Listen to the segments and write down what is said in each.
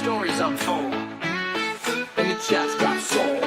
stories unfold, and the chat's got soul.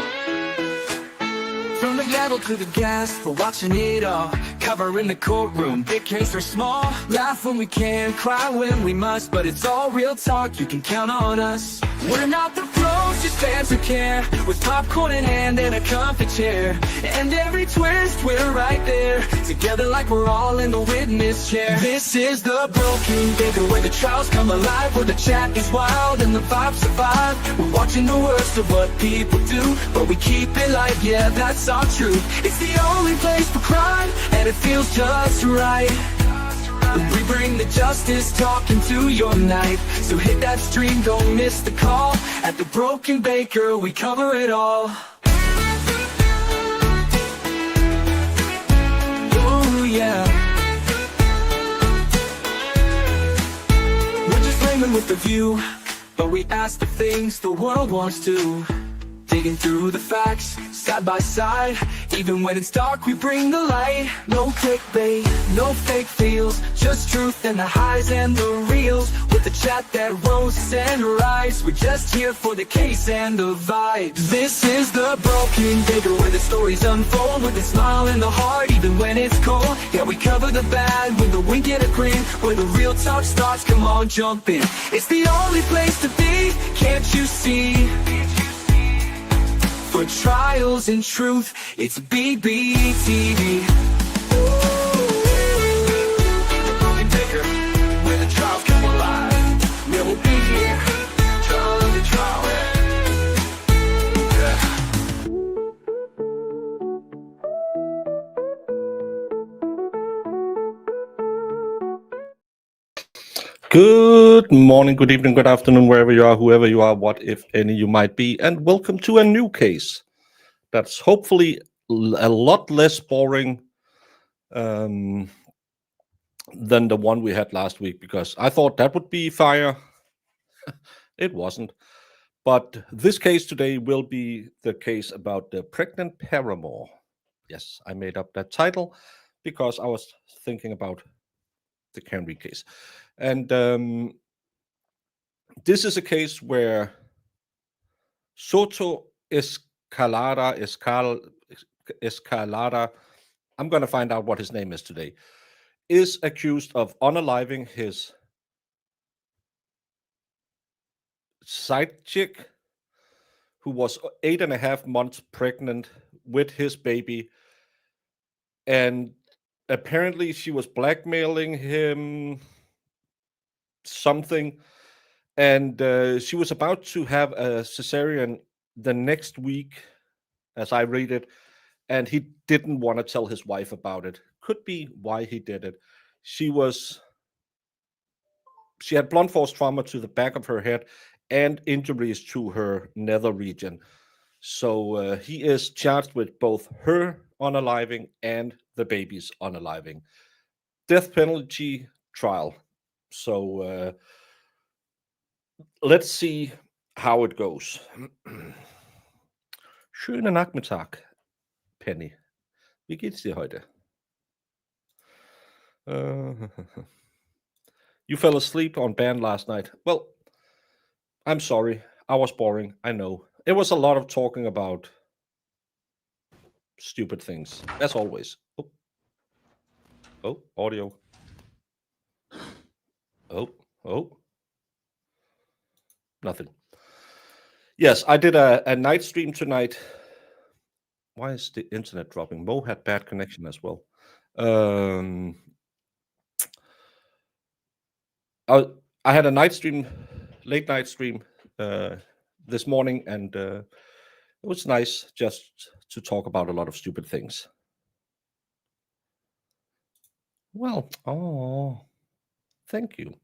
From the gavel to the gas, we're watching it all. Covering the courtroom, big case or small. Laugh when we can, cry when we must, but it's all real talk, you can count on us. We're not the pros, just fans who care. With popcorn in hand and a comfy chair. And every twist, we're right there. Together like we're all in the witness chair. This is the Broken Baker, where the trials come alive, where the chat is wild and the vibes survive. We're watching the worst of what people do, but we keep it light, yeah, that's our truth. It's the only place for crime, and it feels just right. We bring the justice talk into your night. So hit that stream, don't miss the call. At the Broken Baker, we cover it all. Oh yeah. We're just laymen with the view, but we ask the things the world wants to. Digging through the facts, side by side. Even when it's dark, we bring the light. No clickbait, no fake feels, just truth and the highs and the reels. With the chat that roasts and rise, we're just here for the case and the vibe. This is the Broken Baker, where the stories unfold. With a smile in the heart, even when it's cold. Yeah, we cover the bad with a wink and a grin. Where the real talk starts, come on, jump in. It's the only place to be, can't you see? For trials and truth, it's BBTV. The Broken Baker, where the trials come alive. Yeah, we'll be here, trial after trial. Yeah. Good morning, good evening, good afternoon, wherever you are, whoever you are, what if any you might be, and welcome to a new case that's hopefully a lot less boring than the one we had last week, because I thought that would be fire. It wasn't. But this case today will be the case about the pregnant paramour. Yes, I made up that title because I was thinking about the Henry case. And this is a case where Soto-Escalera, I'm going to find out what his name is today, is accused of unaliving his side chick, who was 8.5 months pregnant with his baby. And apparently she was blackmailing him something, and she was about to have a cesarean the next week, as I read it, and he didn't want to tell his wife about it. Could be why he did it. She had blunt force trauma to the back of her head and injuries to her nether region. So he is charged with both her unaliving and the baby's unaliving. Death penalty trial. So let's see how it goes. Schönen Nachmittag, Penny. Wie geht's dir heute? You fell asleep on band last night. Well, I'm sorry. I was boring. I know. It was a lot of talking about stupid things, as always. Oh, audio. Oh. Nothing. Yes, I did a night stream tonight. Why is the internet dropping? Mo had bad connection as well. I had a night stream, late night stream this morning, and it was nice just to talk about a lot of stupid things. Well, oh, thank you.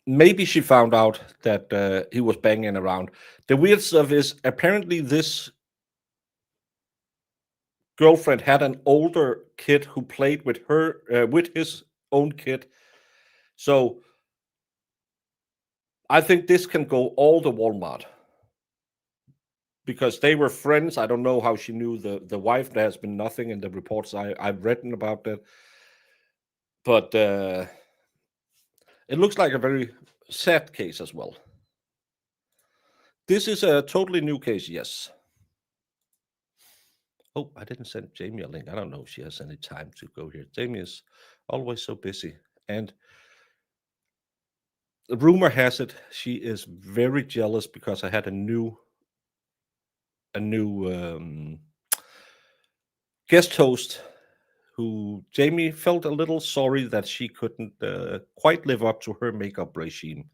Maybe she found out that he was banging around. The weird stuff is apparently this girlfriend had an older kid who played with her, with his own kid. So I think this can go all to Walmart, because they were friends. I don't know how she knew the wife. There has been nothing in the reports I've written about that. But It looks like a very sad case as well. This is a totally new case, yes. Oh, I didn't send Jamie a link. I don't know if she has any time to go here. Jamie is always so busy. And the rumor has it she is very jealous because I had a new guest host who Jamie felt a little sorry that she couldn't quite live up to her makeup regime.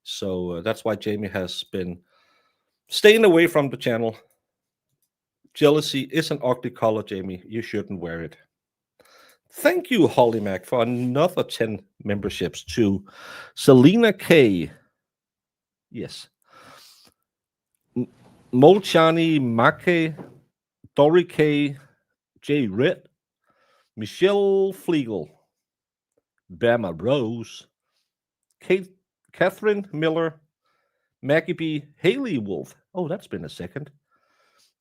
So that's why Jamie has been staying away from the channel. Jealousy is an ugly color, Jamie. You shouldn't wear it. Thank you, Holly Mac, for another 10 memberships to Selena K. Yes. Molchani Make, Dory K, J. Red, Michelle Flegel, Bama Rose, Kate, Catherine Miller, Maggie B, Haley Wolf. Oh, that's been a second.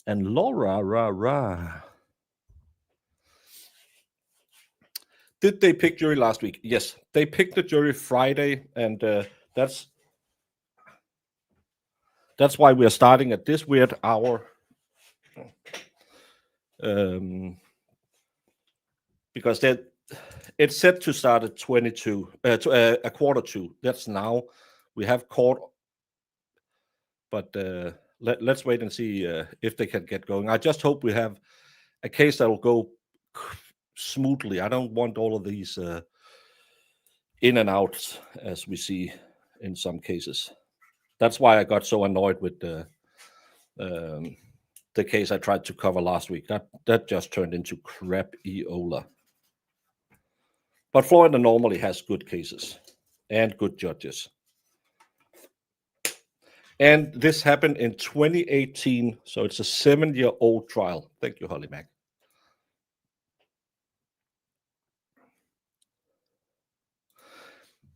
And Laura Ra. Did they pick jury last week? Yes, they picked the jury Friday, and that's why we are starting at this weird hour. Because it's set to start at 22, a quarter to. That's now. We have court, but let's wait and see if they can get going. I just hope we have a case that will go smoothly. I don't want all of these in and outs as we see in some cases. That's why I got so annoyed with the case I tried to cover last week. That just turned into crap-eola. But Florida normally has good cases and good judges. And this happened in 2018, so it's a 7-year-old trial. Thank you, Holly Mac.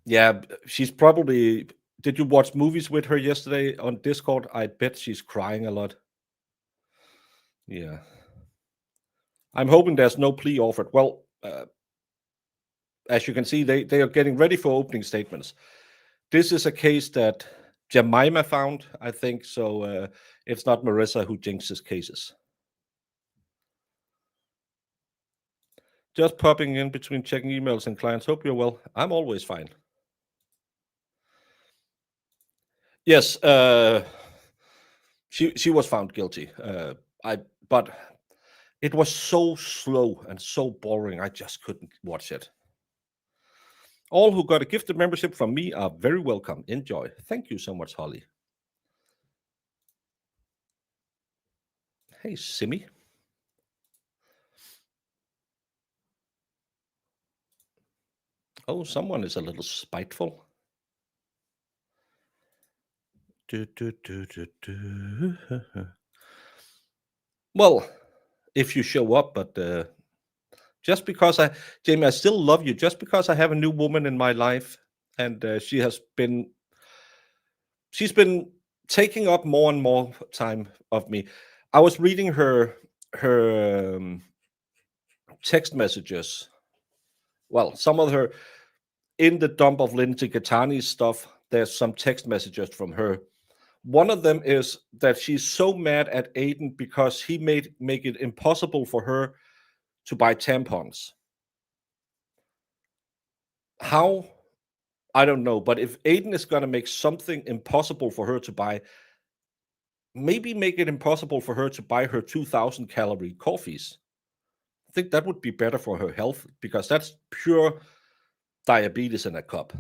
Yeah, she's probably... Did you watch movies with her yesterday on Discord? I bet she's crying a lot. Yeah. I'm hoping there's no plea offered. Well, as you can see, they are getting ready for opening statements. This is a case that Jemima found, I think, so it's not Marissa who jinxes cases. Just popping in between checking emails and clients. Hope you're well. I'm always fine. Yes, she was found guilty. But it was so slow and so boring. I just couldn't watch it. All who got a gifted membership from me are very welcome. Enjoy. Thank you so much, Holly. Hey, Simi. Oh, someone is a little spiteful. Well, if you show up, but just because Jamie, I still love you. Just because I have a new woman in my life, and she's been taking up more and more time of me. I was reading her text messages. Well, some of her in the dump of Lindsay Catani's stuff. There's some text messages from her. One of them is that she's so mad at Aiden because he make it impossible for her to buy tampons. How? I don't know. But if Aiden is going to make something impossible for her to buy, maybe make it impossible for her to buy her 2,000-calorie coffees. I think that would be better for her health because that's pure diabetes in a cup.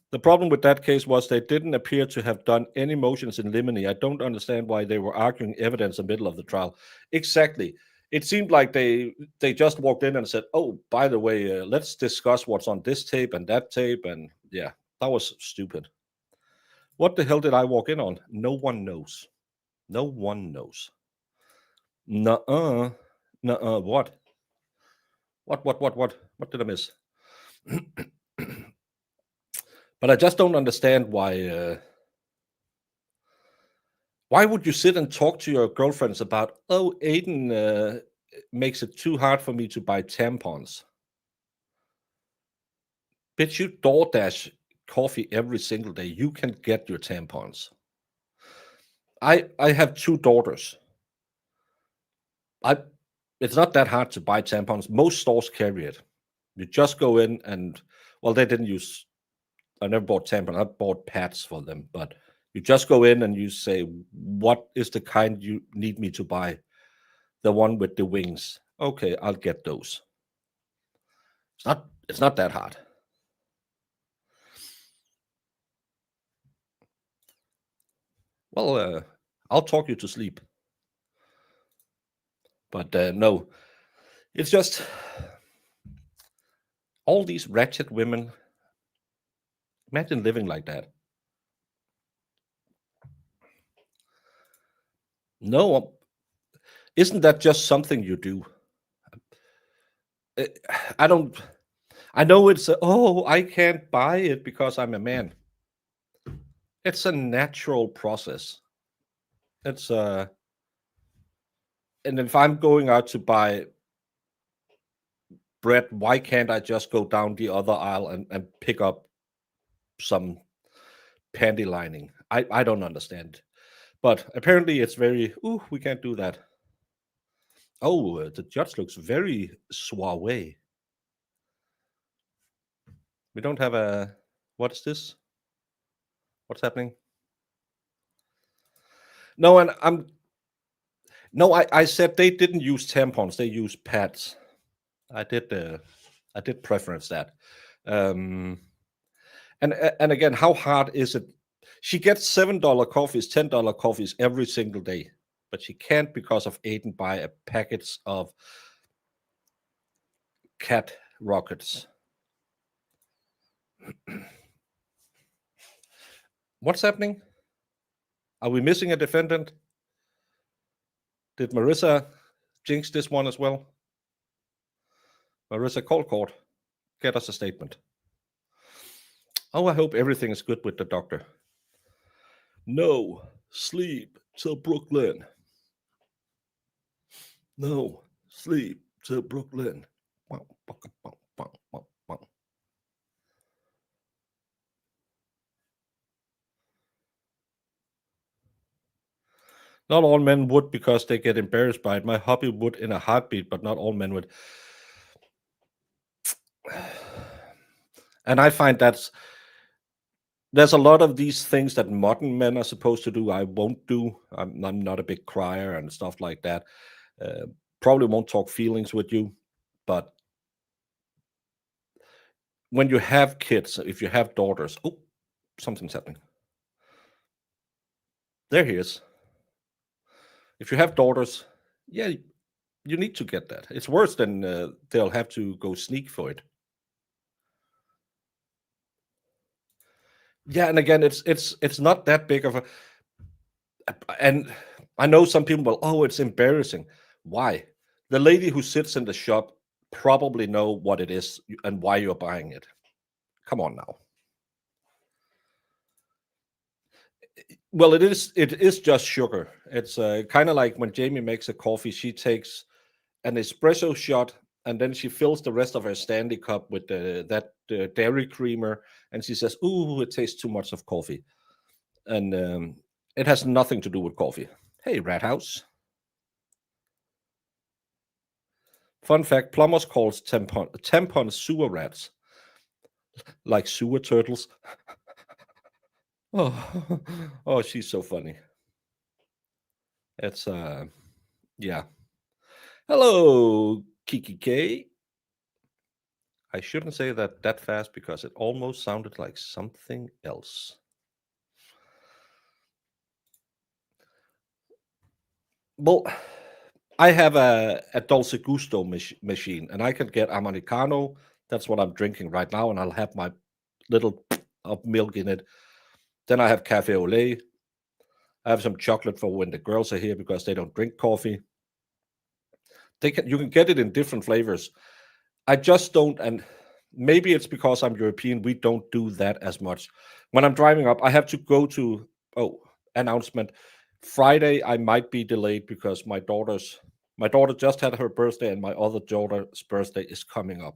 The problem with that case was they didn't appear to have done any motions in limine. I don't understand why they were arguing evidence in the middle of the trial. Exactly. It seemed like they just walked in and said, oh, by the way, let's discuss what's on this tape and that tape. And yeah, that was stupid. What the hell did I walk in on? No one knows. No one knows. Nuh-uh. Nuh-uh. What? What did I miss? But I just don't understand why would you sit and talk to your girlfriends about, oh, Aiden makes it too hard for me to buy tampons? Bitch, you DoorDash coffee every single day. You can get your tampons. I have 2 daughters. It's not that hard to buy tampons. Most stores carry it. You just go in and, well, they didn't use, I never bought tampons. I bought pads for them, but you just go in and you say, what is the kind you need me to buy? The one with the wings. Okay, I'll get those. It's not that hard. Well, I'll talk you to sleep. But no, it's just all these wretched women. Imagine living like that. No, isn't that just something you do? I know it's, I can't buy it because I'm a man. It's a natural process. It's, and if I'm going out to buy bread, why can't I just go down the other aisle and pick up some panty lining? I don't understand. But apparently it's very, we can't do that. Oh, the judge looks very suave. We don't have a, what is this? What's happening? No, and I said they didn't use tampons, they used pads. I did preference that. And again, how hard is it? She gets $7 coffees, $10 coffees every single day, but she can't because of Aiden buy a packets of cat rockets. What's happening? Are we missing a defendant? Did Marissa jinx this one as well? Marissa, call court. Get us a statement. Oh, I hope everything is good with the doctor. No, sleep till Brooklyn. No, sleep till Brooklyn. Not all men would because they get embarrassed by it. My hubby would in a heartbeat, but not all men would. And I find there's a lot of these things that modern men are supposed to do. I won't do. I'm not a big crier and stuff like that. Probably won't talk feelings with you, but when you have kids, if you have daughters, something's happening. There he is. If you have daughters, yeah, you need to get that. It's worse than they'll have to go sneak for it. Yeah, and again, it's not that big of a. And I know some people will, it's embarrassing. Why? The lady who sits in the shop probably know what it is and why you're buying it. Come on now. Well, it is just sugar. It's kind of like when Jamie makes a coffee, she takes an espresso shot and then she fills the rest of her Stanley cup with that dairy creamer, and she says, "Ooh, it tastes too much of coffee," and it has nothing to do with coffee. Hey, Rat House. Fun fact: plumbers calls tampons sewer rats, like sewer turtles. Oh, she's so funny. It's yeah. Hello, Kiki K. I shouldn't say that fast because it almost sounded like something else. Well, I have a Dolce Gusto machine, and I can get Americano. That's what I'm drinking right now, and I'll have my little of milk in it. Then I have cafe au lait. I have some chocolate for when the girls are here because they don't drink coffee. You can get it in different flavors. I just don't, and maybe it's because I'm European, we don't do that as much. When I'm driving up, I have to go to, announcement. Friday, I might be delayed because my daughter just had her birthday and my other daughter's birthday is coming up.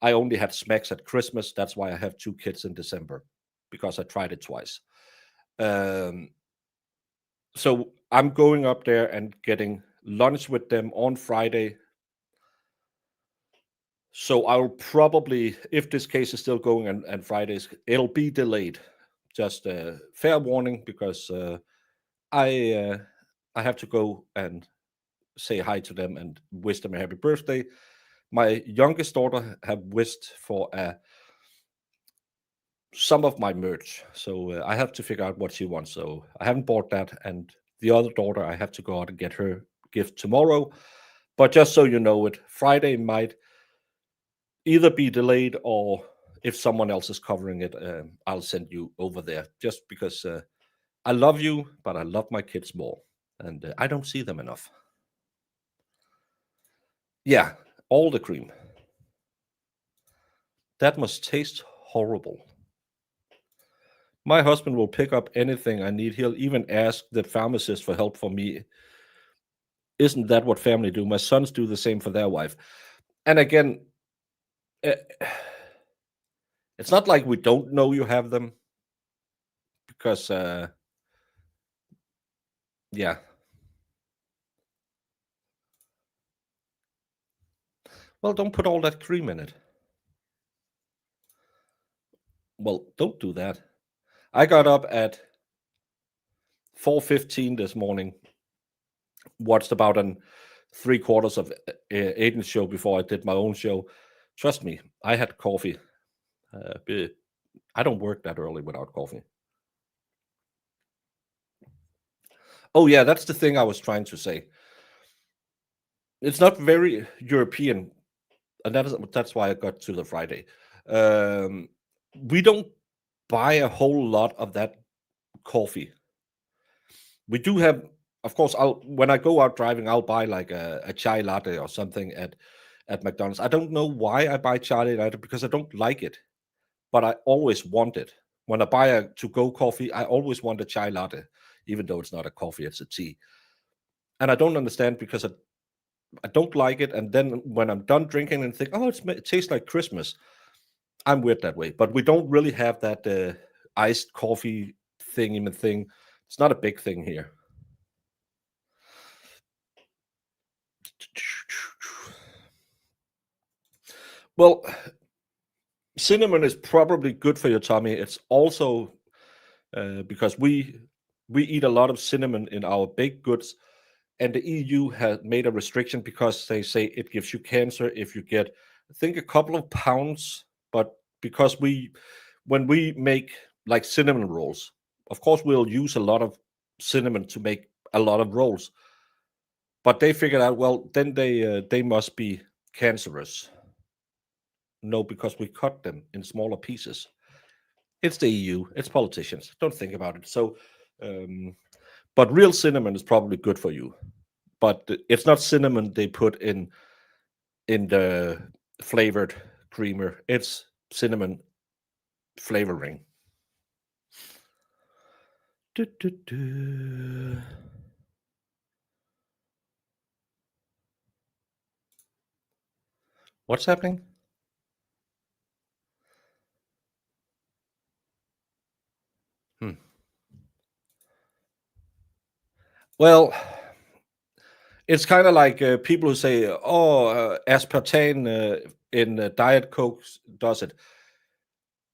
I only had smacks at Christmas. That's why I have 2 kids in December, because I tried it twice. So I'm going up there and getting lunch with them on Friday. So I'll probably, if this case is still going and Fridays, it'll be delayed. Just a fair warning, because I have to go and say hi to them and wish them a happy birthday. My youngest daughter have wished for some of my merch, so I have to figure out what she wants. So I haven't bought that, and the other daughter, I have to go out and get her gift tomorrow. But just so you know, it Friday might either be delayed, or if someone else is covering it, I'll send you over there, just because I love you, but I love my kids more, and I don't see them enough. Yeah, all the cream. That must taste horrible. My husband will pick up anything I need. He'll even ask the pharmacist for help for me. Isn't that what family do? My sons do the same for their wife. And again, it's not like we don't know you have them, because, yeah. Well, don't put all that cream in it. Well, don't do that. I got up at 4:15 this morning, watched about 3/4 of Aiden's show before I did my own show. Trust me, I had coffee. I don't work that early without coffee. Oh yeah, that's the thing I was trying to say. It's not very European, and that's why I got to the Friday. We don't buy a whole lot of that coffee. We do have, of course, when I go out driving, I'll buy like a chai latte or something at McDonald's. I don't know why I buy chai latte, because I don't like it, but I always want it. When I buy a to-go coffee, I always want a chai latte, even though it's not a coffee, it's a tea. And I don't understand, because I don't like it. And then when I'm done drinking and think, oh, it tastes like Christmas, I'm weird that way. But we don't really have that iced coffee thing. It's not a big thing here. Well, cinnamon is probably good for your tummy. It's also because we eat a lot of cinnamon in our baked goods, and the EU has made a restriction, because they say it gives you cancer if you get, I think, a couple of pounds. But because when we make like cinnamon rolls, of course we'll use a lot of cinnamon to make a lot of rolls. But they figured out, well, then they must be cancerous. No, because we cut them in smaller pieces. It's the EU. It's politicians. Don't think about it. So, but real cinnamon is probably good for you. But it's not cinnamon they put in the flavored creamer. It's cinnamon flavoring. What's happening? Well, it's kind of like people who say, "Oh, aspartame in Diet Coke does it."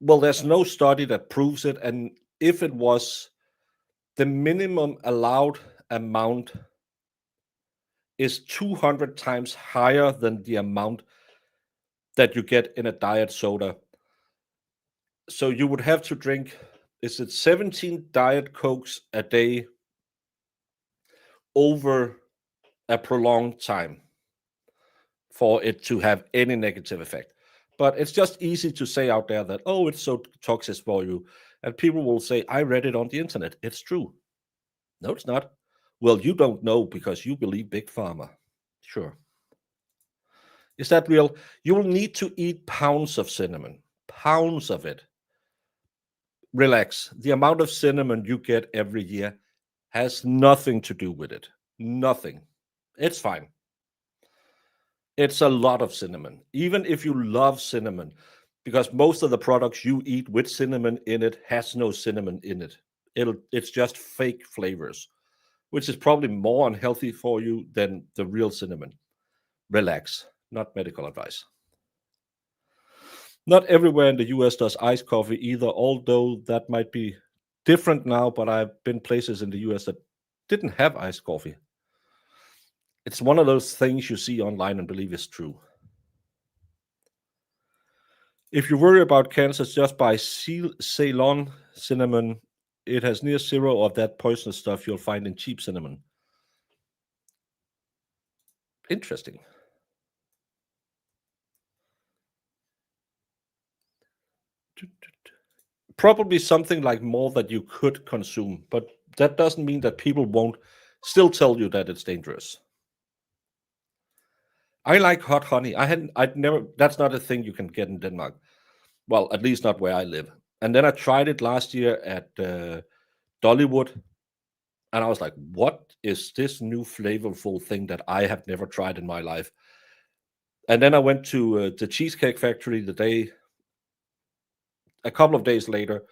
Well, there's no study that proves it, and if it was, the minimum allowed amount is 200 times higher than the amount that you get in a diet soda. So you would have to drink, is it 17 Diet Cokes a day over a prolonged time for it to have any negative effect. But it's just easy to say out there that, oh, it's so toxic for you. And people will say, I read it on the internet. It's true. No, it's not. Well, you don't know because you believe Big Pharma. Sure. Is that real? You will need to eat pounds of cinnamon, pounds of it. Relax. The amount of cinnamon you get every year has nothing to do with it. Nothing. It's fine. It's a lot of cinnamon. Even if you love cinnamon, because most of the products you eat with cinnamon in it has no cinnamon in it. It's just fake flavors, which is probably more unhealthy for you than the real cinnamon. Relax, not medical advice. Not everywhere in the US does iced coffee either, although that might be different now, but I've been places in the US that didn't have iced coffee. It's one of those things you see online and believe is true. If you worry about cancers, just buy Ceylon cinnamon. It has near zero of that poisonous stuff you'll find in cheap cinnamon. Interesting. Probably something like more that you could consume, but that doesn't mean that people won't still tell you that it's dangerous. I like hot honey. I'd never, that's not a thing you can get in Denmark. Well, at least not where I live. And then I tried it last year at Dollywood, and I was like, what is this new flavorful thing that I have never tried in my life? And then I went to the Cheesecake Factory a couple of days later,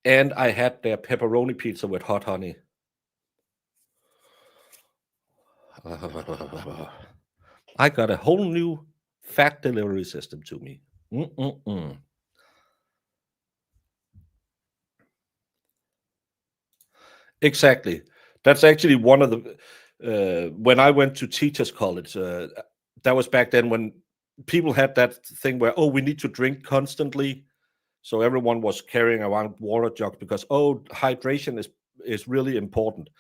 and I had their pepperoni pizza with hot honey. I got a whole new fat delivery system to me. Mm-mm-mm. Exactly. That's actually one of the when I went to teachers college. That was back then when people had that thing where, oh, we need to drink constantly, so everyone was carrying around water jugs because, oh, hydration is really important,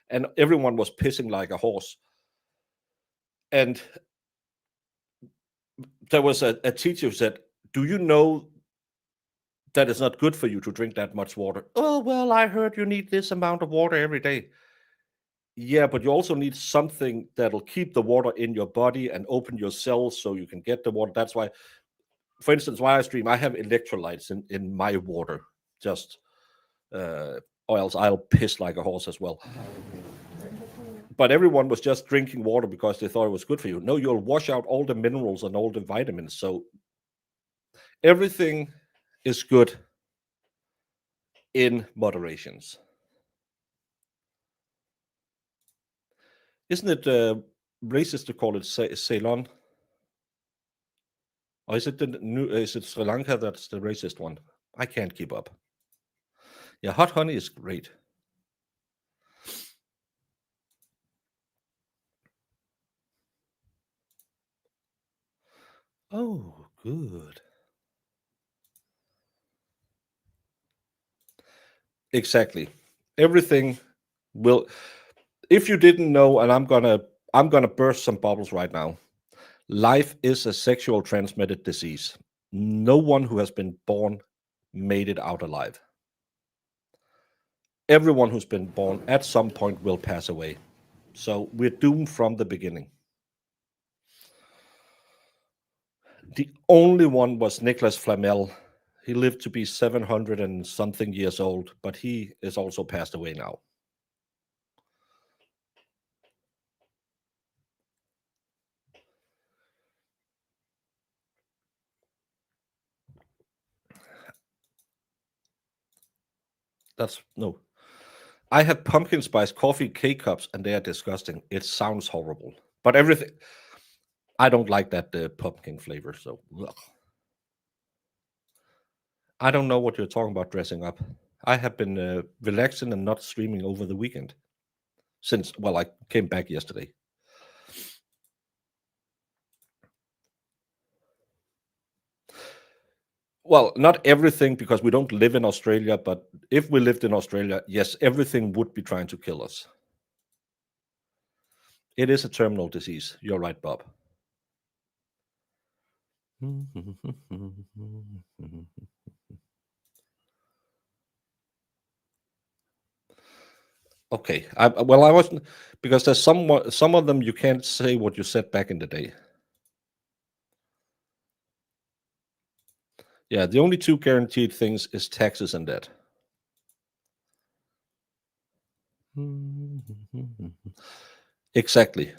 and everyone was pissing like a horse. And there was a teacher who said, "Do you know that it's not good for you to drink that much water?" Oh, well, I heard you need this amount of water every day. Yeah, but you also need something that'll keep the water in your body and open your cells so you can get the water. That's why, for instance, why I stream, I have electrolytes in my water, just or else I'll piss like a horse as well. But everyone was just drinking water because they thought it was good for you. No, you'll wash out all the minerals and all the vitamins. So everything is good in moderations. Isn't it racist to call it Ceylon? Or is it is it Sri Lanka that's the racist one? I can't keep up. Yeah, hot honey is great. Oh, good. Exactly. Everything will. If you didn't know, and I'm gonna burst some bubbles right now. Life is a sexual transmitted disease. No one who has been born made it out alive. Everyone who's been born at some point will pass away. So we're doomed from the beginning. The only one was Nicholas Flamel. He lived to be 700 and something years old, but he is also passed away now. That's no. I had pumpkin spice coffee K-cups, and they are disgusting. It sounds horrible, but everything. I don't like that pumpkin flavor. So ugh. I don't know what you're talking about dressing up. I have been relaxing and not streaming over the weekend since. Well, I came back yesterday. Well, not everything because we don't live in Australia, but if we lived in Australia, yes, everything would be trying to kill us. It is a terminal disease. You're right, Bob. Okay. Well, I wasn't because there's some of them you can't say what you said back in the day. Yeah, the only two guaranteed things is taxes and debt. Exactly.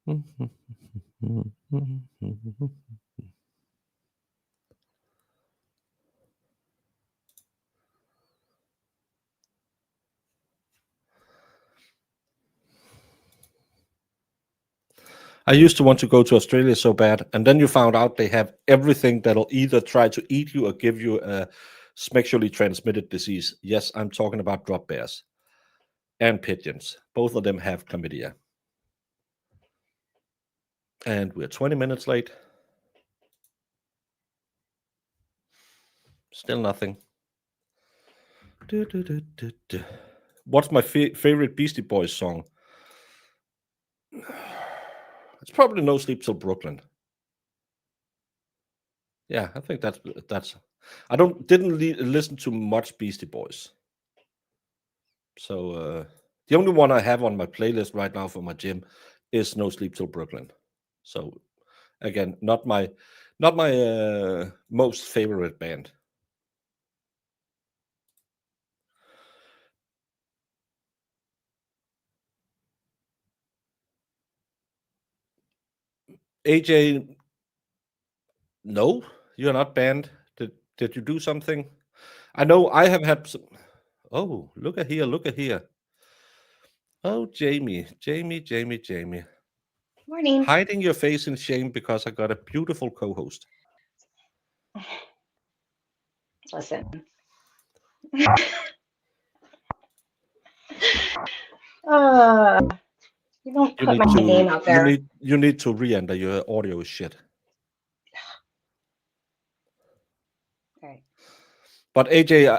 I used to want to go to Australia so bad, and then you found out they have everything that'll either try to eat you or give you a sexually transmitted disease. Yes, I'm talking about drop bears and pigeons. Both of them have chlamydia. And we're 20 minutes late. Still nothing. What's my favorite Beastie Boys song? It's probably No Sleep Till Brooklyn. Yeah, I think that's. I didn't listen to much Beastie Boys, so the only one I have on my playlist right now for my gym is No Sleep Till Brooklyn. So again, not my most favorite band. AJ, no, you're not banned. Did you do something? I know I have had some. Oh, look at here! Look at here! Oh, Jamie. Morning. Hiding your face in shame because I got a beautiful co-host. Listen. You don't You put need my to name out there. you need to re-enter. Your audio is shit. Okay. But AJ,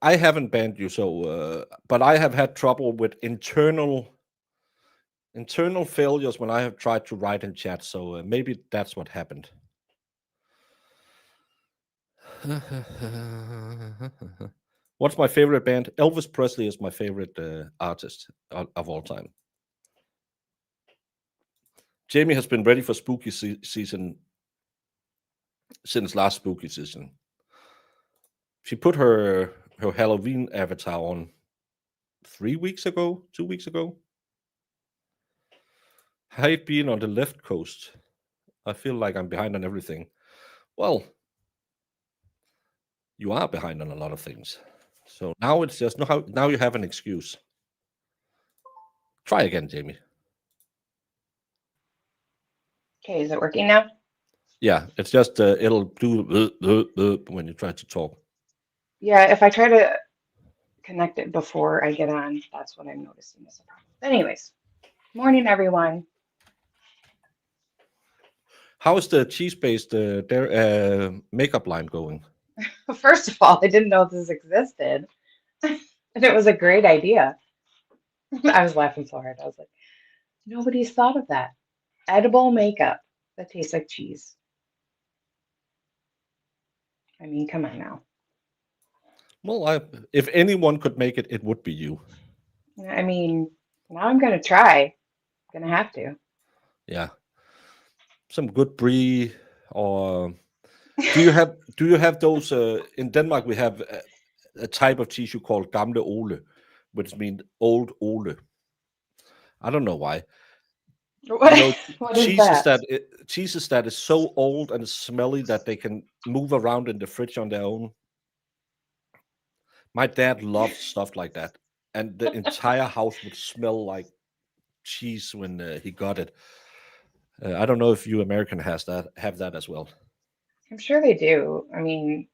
I haven't banned you, so but I have had trouble with internal failures when I have tried to write in chat. So maybe that's what happened. What's my favorite band? Elvis Presley is my favorite artist of all time. Jamie has been ready for spooky season since last spooky season. She put her Halloween avatar on 2 weeks ago. Hate being on the left coast. I feel like I'm behind on everything. Well, you are behind on a lot of things. So now it's just now you have an excuse. Try again, Jamie. Okay, is it working now? Yeah, it's just it'll do when you try to talk. Yeah, if I try to connect it before I get on, that's what I'm noticing is a problem. But anyways, morning everyone. How is the cheese-based their makeup line going? First of all, I didn't know this existed. And it was a great idea. I was laughing so hard. I was like, nobody's thought of that. Edible makeup that tastes like cheese. I mean, come on now. Well, if anyone could make it, it would be you. I mean, now I'm gonna try. I'm gonna have to. Yeah, some good brie, or do you have those in Denmark? We have a type of tissue called gamle Ole, which means old Ole. I don't know why. What, what is that? Cheeses that is so old and smelly that they can move around in the fridge on their own. My dad loved stuff like that, and the entire house would smell like cheese when he got it. I don't know if you American have that as well. I'm sure they do. I mean,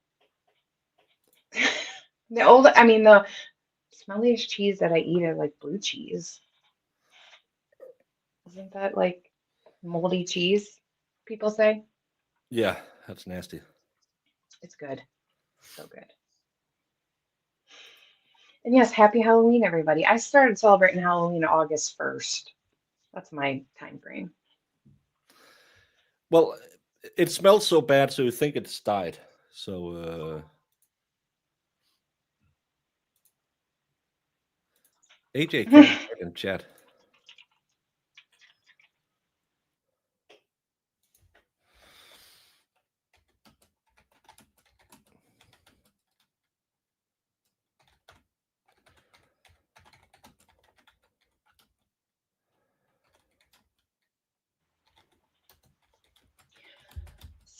the smelliest cheese that I eat is like blue cheese. Isn't that like moldy cheese, people say? Yeah, that's nasty. It's good. So good. And yes, happy Halloween, everybody. I started celebrating Halloween August 1st. That's my time frame. Well, it smells so bad, so you think it's died. So AJ can't get in chat.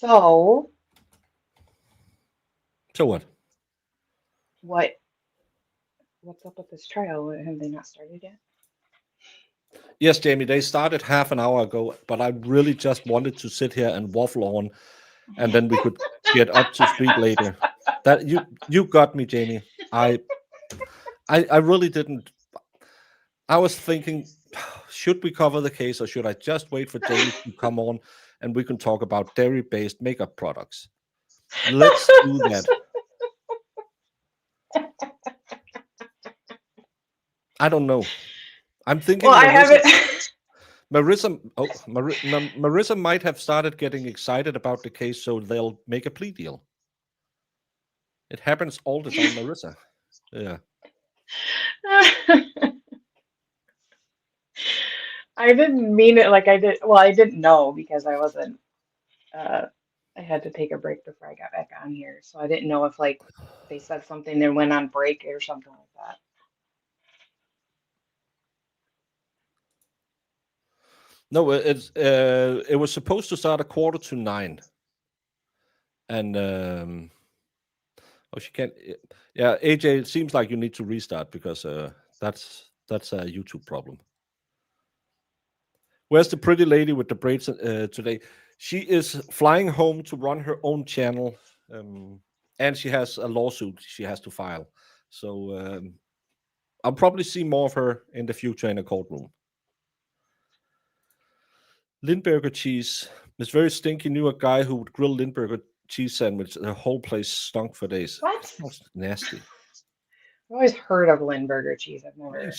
So what? what's up with this trial? Have they not started yet? Yes, Jamie, they started half an hour ago, but I really just wanted to sit here and waffle on, and then we could get up to speed later. That you got me, Jamie. I really didn't. I was thinking, should we cover the case or should I just wait for Jamie to come on and we can talk about dairy-based makeup products? Let's do that. I don't know. I'm thinking Well, I haven't. Marissa might have started getting excited about the case, so they'll make a plea deal. It happens all the time, Marissa. Yeah. I didn't mean it like I did. Well, I didn't know because I wasn't. I had to take a break before I got back on here, so I didn't know if like they said something then went on break or something like that. No, it was supposed to start 8:45, and she can't. Yeah, AJ, it seems like you need to restart because that's a YouTube problem. Where's the pretty lady with the braids today? She is flying home to run her own channel, and she has a lawsuit she has to file. So I'll probably see more of her in the future in a courtroom. Lindbergh cheese. This very stinky Newark guy who would grill Lindbergh cheese sandwich. The whole place stunk for days. What? That smells nasty. I've always heard of Lindbergh cheese. I've never been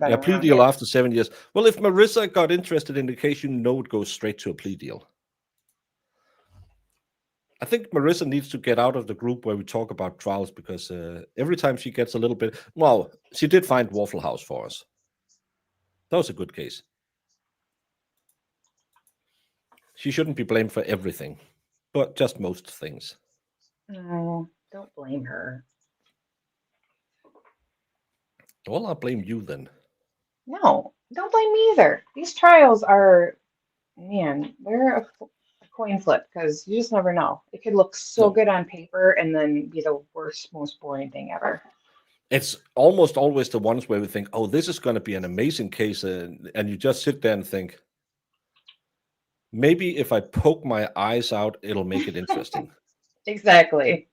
Yeah, plea around deal it. after 7 years. Well, if Marissa got interested in the case, you know it goes straight to a plea deal. I think Marissa needs to get out of the group where we talk about trials because every time she gets a little bit. Well, she did find Waffle House for us. That was a good case. She shouldn't be blamed for everything, but just most things. No, don't blame her. Well, I'll blame you then. No, don't blame me either. These trials are, man, they're a coin flip because you just never know. It could look so good on paper and then be the worst, most boring thing ever. It's almost always the ones where we think, oh, this is going to be an amazing case. And you just sit there and think, maybe if I poke my eyes out, it'll make it interesting. Exactly.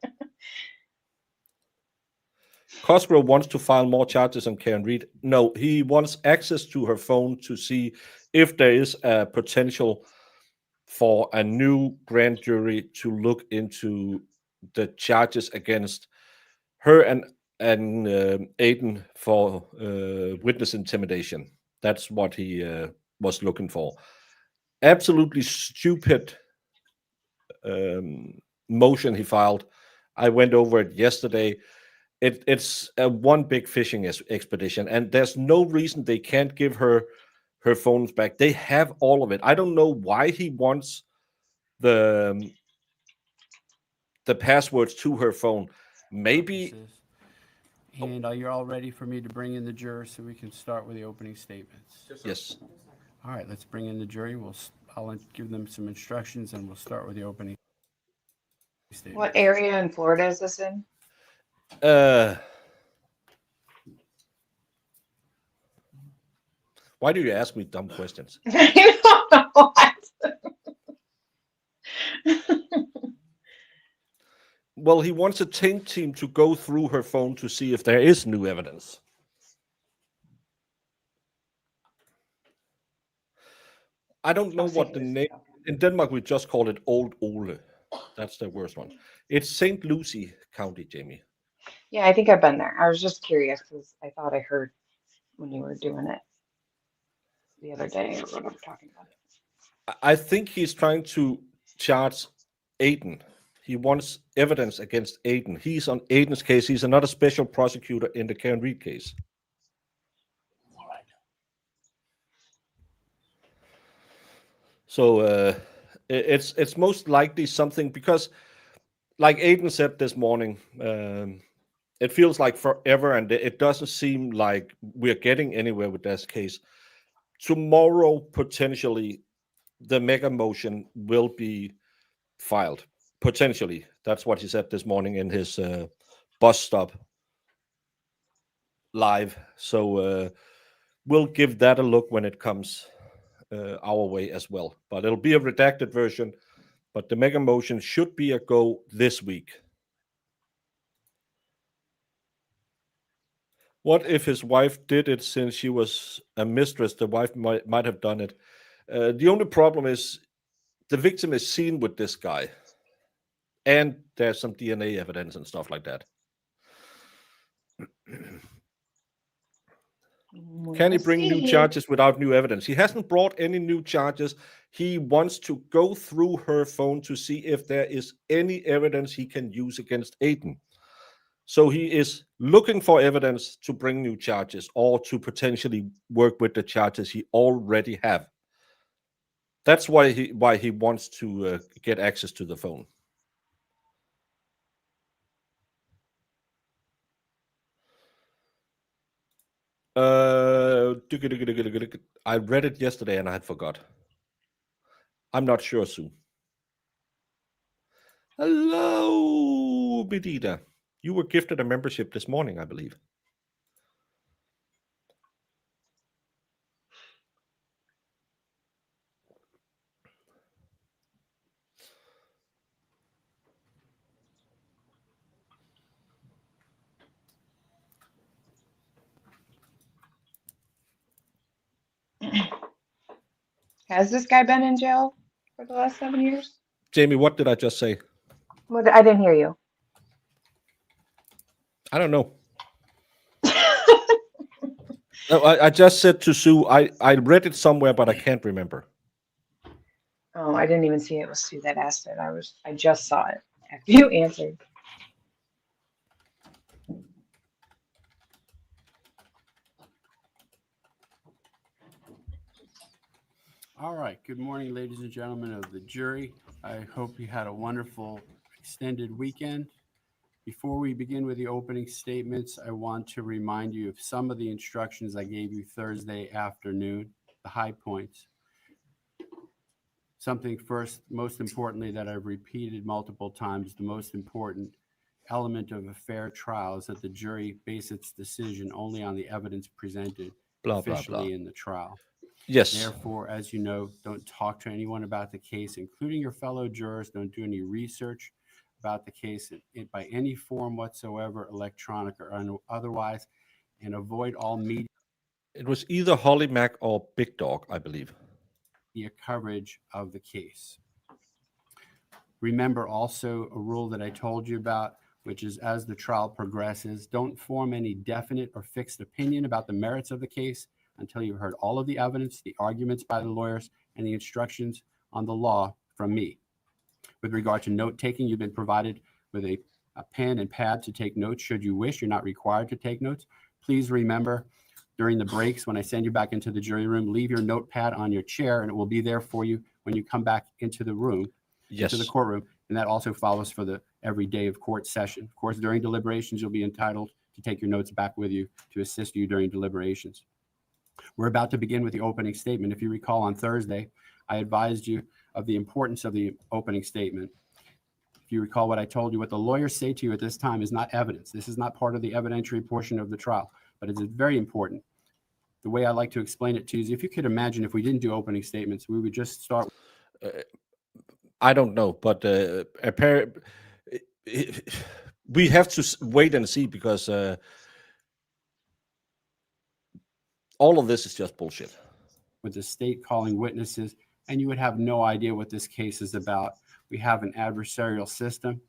Cosgrove wants to file more charges on Karen Reed. No, he wants access to her phone to see if there is a potential for a new grand jury to look into the charges against her and Aiden for witness intimidation. That's what he was looking for. Absolutely stupid motion he filed. I went over it yesterday. It's a one big fishing expedition, and there's no reason they can't give her phones back. They have all of it. I don't know why he wants the passwords to her phone. Maybe. And you're all ready for me to bring in the jurors so we can start with the opening statements? Yes. All right, let's bring in the jury. I'll give them some instructions and we'll start with the opening statements. What area in Florida is this in? Why do you ask me dumb questions? I don't know. Well, he wants a taint team to go through her phone to see if there is new evidence. I don't know what the name. In Denmark, we just call it Old Ole. That's the worst one. It's St. Lucie County, Jamie. Yeah, I think I've been there. I was just curious because I thought I heard when you were doing it the other day or when we were talking about it. I think he's trying to charge Aiden. He wants evidence against Aiden. He's on Aiden's case. He's another special prosecutor in the Karen Reed case. All right. So it's most likely something because, like Aiden said this morning, it feels like forever, and it doesn't seem like we're getting anywhere with this case. Tomorrow, potentially, the mega motion will be filed. Potentially. That's what he said this morning in his bus stop live. So we'll give that a look when it comes our way as well. But it'll be a redacted version. But the mega motion should be a go this week. What if his wife did it since she was a mistress? The wife might have done it. The only problem is the victim is seen with this guy. And there's some DNA evidence and stuff like that. Can he bring new charges without new evidence? He hasn't brought any new charges. He wants to go through her phone to see if there is any evidence he can use against Aiden. So he is looking for evidence to bring new charges or to potentially work with the charges he already have. That's why he wants to get access to the phone. I read it yesterday and I had forgot. I'm not sure, Sue. Hello, Bedita. You were gifted a membership this morning, I believe. Has this guy been in jail for the last 7 years? Jamie, what did I just say? What? I didn't hear you. I don't know. No, I just said to Sue, I read it somewhere, but I can't remember. Oh, I didn't even see it was Sue that asked it. I just saw it after you answered. All right. Good morning, ladies and gentlemen of the jury. I hope you had a wonderful extended weekend. Before we begin with the opening statements, I want to remind you of some of the instructions I gave you Thursday afternoon, the high points. Something first, most importantly, that I've repeated multiple times, the most important element of a fair trial is that the jury base its decision only on the evidence presented officially in the trial. Yes. Therefore, as you know, don't talk to anyone about the case, including your fellow jurors. Don't do any research about the case by any form whatsoever, electronic or otherwise, and avoid all media. It was either Holly Mac or Big Dog, I believe. Coverage of the case. Remember also a rule that I told you about, which is as the trial progresses, don't form any definite or fixed opinion about the merits of the case until you've heard all of the evidence, the arguments by the lawyers, and the instructions on the law from me. With regard to note-taking, you've been provided with a pen and pad to take notes should you wish. You're not required to take notes. Please remember, during the breaks, when I send you back into the jury room, leave your notepad on your chair, and it will be there for you when you come back into the room, into the courtroom. And that also follows for every day of court session. Of course, during deliberations, you'll be entitled to take your notes back with you to assist you during deliberations. We're about to begin with the opening statement. If you recall, on Thursday, I advised you of the importance of the opening statement. If you recall what I told you, what the lawyers say to you at this time is not evidence. This is not part of the evidentiary portion of the trial, but it's very important. The way I like to explain it to you is if you could imagine if we didn't do opening statements, we would just start. I don't know, but we have to wait and see because all of this is just bullshit. With the state calling witnesses, and you would have no idea what this case is about. We have an adversarial system.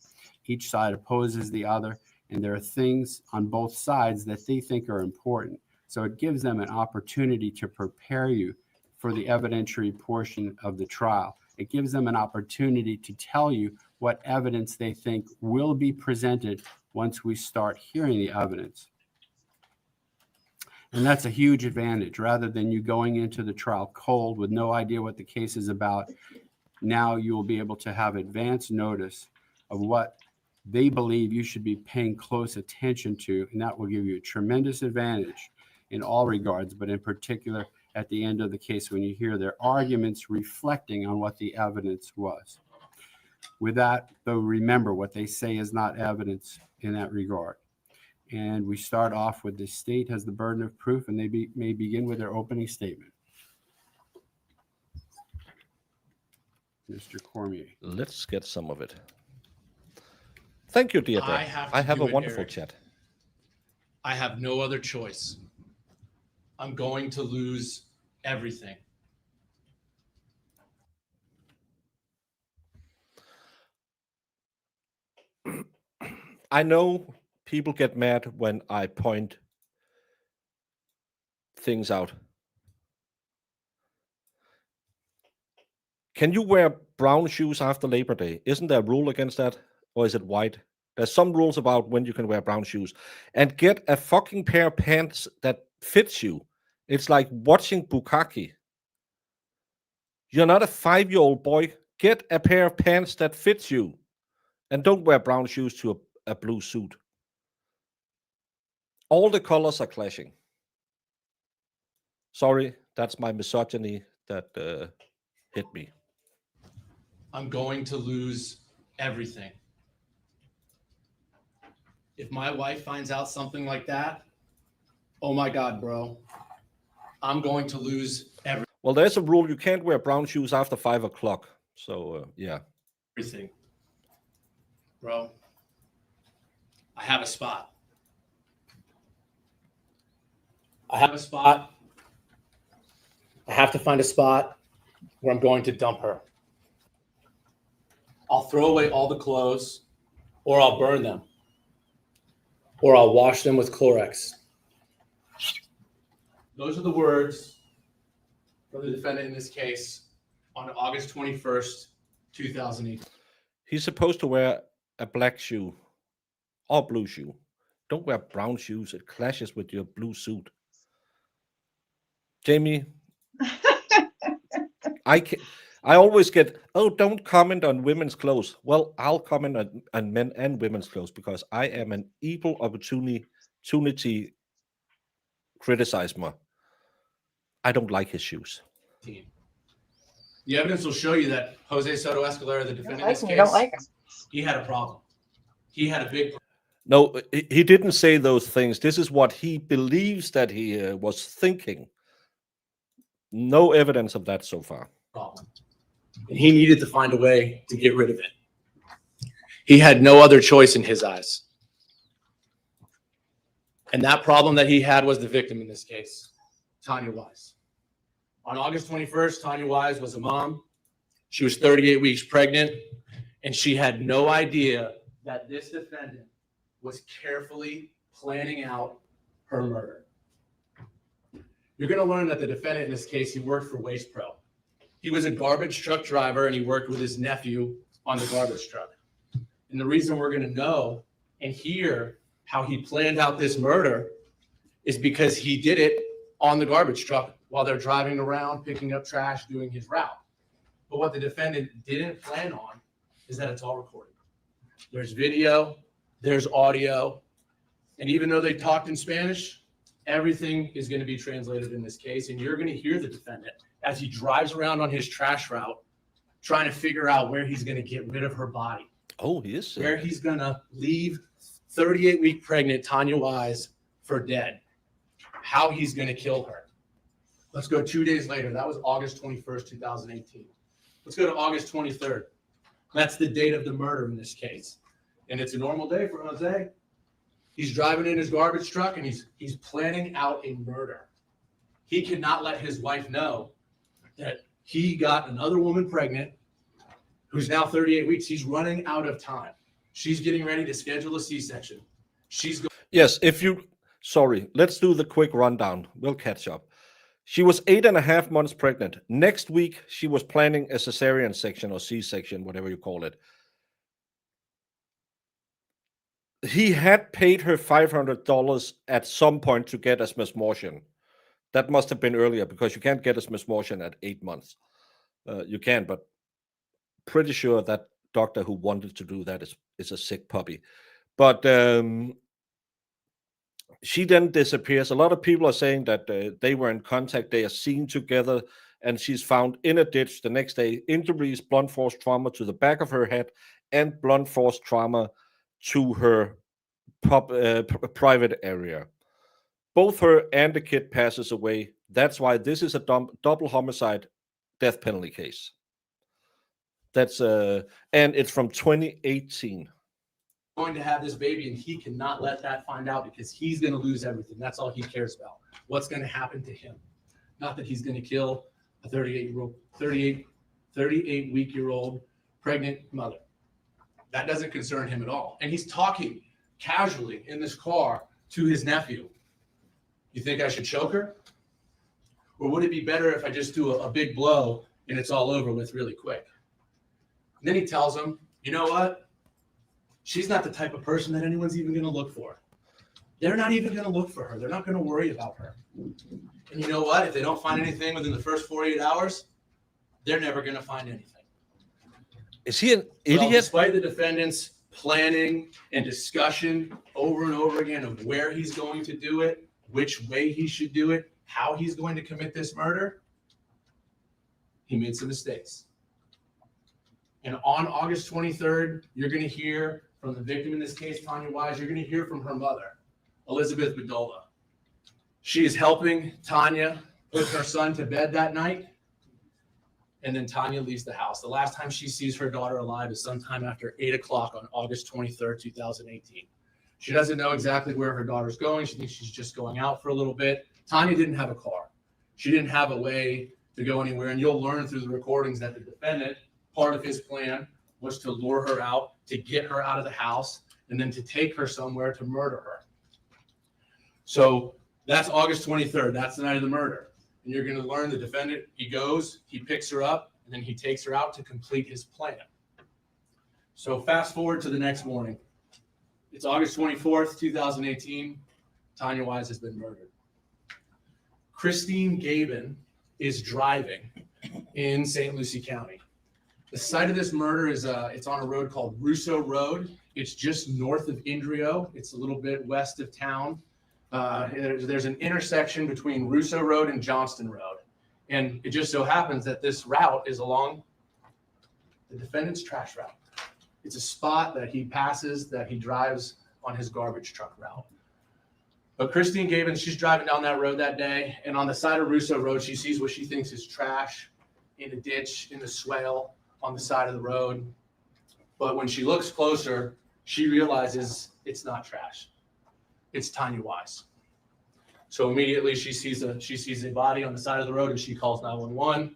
Each side opposes the other, and there are things on both sides that they think are important. So it gives them an opportunity to prepare you for the evidentiary portion of the trial. It gives them an opportunity to tell you what evidence they think will be presented once we start hearing the evidence. And that's a huge advantage. Rather than you going into the trial cold with no idea what the case is about, now you will be able to have advance notice of what they believe you should be paying close attention to, and that will give you a tremendous advantage in all regards, but in particular at the end of the case when you hear their arguments reflecting on what the evidence was. With that, though, remember what they say is not evidence in that regard. And we start off with the state has the burden of proof, and they may begin with their opening statement. Mr. Cormier. Let's get some of it. Thank you, Deirdre. I have a wonderful Eric. chat. I have no other choice. I'm going to lose everything. I know people get mad when I point things out. Can you wear brown shoes after Labor Day? Isn't there a rule against that? Or is it white? There's some rules about when you can wear brown shoes. And get a fucking pair of pants that fits you. It's like watching bukkake. You're not a 5-year-old boy. Get a pair of pants that fits you. And don't wear brown shoes to a blue suit. All the colors are clashing. Sorry, that's my misogyny that hit me. I'm going to lose everything. If my wife finds out something like that, oh my God, bro, I'm going to lose everything. Well, there's a rule. You can't wear brown shoes after 5 o'clock. So, yeah. Bro, I have a spot. I have to find a spot where I'm going to dump her. I'll throw away all the clothes, or I'll burn them, or I'll wash them with Clorox. Those are the words from the defendant in this case on August 21st, 2008. He's supposed to wear a black shoe or blue shoe. Don't wear brown shoes. It clashes with your blue suit. Jamie, I always get, oh, don't comment on women's clothes. Well, I'll comment on men and women's clothes because I am an equal opportunity criticizer. I don't like his shoes. The evidence will show you that Jose Soto-Escalera, the defendant in this case, You don't like him. he had a problem. He had a big problem. No, he didn't say those things. This is what he believes that he was thinking. No evidence of that so far. And he needed to find a way to get rid of it. He had no other choice in his eyes. And that problem that he had was the victim in this case, Tania Wise. On August 21st, Tania Wise was a mom. She was 38 weeks pregnant, and she had no idea that this defendant was carefully planning out her murder. You're going to learn that the defendant in this case, he worked for Waste Pro. He was a garbage truck driver, and he worked with his nephew on the garbage truck. And the reason we're going to know and hear how he planned out this murder is because he did it on the garbage truck while they're driving around, picking up trash, doing his route. But what the defendant didn't plan on is that it's all recorded. There's video, there's audio, and even though they talked in Spanish, everything is going to be translated in this case, and you're going to hear the defendant as he drives around on his trash route, trying to figure out where he's going to get rid of her body. Oh, he is. Where he's going to leave 38-week pregnant Tania Wise for dead. How he's going to kill her. Let's go 2 days later. That was August 21st, 2018. Let's go to August 23rd. That's the date of the murder in this case. And it's a normal day for Jose. He's driving in his garbage truck, and he's planning out a murder. He cannot let his wife know that he got another woman pregnant who's now 38 weeks. He's running out of time. She's getting ready to schedule a C-section. Yes, sorry, let's do the quick rundown. We'll catch up. She was 8.5 months pregnant. Next week, she was planning a cesarean section or C-section, whatever you call it. He had paid her $500 at some point to get a smortion. That must have been earlier because you can't get a smortion at 8 months. You can, but pretty sure that doctor who wanted to do that is a sick puppy. But She then disappears. A lot of people are saying that they were in contact. They are seen together, and she's found in a ditch the next day. Injuries, blunt force trauma to the back of her head, and blunt force trauma to her private area. Both her and the kid passes away. That's why this is a double homicide death penalty case. That's and it's from 2018. Going to have this baby, and he cannot let that find out because he's going to lose everything. That's all he cares about. What's going to happen to him? Not that he's going to kill a 38-week-year-old pregnant mother. That doesn't concern him at all. And he's talking casually in this car to his nephew. You think I should choke her? Or would it be better if I just do a big blow and it's all over with really quick? And then he tells him, you know what? She's not the type of person that anyone's even going to look for. They're not even going to look for her. They're not going to worry about her. And you know what? If they don't find anything within the first 48 hours, they're never going to find anything. Is he an idiot? Well, despite the defendant's planning and discussion over and over again of where he's going to do it, which way he should do it, how he's going to commit this murder, he made some mistakes. And on August 23rd, you're going to hear from the victim in this case, Tania Wise. You're going to hear from her mother, Elizabeth Bedola. She is helping Tania put her son to bed that night. And then Tania leaves the house. The last time she sees her daughter alive is sometime after 8 o'clock on August 23rd, 2018. She doesn't know exactly where her daughter's going. She thinks she's just going out for a little bit. Tania didn't have a car. She didn't have a way to go anywhere. And you'll learn through the recordings that the defendant, part of his plan was to lure her out, to get her out of the house, and then to take her somewhere to murder her. So that's August 23rd. That's the night of the murder. And you're going to learn the defendant, he goes, he picks her up, and then he takes her out to complete his plan. So fast forward to the next morning. It's August 24th, 2018. Tania Wise has been murdered. Christine Gabin is driving in St. Lucie County. The site of this murder is it's on a road called Russo Road. It's just north of Indrio. It's a little bit west of town. There's an intersection between Russo Road and Johnston Road. And it just so happens that this route is along the defendant's trash route. It's a spot that he passes, that he drives on his garbage truck route. But Christine Gabin, she's driving down that road that day, and on the side of Russo Road, she sees what she thinks is trash in a ditch, in the swale on the side of the road. But when she looks closer, she realizes it's not trash. It's Tania Wise. So immediately she sees a body on the side of the road, and she calls 911.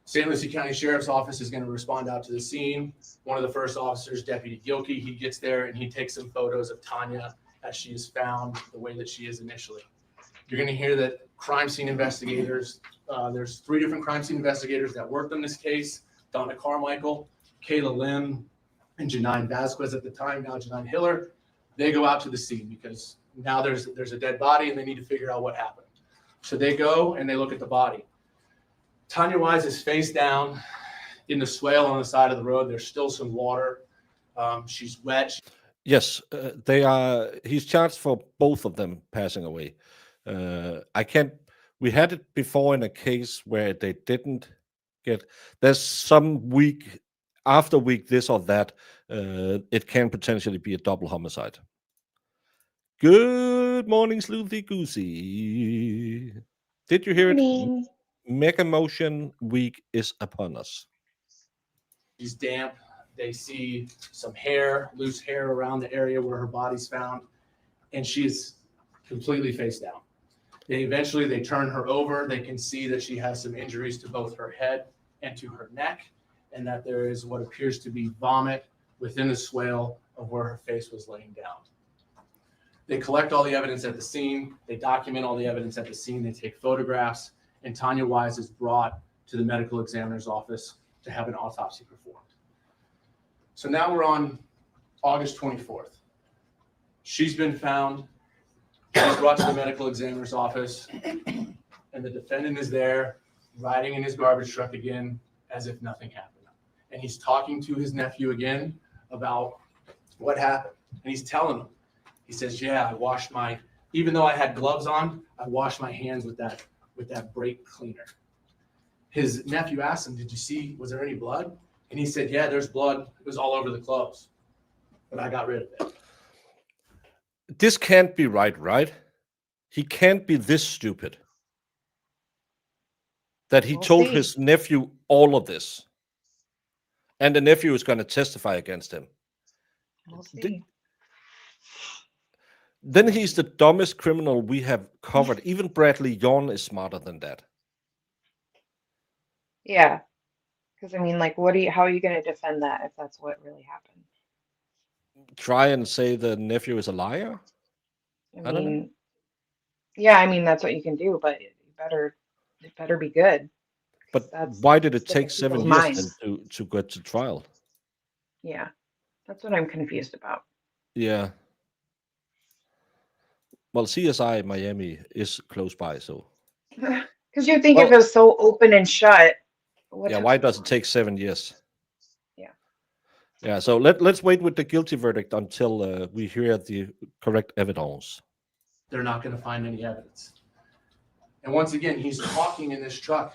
St. Lucie County Sheriff's Office is going to respond out to the scene. One of the first officers, Deputy Gilkkey, he gets there and he takes some photos of Tania as she is found the way that she is initially. You're going to hear that crime scene investigators, there's 3 different crime scene investigators that worked on this case: Donna Carmichael, Kayla Lim, and Janine Vasquez at the time, now Janine Hiller. They go out to the scene because now there's a dead body and they need to figure out what happened. So they go and they look at the body. Tania Wise is face down in the swale on the side of the road. There's still some water. She's wet. Yes, they are. He's charged for both of them passing away. We had it before in a case where they didn't get. There's some week after week, this or that. It can potentially be a double homicide. Good morning, Sleuthy Goosey. Did you hear it? Mega Motion Week is upon us. She's damp. They see some hair, loose hair around the area where her body's found, and she's completely face down. They turn her over. They can see that she has some injuries to both her head and to her neck, and that there is what appears to be vomit within the swale of where her face was laying down. They collect all the evidence at the scene. They document all the evidence at the scene. They take photographs, and Tania Wise is brought to the medical examiner's office to have an autopsy performed. So now we're on August 24th. She's been found. She's brought to the medical examiner's office, and the defendant is there riding in his garbage truck again as if nothing happened. And he's talking to his nephew again about what happened. And he's telling him, he says, yeah, I washed my Even though I had gloves on, I washed my hands with that brake cleaner. His nephew asked him, "Did you see, was there any blood?" And he said, "Yeah, there's blood. It was all over the clothes, but I got rid of it." This can't be right? He can't be this stupid that he We'll told see. his nephew all of this. And the nephew is going to testify against him. We'll see. Then he's the dumbest criminal we have covered. Even Bradley Yawn is smarter than that. Yeah. Because I mean, like, how are you going to defend that if that's what really happened? Try and say the nephew is a liar? I I don't know. mean, yeah, I mean that's what you can do, but it better be good. But That's why did it sticking take 7 people's years then minds. to get to trial? Yeah, that's what I'm confused about. Yeah. Well, CSI Miami is close by, so Because you think if well, it was so open and shut, what yeah. took Why so does it long? take 7 years? Yeah. Yeah. So let's wait with the guilty verdict until we hear the correct evidence. They're not going to find any evidence. And once again, he's talking in this truck.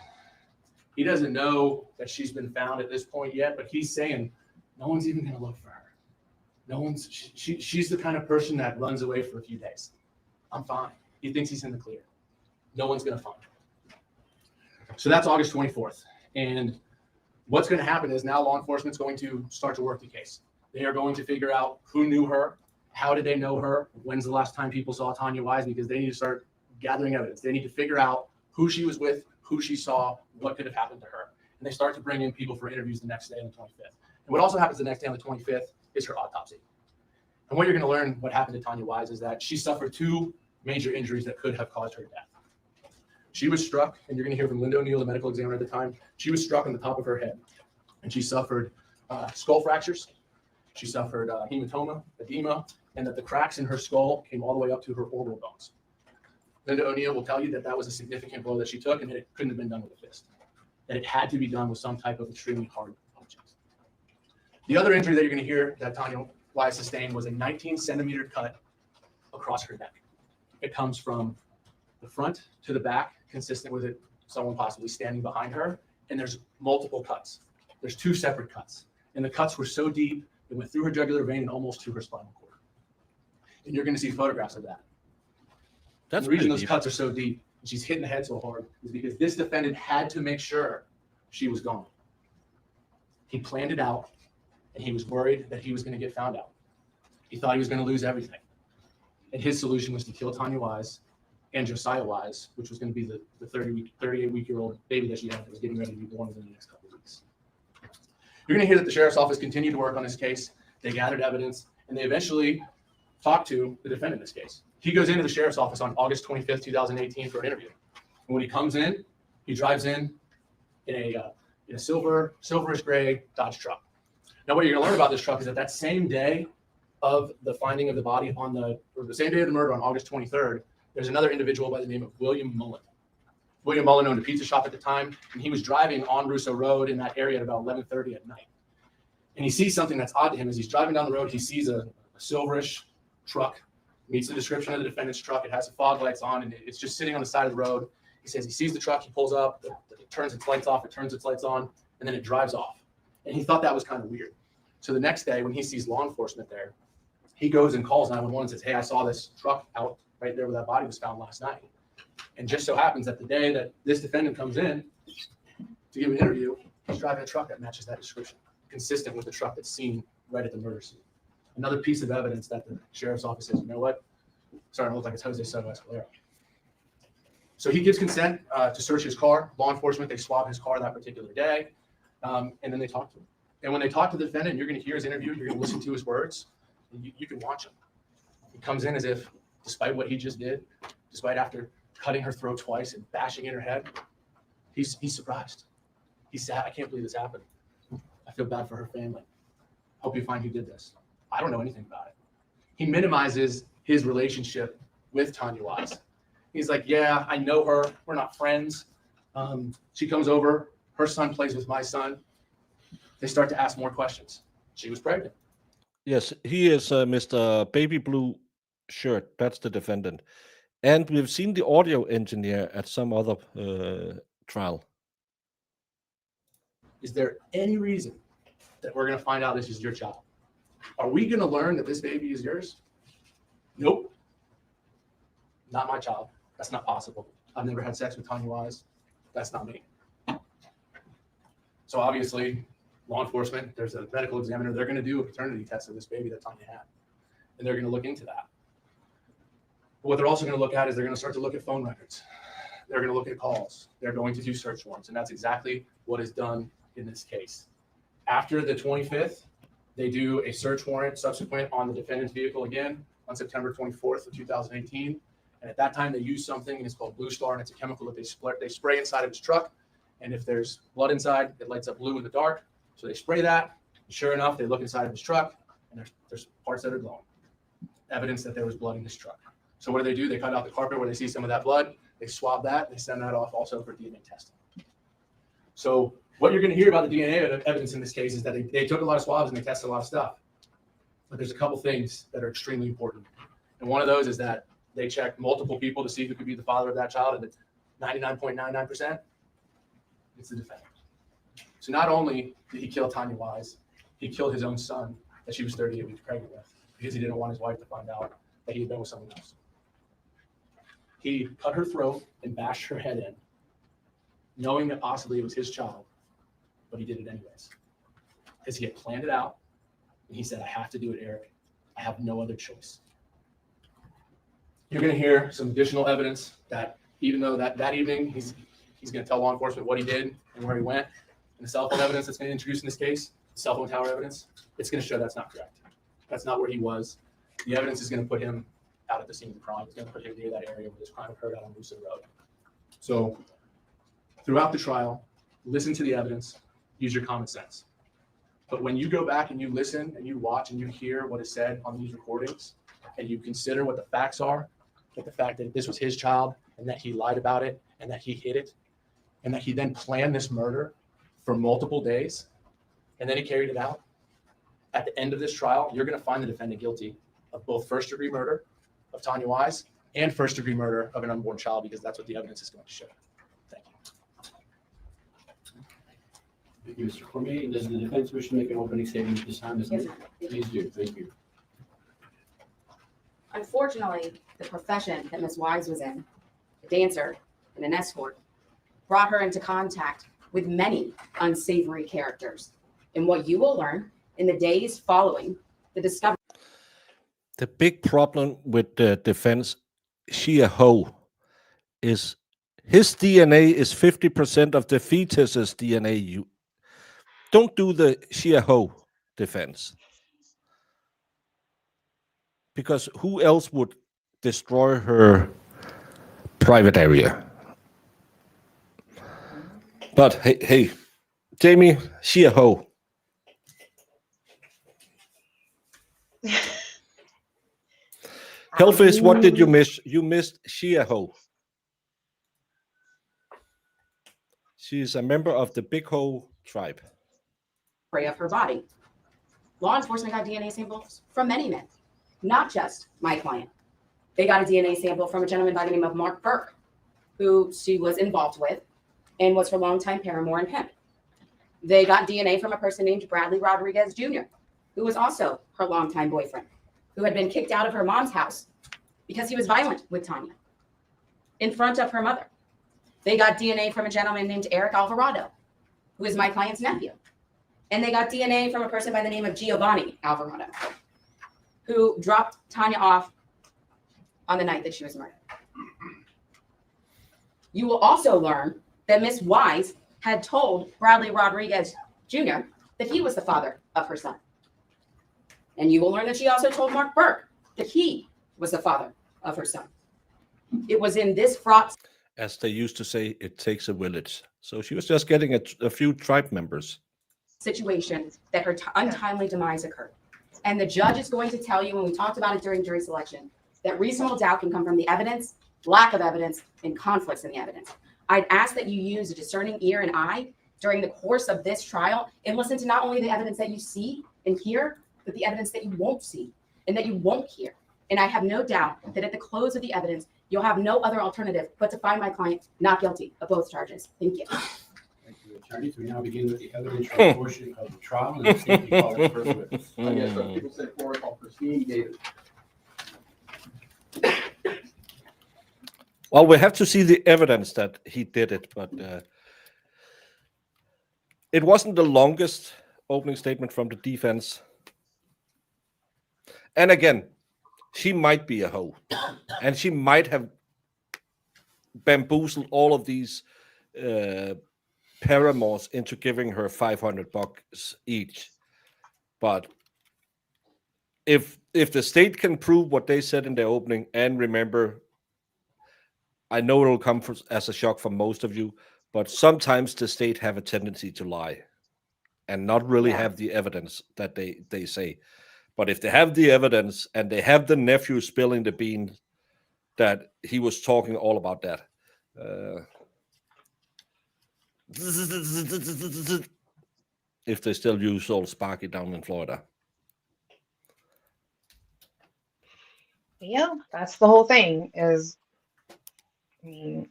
He doesn't know that she's been found at this point yet, but he's saying, no one's even going to look for her. No one's, she's the kind of person that runs away for a few days. I'm fine. He thinks he's in the clear. No one's going to find her. So that's August 24th. And what's going to happen is now law enforcement's going to start to work the case. They are going to figure out who knew her, how did they know her, when's the last time people saw Tania Wise, because they need to start gathering evidence. They need to figure out who she was with, who she saw, what could have happened to her. And they start to bring in people for interviews the next day on the 25th. And what also happens the next day on the 25th is her autopsy. And what you're going to learn what happened to Tania Wise is that she suffered 2 major injuries that could have caused her death. She was struck, and you're going to hear from Linda O'Neill, the medical examiner at the time, she was struck on the top of her head. And she suffered skull fractures. She suffered hematoma, edema, and that the cracks in her skull came all the way up to her orbital bones. Linda O'Neill will tell you that that was a significant blow that she took and that it couldn't have been done with a fist. That it had to be done with some type of extremely hard object. The other injury that you're going to hear that Tania Wise sustained was a 19-centimeter cut across her neck. It comes from the front to the back, consistent with it, someone possibly standing behind her, and there's multiple cuts. There's 2 separate cuts, and the cuts were so deep, it went through her jugular vein and almost to her spinal cord. And you're going to see photographs of that. That's the reason those deep. cuts are so deep and she's hitting the head so hard is because this defendant had to make sure she was gone. He planned it out, and he was worried that he was going to get found out. He thought he was going to lose everything. And his solution was to kill Tania Wise and Josiah Wise, which was going to be the 38-week-old baby that she had that was getting ready to be born within the next couple of weeks. You're going to hear that the sheriff's office continued to work on this case. They gathered evidence, and they eventually talked to the defendant in this case. He goes into the sheriff's office on August 25th, 2018 for an interview. And when he comes in, he drives in a silverish gray Dodge truck. Now, what you're going to learn about this truck is that same day of the finding of the body or the same day of the murder on August 23rd, there's another individual by the name of William Mullen. William Mullen owned a pizza shop at the time, and he was driving on Russo Road in that area at about 11:30 at night. And he sees something that's odd to him. As he's driving down the road, he sees a silverish truck, meets the description of the defendant's truck. It has the fog lights on, and it's just sitting on the side of the road. He says he sees the truck, he pulls up, it turns its lights off, it turns its lights on, and then it drives off. And he thought that was kind of weird. So the next day, when he sees law enforcement there, he goes and calls 911 and says, "Hey, I saw this truck out right there where that body was found last night." And just so happens that the day that this defendant comes in to give an interview, he's driving a truck that matches that description, consistent with the truck that's seen right at the murder scene. Another piece of evidence that the sheriff's office says, you know what, starting to look like it's Jose Soto-Escalera. So he gives consent to search his car. Law enforcement, they swab his car that particular day, and then they talk to him. And when they talk to the defendant, you're going to hear his interview, you're going to listen to his words, and you can watch him. He comes in as if, despite what he just did, despite after cutting her throat twice and bashing in her head, he's surprised. He's sad. I can't believe this happened. I feel bad for her family. Hope you find who did this. I don't know anything about it. He minimizes his relationship with Tania Wise. He's like, yeah, I know her. We're not friends. She comes over. Her son plays with my son. They start to ask more questions. She was pregnant. Yes, he is Mr. Baby Blue Sure, that's the defendant. And we've seen the audio engineer at some other trial. Is there any reason that we're going to find out this is your child? Are we going to learn that this baby is yours? Nope. Not my child. That's not possible. I've never had sex with Tania Wise. That's not me. So obviously, law enforcement, there's a medical examiner, they're going to do a paternity test of this baby that Tania had. And they're going to look into that. But what they're also going to look at is they're going to start to look at phone records. They're going to look at calls. They're going to do search warrants. And that's exactly what is done in this case. After the 25th, they do a search warrant subsequent on the defendant's vehicle again on September 24th of 2018. And at that time, they use something, and it's called Blue Star, and it's a chemical that they spray inside of his truck. And if there's blood inside, it lights up blue in the dark. So they spray that. And sure enough, they look inside of his truck, and there's parts that are glowing. Evidence that there was blood in his truck. So what do? They cut out the carpet where they see some of that blood. They swab that. They send that off also for DNA testing. So what you're going to hear about the DNA evidence in this case is that they took a lot of swabs and they tested a lot of stuff. But there's a couple things that are extremely important. And one of those is that they checked multiple people to see who could be the father of that child. And 99.99%, it's the defendant. So not only did he kill Tania Wise, he killed his own son that she was 38 weeks pregnant with because he didn't want his wife to find out that he had been with someone else. He cut her throat and bashed her head in, knowing that possibly it was his child, but he did it anyways. Because he had planned it out, and he said, I have to do it, Eric. I have no other choice. You're going to hear some additional evidence that even though that evening he's going to tell law enforcement what he did and where he went, and the cell phone evidence that's going to introduce in this case, cell phone tower evidence, it's going to show that's not correct. That's not where he was. The evidence is going to put him out at the scene of the crime. It's going to put him near that area where this crime occurred out on Lucie Road. So throughout the trial, listen to the evidence, use your common sense. But when you go back and you listen and you watch and you hear what is said on these recordings, and you consider what the facts are, like the fact that this was his child and that he lied about it and that he hid it and that he then planned this murder for multiple days and then he carried it out, at the end of this trial, you're going to find the defendant guilty of both first-degree murder of Tania Wise and first-degree murder of an unborn child, because that's what the evidence is going to show. Thank you. Thank you, Mr. Cormier. Does the defense wish to make an opening statement at this time? Yes, sir. Please do. Thank you. Unfortunately, the profession that Ms. Wise was in, a dancer and an escort, brought her into contact with many unsavory characters. And what you will learn in the days following the discovery. The big problem with the defense, she a hoe, is his DNA is 50% of the fetus's DNA. You don't do the she a hoe defense. Because who else would destroy her private area? But hey, Jamie, she a hoe. Hellfish, what did you miss? You missed she a hoe. She is a member of the Big Hoe tribe. Of her body. Law enforcement got DNA samples from many men, not just my client. They got a DNA sample from a gentleman by the name of Mark Burke, who she was involved with and was her longtime paramour and pimp. They got DNA from a person named Bradley Rodriguez Jr., who was also her longtime boyfriend, who had been kicked out of her mom's house because he was violent with Tania in front of her mother. They got DNA from a gentleman named Eric Alvarado, who is my client's nephew. And they got DNA from a person by the name of Giovanni Alvarado, who dropped Tania off on the night that she was murdered. You will also learn that Miss Wise had told Bradley Rodriguez Jr. that he was the father of her son. And you will learn that she also told Mark Burke that he was the father of her son. It was in this fraught, as they used to say, it takes a village. So she was just getting a few tribe members. Situation that her untimely demise occurred. And the judge is going to tell you, when we talked about it during jury selection, that reasonable doubt can come from the evidence, lack of evidence, and conflicts in the evidence. I'd ask that you use a discerning ear and eye during the course of this trial and listen to not only the evidence that you see and hear, but the evidence that you won't see and that you won't hear. And I have no doubt that at the close of the evidence, you'll have no other alternative but to find my client not guilty of both charges. Thank you. Thank you, attorneys. We now begin with the evidentiary portion of the trial, and the state will call its first witness. Yes, so people say Florida call Christine Gabin. Well, we have to see the evidence that he did it, but it wasn't the longest opening statement from the defense. And again, she might be a hoe, and she might have bamboozled all of these paramours into giving her $500 each. But if the state can prove what they said in their opening, and remember, I know it'll come as a shock for most of you, but sometimes the state have a tendency to lie and not really have the evidence that they say. But if they have the evidence and they have the nephew spilling the beans that he was talking all about that, if they still use old Sparky down in Florida. Yeah, that's the whole thing is, I mean,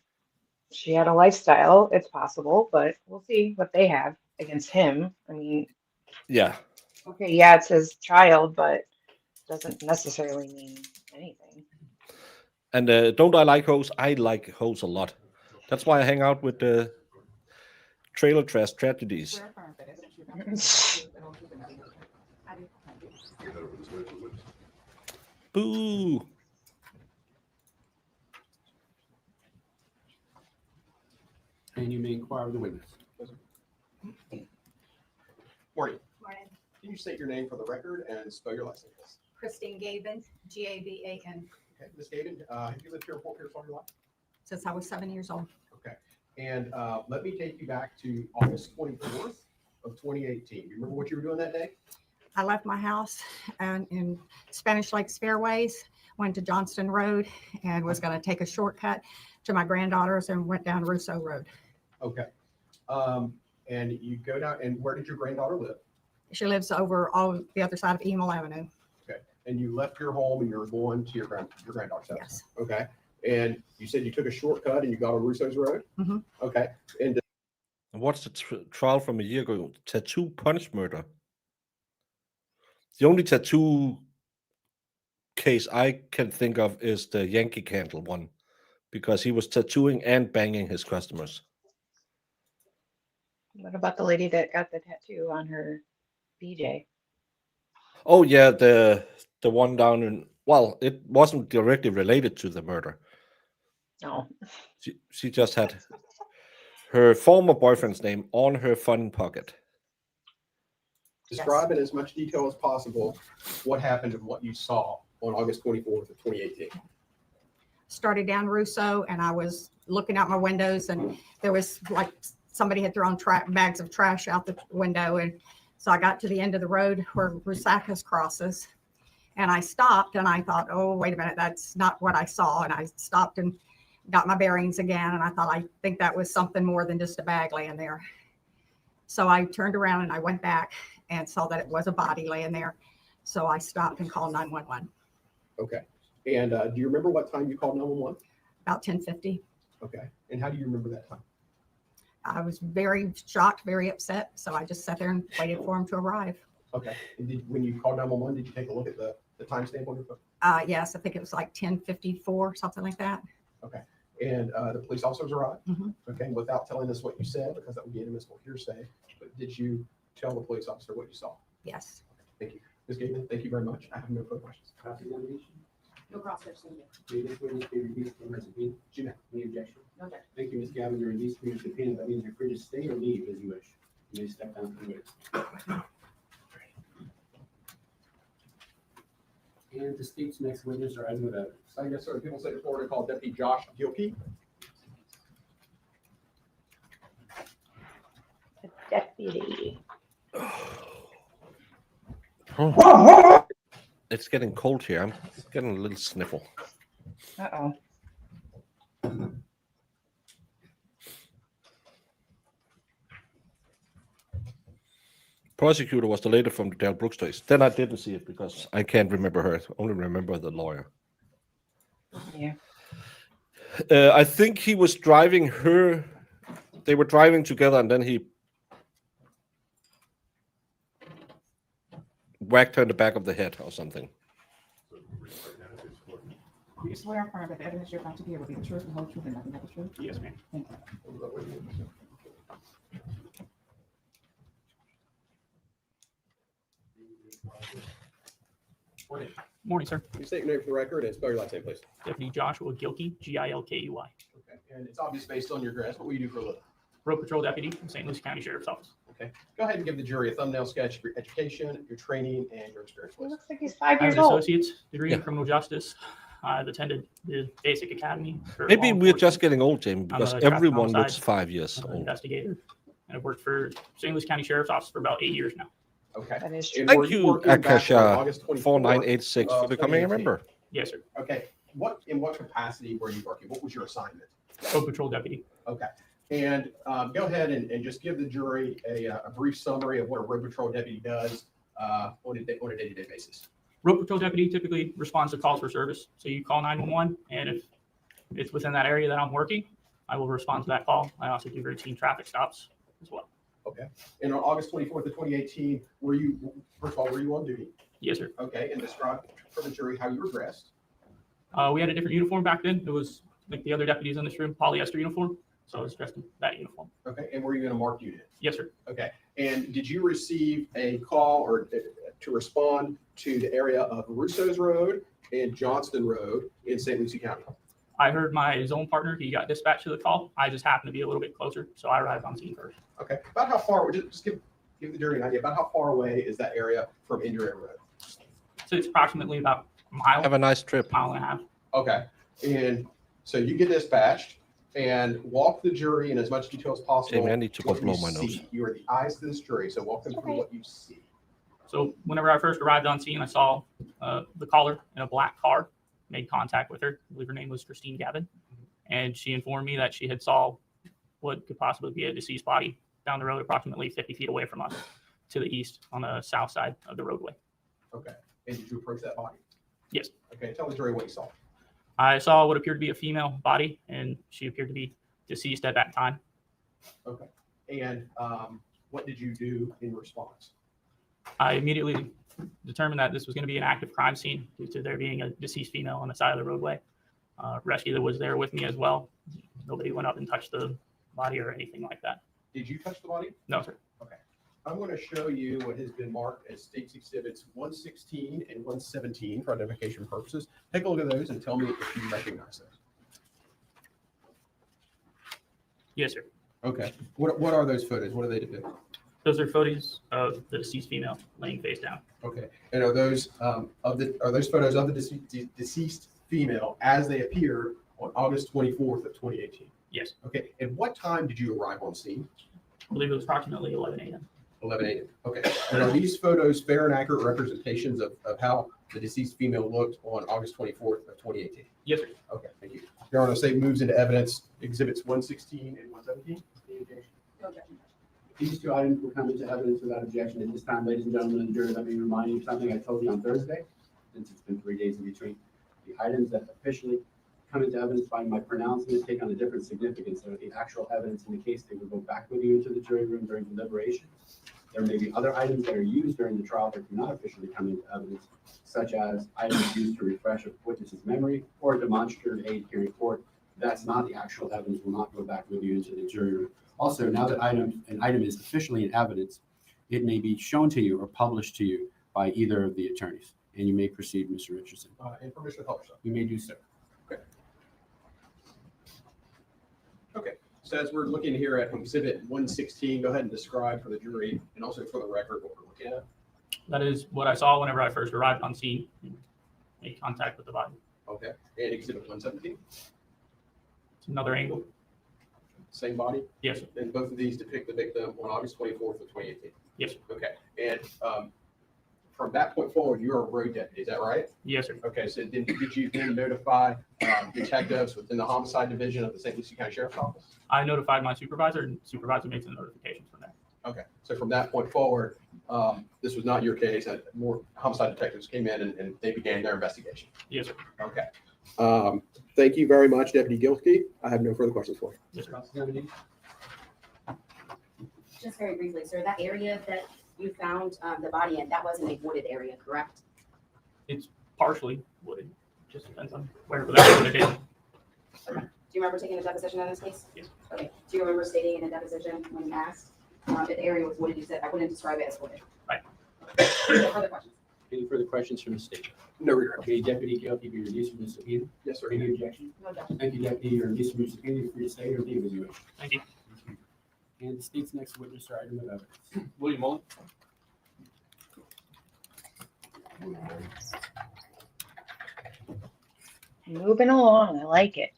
she had a lifestyle. It's possible, but we'll see what they have against him. I mean, Yeah. okay, yeah, it's his child, but doesn't necessarily mean anything. And don't I like hoes? I like hoes a lot. That's why I hang out with the trailer trash tragedies. Boo! And you may inquire of the witness. Morning. Can you state your name for the record and spell your last name, please? Christine Gabin, Gabin, Okay, Ms. Gabin, have you lived here in Fort Pierce all your life? since I was 7 years old. Okay, and let me take you back to August 24th of 2018. You remember what you were doing that day? I left my house and in Spanish Lakes Fairways, went to Johnston Road and was going to take a shortcut to my granddaughter's and went down Russo Road. Okay, and you go down, and where did your granddaughter live? She lives over all the other side of Emil Avenue. Okay, and you left your home and you're going to your granddaughter's house? Yes. Okay, and you said you took a shortcut and you got on Russo's Road? Mhm. Okay, and And what's the trial from a year ago? Tattoo punch murder. The only tattoo case I can think of is the Yankee Candle one, because he was tattooing and banging his customers. What about the lady that got the tattoo on her BJ? Oh yeah, the one down in, well, it wasn't directly related to the murder. No. She just had her former boyfriend's name on her fun pocket. describe in as much detail as possible what happened and what you saw on August 24th of 2018. Started down Russo and I was looking out my windows and there was like somebody had thrown bags of trash out the window. And so I got to the end of the road where Rusacas crosses and I stopped and I thought, oh, wait a minute, that's not what I saw. And I stopped and got my bearings again. And I thought, I think that was something more than just a bag laying there. So I turned around and I went back and saw that it was a body laying there. So I stopped and called 911. Okay. And do you remember what time you called 911? About 10:50. Okay. And how do you remember that time? I was very shocked, very upset. So I just sat there and waited for him to arrive. Okay. And when you called 911, did you take a look at the timestamp on your phone? Yes, I think it was like 10:54, something like that. Okay. And the police officers arrived? Mhm. Okay. Without telling us what you said, because that would be inadmissible hearsay, but did you tell the police officer what you saw? Yes. Thank you. Ms. Gabin, thank you very much. I have no further questions. No cross-section. May this witness be released from her subpoena? She may. Any objection? No objection. Thank you, Ms. Gabin. You're released from your subpoena. That means you're free to stay or leave as you wish. You may step down from the witness. And the state's next witness or item of evidence. Yes, sir. People say Florida called Deputy Josh Gilkkey. Deputy. It's getting cold here. I'm getting a little sniffle. Uh-oh. prosecutor was the lady from the Del Brooks case. Then I didn't see it because I can't remember her. I only remember the lawyer. Yeah. I think he was driving her. They were driving together, and then he whacked her in the back of the head or something. Do you swear affirm that the evidence you're about to give will be the truth, the whole truth, and nothing but the truth? Yes, ma'am. Thank you. Morning, sir. Can you state your name for the record and spell your last name, please? Deputy Joshua Gilkkey, Gilkey. Okay. And it's obvious based on your dress. What will you do for a living? Road Patrol Deputy from St. Lucie County Sheriff's Office. Okay. Go ahead and give the jury a thumbnail sketch of your education, your training, and your experience. He Please. looks like he's 5 I have years an old. associate's degree in Yeah. criminal justice. I've attended the basic academy. For Maybe law we're just enforcement. getting old, Jamie, I'm because a traffic everyone looks homicide. 5 years I'm an old. investigator. And I've worked for St. Lucie County Sheriff's Office for about 8 years now. Okay. That is true. And were Thank you, working back on Akasha August 24th 4986, for of becoming a 2018? member. Yes, sir. Okay. In what capacity were you working? What was your assignment? Road Patrol Deputy. Okay. And go ahead and just give the jury a brief summary of what a road patrol deputy does on a day-to-day basis. Road Patrol Deputy typically responds to calls for service. So you call 911, and if it's within that area that I'm working, I will respond to that call. I also do routine traffic stops as well. Okay. And on August 24th of 2018, were you on duty? Yes, sir. Okay. And describe for the jury how you were dressed. We had a different uniform back then. It was like the other deputies in this room, polyester uniform. So I was dressed in that uniform. Okay. And were you in a marked unit? Yes, sir. Okay. And did you receive a call or to respond to the area of Russo's Road and Johnston Road in St. Lucie County? I heard my zone partner, he got dispatched to the call. I just happened to be a little bit closer, so I arrived on scene first. Okay. About how far, just give the jury an idea, about how far away is that area from Indiana Road? So it's approximately about a mile, Have a nice trip. mile and a half. Okay. And so you get dispatched and walk the jury in as much detail as possible. Jamie, I need to go what blow you my nose. see. You are the eyes to this jury, so walk them through Okay. what you see. So whenever I first arrived on scene, I saw the caller in a black car, made contact with her. I believe her name was Gabin. And she informed me that she had saw what could possibly be a deceased body down the road, approximately 50 feet away from us to the east on the south side of the roadway. Okay. And did you approach that body? Yes. Okay. Tell the jury what you saw. I saw what appeared to be a female body, and she appeared to be deceased at that time. Okay. And what did you do in response? I immediately determined that this was going to be an active crime scene due to there being a deceased female on the side of the roadway. Rescue that was there with me as well. Nobody went up and touched the body or anything like that. Did you touch the body? No, sir. I'm going to show you what has been marked as State's Exhibits 116 and 117 for identification purposes. Take a look at those and tell me if you recognize those. Yes, sir. Okay. What are those photos? What do they depict? Those are photos of the deceased female laying face down. Okay. And are those photos of the deceased female as they appeared on August 24th of 2018? Yes. Okay. And what time did you arrive on scene? I believe it was approximately 11 a.m. 11 a.m. Okay. And are these photos fair and accurate representations of how the deceased female looked on August 24th of 2018? Yes, sir. Okay, thank you. Your Honor, State moves into evidence Exhibits 116 and 117. These two items will come into evidence without objection at this time. Ladies and gentlemen of the jury, let me remind you of something I told you on Thursday, since it's been 3 days in between. The items that officially come into evidence by my pronouncement take on a different significance. They're the actual evidence in the case. They will go back with you into the jury room during deliberation. There may be other items that are used during the trial that do not officially come into evidence, such as items used to refresh a witness's memory or demonstrative aid here in court. That's not the actual evidence, will not go back with you into the jury room. Also, now that an item is officially in evidence, it may be shown to you or published to you by either of the attorneys. And you may proceed, Mr. Richardson. And permission to publish them. You may do so. Okay. So as we're looking here at Exhibit 116, go ahead and describe for the jury and also for the record what we're looking at. That is what I saw whenever I first arrived on scene and made contact with the body. Okay. And Exhibit 117, It's another angle. same body. Yes, sir. And both of these depict the victim on August 24th of 2018. Yes, sir. Okay. And from that point forward, you're a road deputy, is that right? Yes, sir. Okay. So did you then notify detectives within the homicide division of the St. Lucie County Sheriff's Office? I notified my supervisor, and supervisor makes the notifications from there. Okay. So from that point forward, This was not your case. More homicide detectives came in and they began their investigation. Yes, sir. Okay. Thank you very much, Deputy Gilkkey. I have no further questions for you. Yes, sir. Just very briefly, sir, that area that you found the body in, that wasn't a wooded area, correct? It's partially wooded. Just depends on where that wooded is. Do you remember taking a deposition on this case? Yes. Okay. Do you remember stating in a deposition when you asked if the area was wooded, you said, I wouldn't describe it as wooded? Right. No further questions? Any further questions from the state? No regret. Okay, Deputy Gilkkey, be released from the subpoena. Yes, sir. Any objection? No objection. Thank you, Deputy. You're released from the subpoena. You're free to stay or leave as you wish. Thank you. And the state's next witness or item of evidence. William Mullen. Moving along, I like it.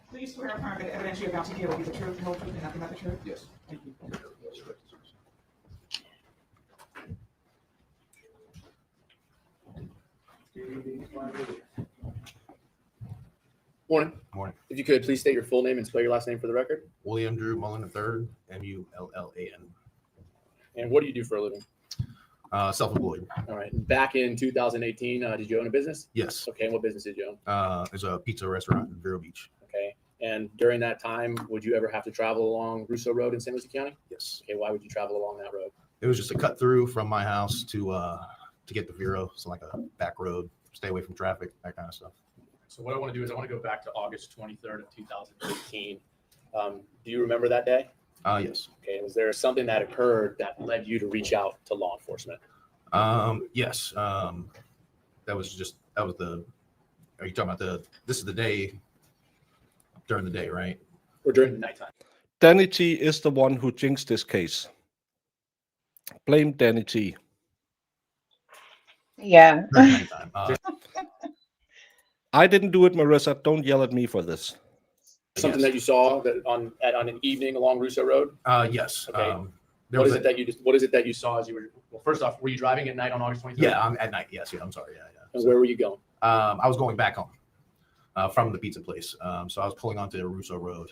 Please swear affirm that the evidence you're about to give will be the truth, the whole truth, and nothing but the truth. Yes. Thank you. Morning. Morning. If you could, please state your full name and spell your last name for the record. William Drew Mullen III, M-U-L-L-A-N. And what do you do for a living? Self-employed. All right. Back in 2018, did you own a business? Yes. Okay. And what business did you own? There's a pizza restaurant in Vero Beach. Okay. And during that time, would you ever have to travel along Russo Road in St. Lucie County? Yes. Okay. Why would you travel along that road? It was just a cut through from my house to get to Vero. So like a back road, stay away from traffic, that kind of stuff. So what I want to do is I want to go back to August 23rd of 2018. Do you remember that day? Yes. Okay. Was there something that occurred that led you to reach out to law enforcement? Yes. That was the, are you talking about this is the day during the day, right? Or during the nighttime? Danny T is the one who jinxed this case. Blame Danny T. Yeah. During nighttime. I didn't do it, Marissa. Don't yell at me for this. Something yes. that you saw that on an evening along Russo Road? Yes. Okay. There What was is it that you saw as you were, well, first off, were you driving at night on August 23rd? Yeah, at night. Yes. Yeah. I'm sorry. Yeah. And where were you going? I was going back home from the pizza place. So I was pulling onto Russo Road,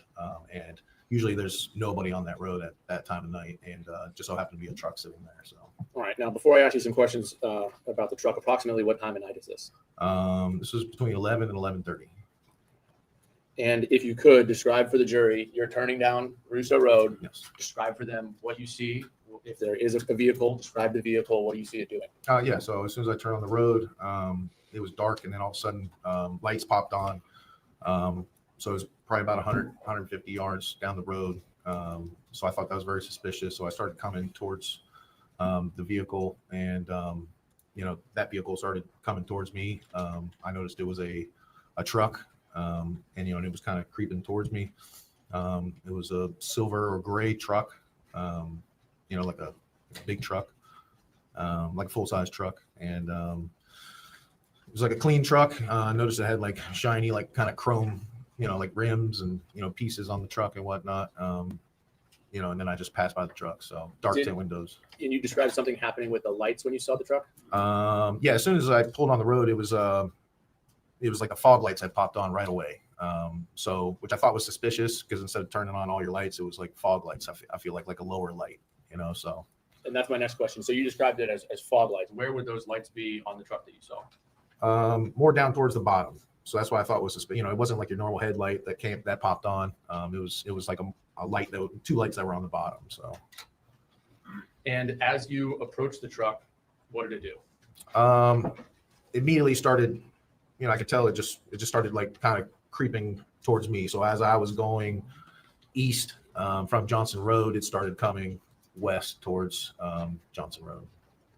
and usually there's nobody on that road at that time of night, and just so happened to be a truck sitting there. So All right. Now, before I ask you some questions about the truck, approximately what time of night is this? this was between 11 and 11:30. And if you could describe for the jury, you're turning down Russo Road. Yes. Describe for them what you see. If there is a vehicle, describe the vehicle. What do you see it doing? Yeah. So as soon as I turned on the road, it was dark, and then all of a sudden, lights popped on. So it was probably about 150 yards down the road. So I thought that was very suspicious. So I started coming towards the vehicle, and that vehicle started coming towards me. I noticed it was a truck, and it was kind of creeping towards me. It was a silver or gray truck, like a big truck, like a full-size truck, and it was like a clean truck. I noticed it had like shiny, like kind of chrome, like rims and pieces on the truck and whatnot. And then I just passed by the truck. So dark tint windows. And you described something happening with the lights when you saw the truck? Yeah, as soon as I pulled on the road, it was like the fog lights had popped on right away. So which I thought was suspicious, because instead of turning on all your lights, it was like fog lights. I feel like a lower light, so. And that's my next question. So you described it as fog lights. Where would those lights be on the truck that you saw? More down towards the bottom. So that's why I thought it was suspicious. It wasn't like your normal headlight that popped on. It was like a light, two lights that were on the bottom. So. And as you approached the truck, what did it do? Immediately started, I could tell it just started like kind of creeping towards me. So as I was going east from Johnson Road, it started coming west towards Johnson Road.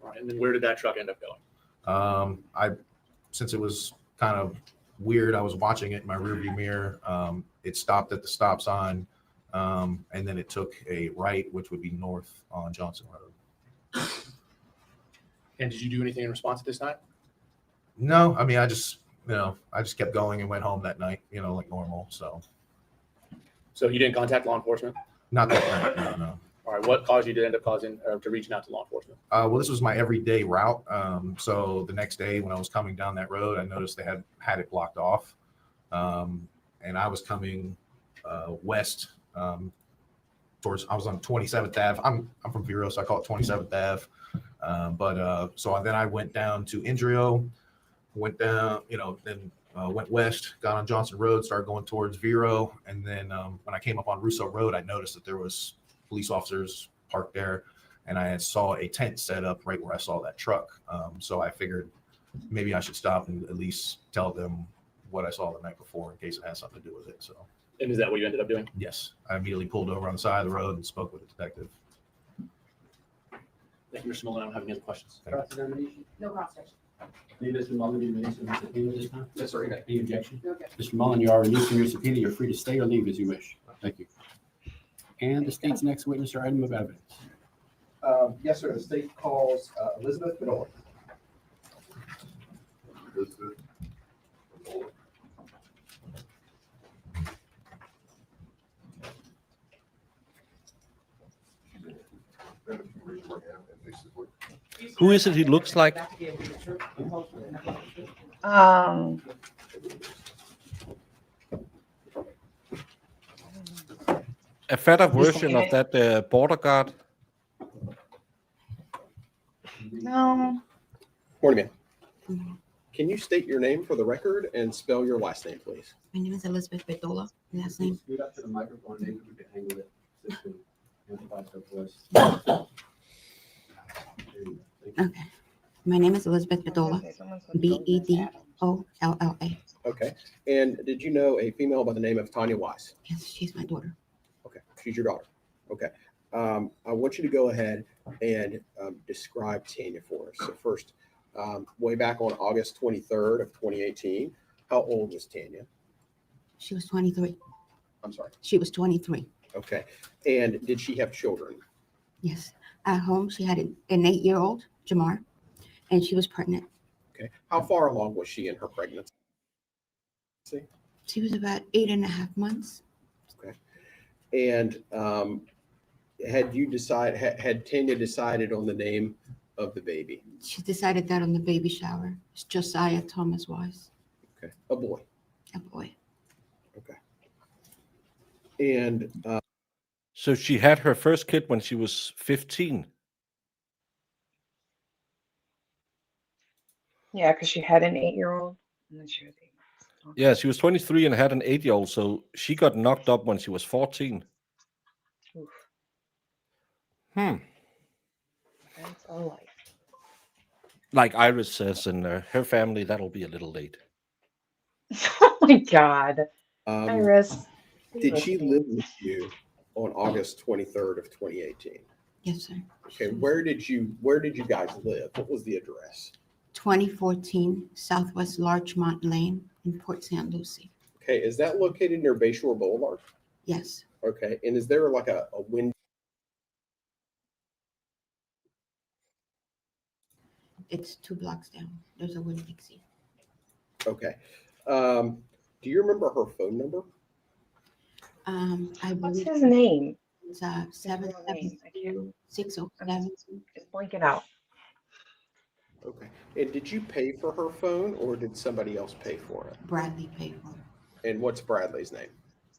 All right. And then where did that truck end up going? Since it was kind of weird, I was watching it in my rearview mirror. It stopped at the stop sign, and then it took a right, which would be north on Johnson Road. And did you do anything in response at this time? No, I mean, I just kept going and went home that night, like normal. So. So you didn't contact law enforcement? Not that night, no. All right. What caused you to end up to reaching out to law enforcement? Well, this was my everyday route. So the next day when I was coming down that road, I noticed they had it blocked off. And I was coming west towards, I was on 27th Ave. I'm from Vero, so I call it 27th Ave. So then I went down to Indrio, went down, then went west, got on Johnson Road, started going towards Vero. And then when I came up on Russo Road, I noticed that there was police officers parked there, and I saw a tent set up right where I saw that truck. So I figured maybe I should stop and at least tell them what I saw the night before in case it has something to do with it. So, And is that what you ended up doing? yes, I immediately pulled over on the side of the road and spoke with the detective. Thank you, Mr. Mullen. I don't have any other questions. Cross-examination? No cross-section. Need Mr. Mullen to release from the subpoena this time? Yes, sir. Any objection? No objection. Mr. Mullen, you are released from your subpoena. You're free to stay or leave as you wish. Thank you. And the state's next witness or item of evidence. Yes, sir. The state calls Elizabeth Bedola. Who is it he looks like? A fatter version of that border guard? No. Morning, ma'am. Can you state your name for the record and spell your last name, please? My name is Elizabeth Bedola. Last name. Scoot up to the microphone, maybe we can angle it. Just to amplify the voice. There you go. Thank you. Okay. My name is Elizabeth Bedola. Bedolla. Okay. And did you know a female by the name of Tania Wise? Yes, she's my daughter. Okay. She's your daughter. Okay. I want you to go ahead and describe Tania for us. So first, way back on August 23rd of 2018, how old was Tania? She was 23. I'm sorry. She was 23. Okay. And did she have children? Yes. At home, she had an 8-year-old, Jamar, and she was pregnant. Okay. How far along was she in her pregnancy? She was about 8.5 months. Okay. And had Tania decided on the name of the baby? She decided that on the baby shower. It's Josiah Thomas Wise, Okay. A boy. a boy. Okay. And So she had her first kid when she was 15. Yeah, because she had an 8-year-old, and then she was 8 months. Yeah, she was 23 and had an 8-year-old, so she got knocked up when she was 14. Oof, Hmm. that's a life. Like Iris says in her family, that'll be a little late. Oh my God, Iris. did she live with you on August 23rd of 2018? Yes, sir. Okay. Where did you guys live? What was the address? 2014 Southwest Larchmont Lane in Port St. Lucie. Okay. Is that located near Bayshore Boulevard? Yes. Okay. And is there like a window? It's 2 blocks down. There's a Winn-Dixie. Okay. Do you remember her phone number? I What's believe his name? it's His real name. I can't- 77607. Just blink it out. Okay. And did you pay for her phone or did somebody else pay for it? Bradley paid for it. And what's Bradley's name?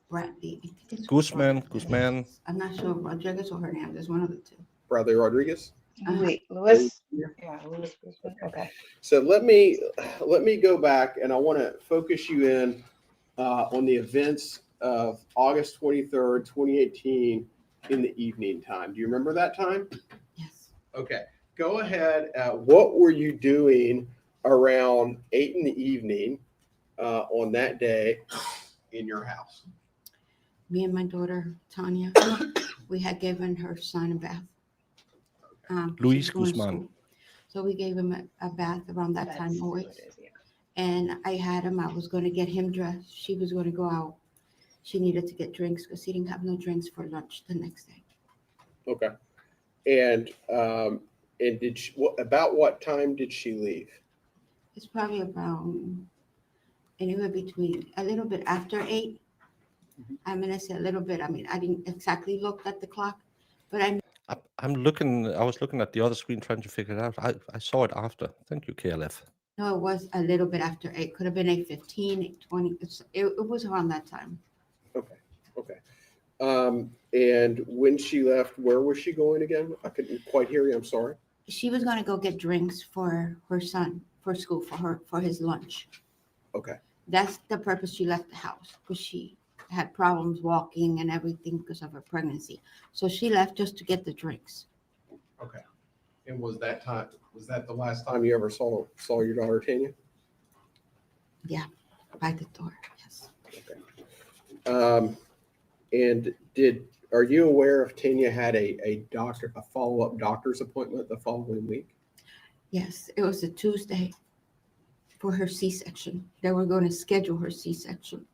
Bradley. I think it's Guzman, Rodriguez. Guzman. I'm not sure if Rodriguez or Hernandez, one of the two. Bradley Rodriguez? Wait, Lewis? Yeah, Lewis Guzman. Okay. So let me go back and I want to focus you in on the events of August 23rd, 2018 in the evening time. Do you remember that time? Yes. Okay. Go ahead. What were you doing around 8 in the evening on that day in your house? Me and my daughter, Tania, we had given her son a bath. Luis she's going to Guzman. school. So we gave him a bath around that time That's who always. it is, yeah. And I had him, I was going to get him dressed. She was going to go out. She needed to get drinks because he didn't have no drinks for lunch the next day. Okay. And did she, about what time did she leave? It's probably about anywhere between a little bit after 8 I'm gonna say a little bit. I mean, I didn't exactly look at the clock, but I I'm looking. I was looking at the other screen trying to figure it out. I saw it after. Thank you, KLF. know it was a little bit after 8. Could have been 8:15, 8:20. It was around that time. Okay, okay. And when she left, where was she going again? I couldn't quite hear you. I'm sorry. She was gonna go get drinks for her son for school for his lunch. Okay, That's the purpose she left the house, because she had problems walking and everything because of her pregnancy. So she left just to get the drinks. okay. And was that the last time you ever saw your daughter, Tanya? By the door, yes. And are you aware if Tanya had a follow-up doctor's appointment the following week? Yes, it was a Tuesday for her C-section. They were going to schedule her C-section.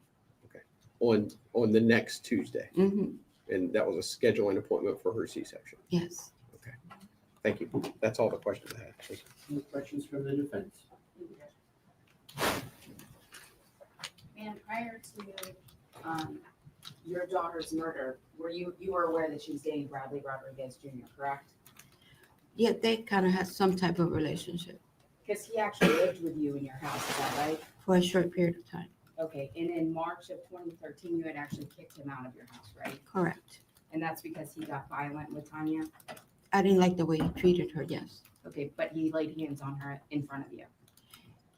On the next Tuesday, Mm-hmm. and that was a scheduling appointment for her C-section. Yes. Thank you. That's all the questions I had. Thank you. Any questions from the defense? And prior to your daughter's murder, you were aware that she was dating Bradley Rodriguez Jr., correct? Yeah, they kind of had some type of relationship Because he actually lived with you in your house, is that right? for a short period of time. Okay, and in March of 2013, you had actually kicked him out of your house, right? Correct. And that's because he got violent with Tanya? I didn't like the way he treated her, yes. Okay, but he laid hands on her in front of you.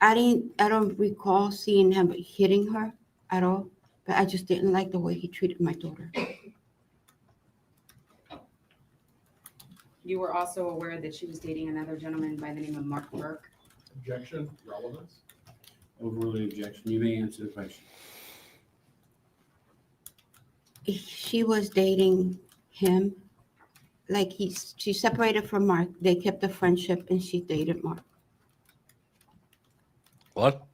I don't recall seeing him hitting her at all, but I just didn't like the way he treated my daughter. You were also aware that she was dating another gentleman by the name of Mark Burke? Objection, relevance? Overruling objection. You may answer the question. She was dating him. Like she separated from Mark. They kept the friendship and she dated Mark. What?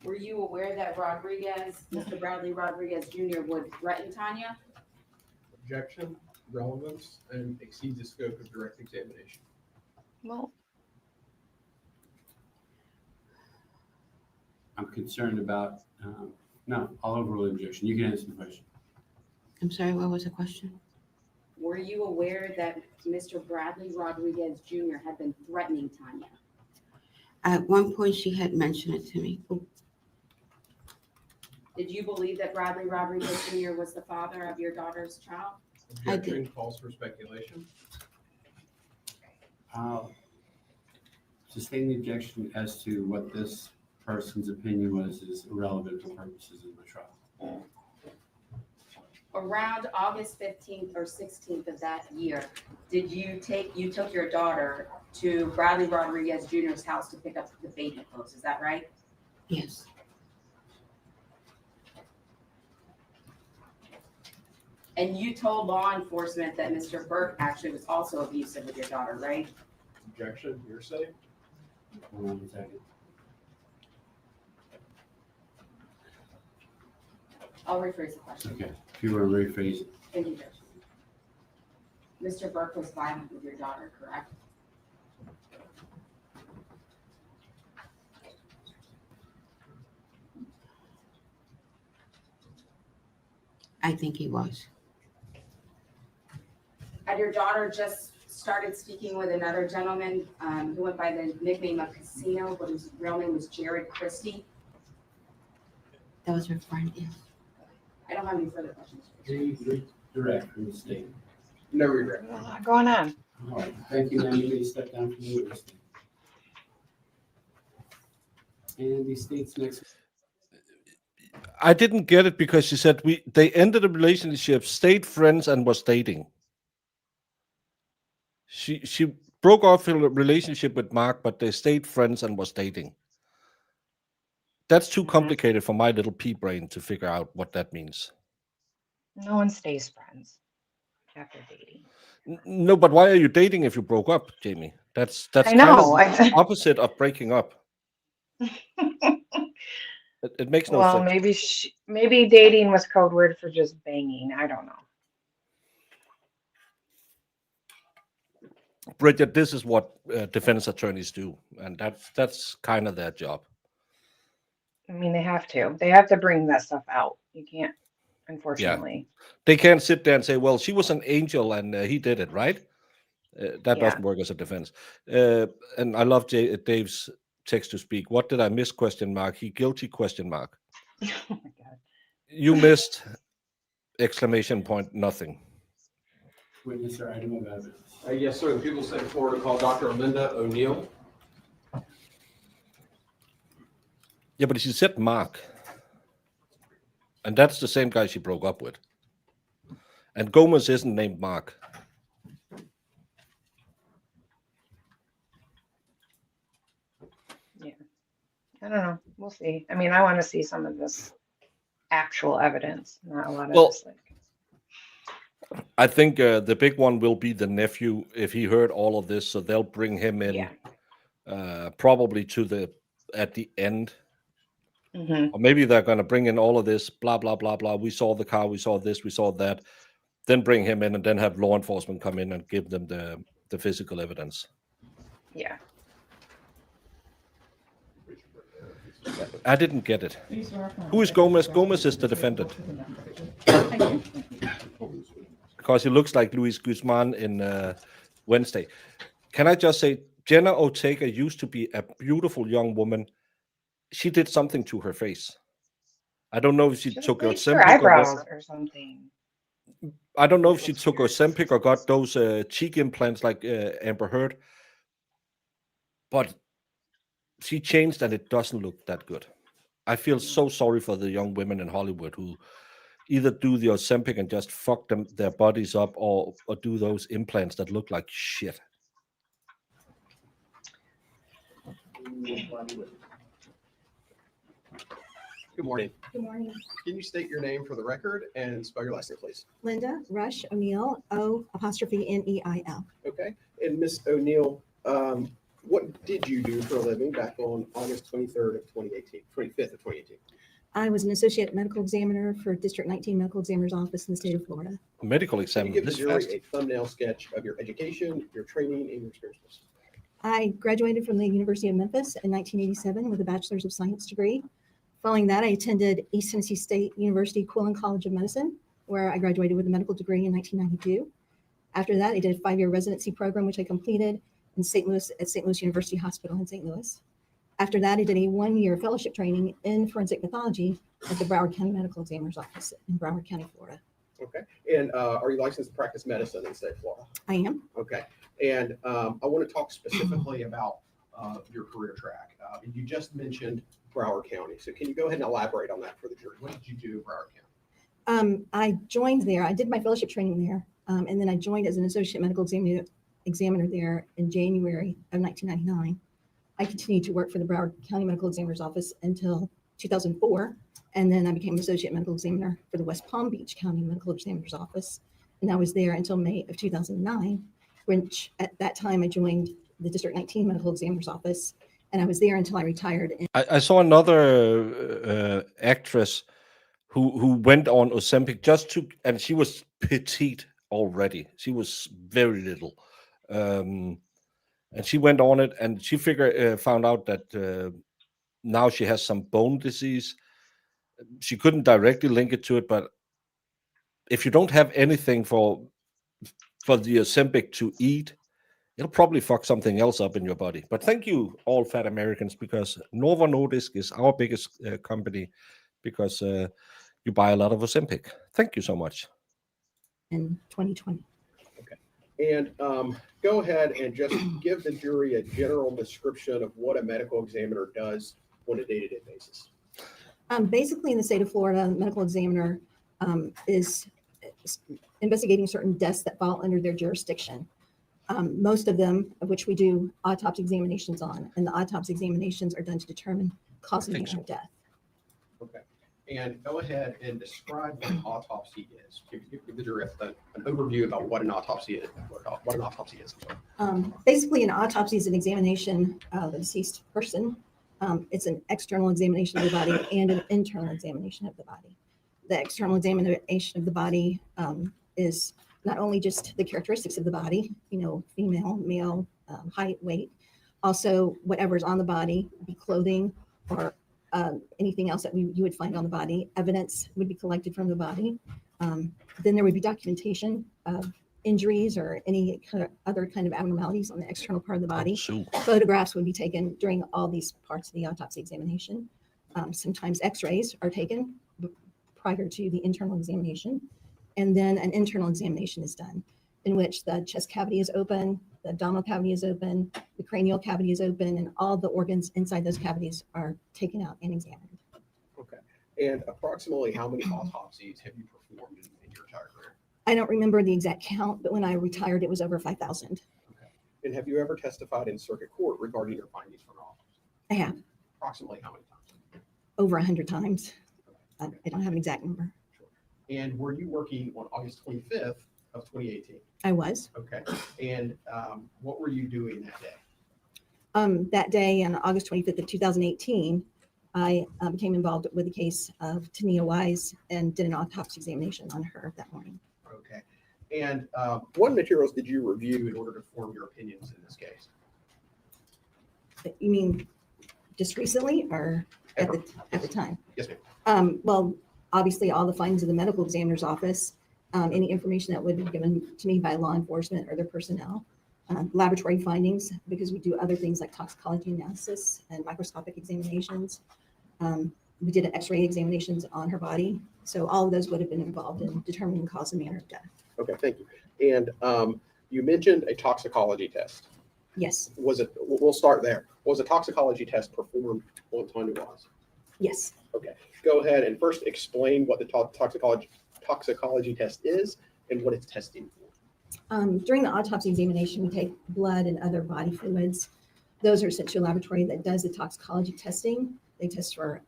Were you aware that Mr. Bradley Rodriguez Jr. would threaten Tanya? Objection, relevance, and exceeds the scope of direct examination. Well, I'm concerned about, no, I'll overrule objection. You can answer the question. I'm sorry, what was the question? Were you aware that Mr. Bradley Rodriguez Jr. had been threatening Tanya? At one point, she had mentioned it to me. Did you believe that Bradley Rodriguez Jr. was the father of your daughter's child? I did. Objection, calls for speculation. I'll sustain the objection as to what this person's opinion was is irrelevant for purposes of the trial. Around August 15th or 16th of that year, you took your daughter to Bradley Rodriguez Jr.'s house to pick up the baby clothes, is that right? Yes. And you told law enforcement that Mr. Burke actually was also abusive with your daughter, right? Objection, hearsay. Hold on a second. I'll rephrase the question. Okay, if you were to rephrase it. Thank you, Judge. Mr. Burke was violent with your daughter, correct? I think he was. Had your daughter just started speaking with another gentleman who went by the nickname of Casino, but his real name was Jared Christie? That was her friend, yes. I don't have any further questions. Direct from the state. No regret. a lot going on. All right, thank you. Now you may step down from the witness stand. And the state's next. I didn't get it because she said they ended a relationship, stayed friends, and was dating. She broke off a relationship with Mark, but they stayed friends and was dating. That's too complicated for my little pea brain to figure out what that means. No one stays friends after dating. No, but why are you dating if you broke up, Jamie? That's I kind know. of the opposite of breaking up. It makes no Well, sense. maybe dating was code word for just banging. I don't know. Bridget, this is what defense attorneys do, and that's kind of their job. I mean, they have to. They have to bring that stuff out. You can't, unfortunately. They can't sit there and say, well, she was an angel and he did it, right? That Yeah. doesn't work as a defense. And I love Dave's text to speak. What did I miss? Question mark. He guilty? Question mark. Oh my God. You missed exclamation point. Nothing. Witness or item of evidence. Yes, sir. The people of the state of Florida call Dr. Linda O'Neill. Yeah, but she said Mark, and that's the same guy she broke up with. And Gomez isn't named Mark. Yeah. I don't know. We'll see. I mean, I want to see some of this actual evidence, not a lot of Well, this. Like, I think the big one will be the nephew if he heard all of this, so they'll bring him in probably at the end. Mm-hmm. Or maybe they're going to bring in all of this, blah, blah, blah, blah. We saw the car, we saw this, we saw that. Then bring him in and then have law enforcement come in and give them the physical evidence. Yeah. I didn't get it. Who is Gomez? Gomez is the defendant. Because he looks like Luis Guzman in Wednesday. Can I just say, Jenna Ortega used to be a beautiful young woman. She did something to her face. I don't know if she took bleached her Ozempic eyebrows or something. I don't know if she took Ozempic or got those cheek implants like Amber Heard. But she changed and it doesn't look that good. I feel so sorry for the young women in Hollywood who either do the Ozempic and just fuck their bodies up or do those implants that look like shit. Good morning. Good morning. Can you state your name for the record and spell your last name, please? Linda Rush O'Neill, O''Neil. Okay. And Miss O'Neill, what did you do for a living back on August 23rd of 2018, 25th of 2018? I was an associate medical examiner for District 19 Medical Examiner's Office in the state of Florida. Medical Can examiner. you give the This jury fast. a thumbnail sketch of your education, your training, and your experiences? I graduated from the University of Memphis in 1987 with a Bachelor's of Science degree. Following that, I attended East Tennessee State University Quillen College of Medicine, where I graduated with a medical degree in 1992. After that, I did a 5-year residency program, which I completed in St. Louis at St. Louis University Hospital in St. Louis. After that, I did a 1-year fellowship training in forensic pathology at the Broward County Medical Examiner's Office in Broward County, Florida. Okay. And are you licensed to practice medicine in the state of Florida? I am. Okay. And I want to talk specifically about your career track. You just mentioned Broward County. So can you go ahead and elaborate on that for the jury? What did you do in Broward County? I joined there. I did my fellowship training there. And then I joined as an associate medical examiner there in January of 1999. I continued to work for the Broward County Medical Examiner's Office until 2004. And then I became an associate medical examiner for the West Palm Beach County Medical Examiner's Office. And I was there until May of 2009, which at that time I joined the District 19 Medical Examiner's Office. And I was there until I retired. I saw another actress who went on Ozempic and she was petite already. She was very little. And she went on it and she found out that now she has some bone disease. She couldn't directly link it to it, but if you don't have anything for the Ozempic to eat, it'll probably fuck something else up in your body. But thank you, all fat Americans, because Novo Nordisk is our biggest company because you buy a lot of Ozempic. Thank you so much. In 2020. And go ahead and just give the jury a general description of what a medical examiner does on a day-to-day basis. Basically, in the state of Florida, a medical examiner is investigating certain deaths that fall under their jurisdiction. Most of them, of which we do autopsy examinations on, and the autopsy examinations are done to determine cause and manner of death. Okay. And go ahead and describe what an autopsy is. Give the jury an overview about what an autopsy is. What an autopsy is. Basically, an autopsy is an examination of a deceased person. It's an external examination of the body and an internal examination of the body. The external examination of the body is not only just the characteristics of the body, female, male, height, weight, also whatever's on the body, be clothing or anything else that you would find on the body. Evidence would be collected from the body. Then there would be documentation of injuries or any other kind of abnormalities on the external part of the body. So, Photographs would be taken during all these parts of the autopsy examination. Sometimes x-rays are taken prior to the internal examination. And then an internal examination is done in which the chest cavity is open, the abdominal cavity is open, the cranial cavity is open, and all the organs inside those cavities are taken out and examined. Okay. And approximately how many autopsies have you performed in your entire career? I don't remember the exact count, but when I retired, it was over 5,000. Okay. And have you ever testified in circuit court regarding your findings from an autopsy? I have Approximately how many times? over 100 times. Okay. I don't have an exact number. And were you working on August 25th of 2018? I was. Okay. And what were you doing that day? That day on August 25th of 2018, I became involved with the case of Tania Wise and did an autopsy examination on her that morning. Okay. And what materials did you review in order to form your opinions in this case? You mean just recently or at the time? Yes, ma'am. Well, obviously all the findings of the medical examiner's office, any information that would be given to me by law enforcement or their personnel, laboratory findings, because we do other things like toxicology analysis and microscopic examinations. We did an x-ray examinations on her body. So all of those would have been involved in determining cause and manner of death. Okay, thank you. And you mentioned a toxicology test. Yes, Was it, we'll start there. Was a toxicology test performed on Tanya Wise? yes. Okay, go ahead and first explain what the toxicology test is and what it's testing for. During the autopsy examination, we take blood and other body fluids. Those are sent to a laboratory that does the toxicology testing. They test for,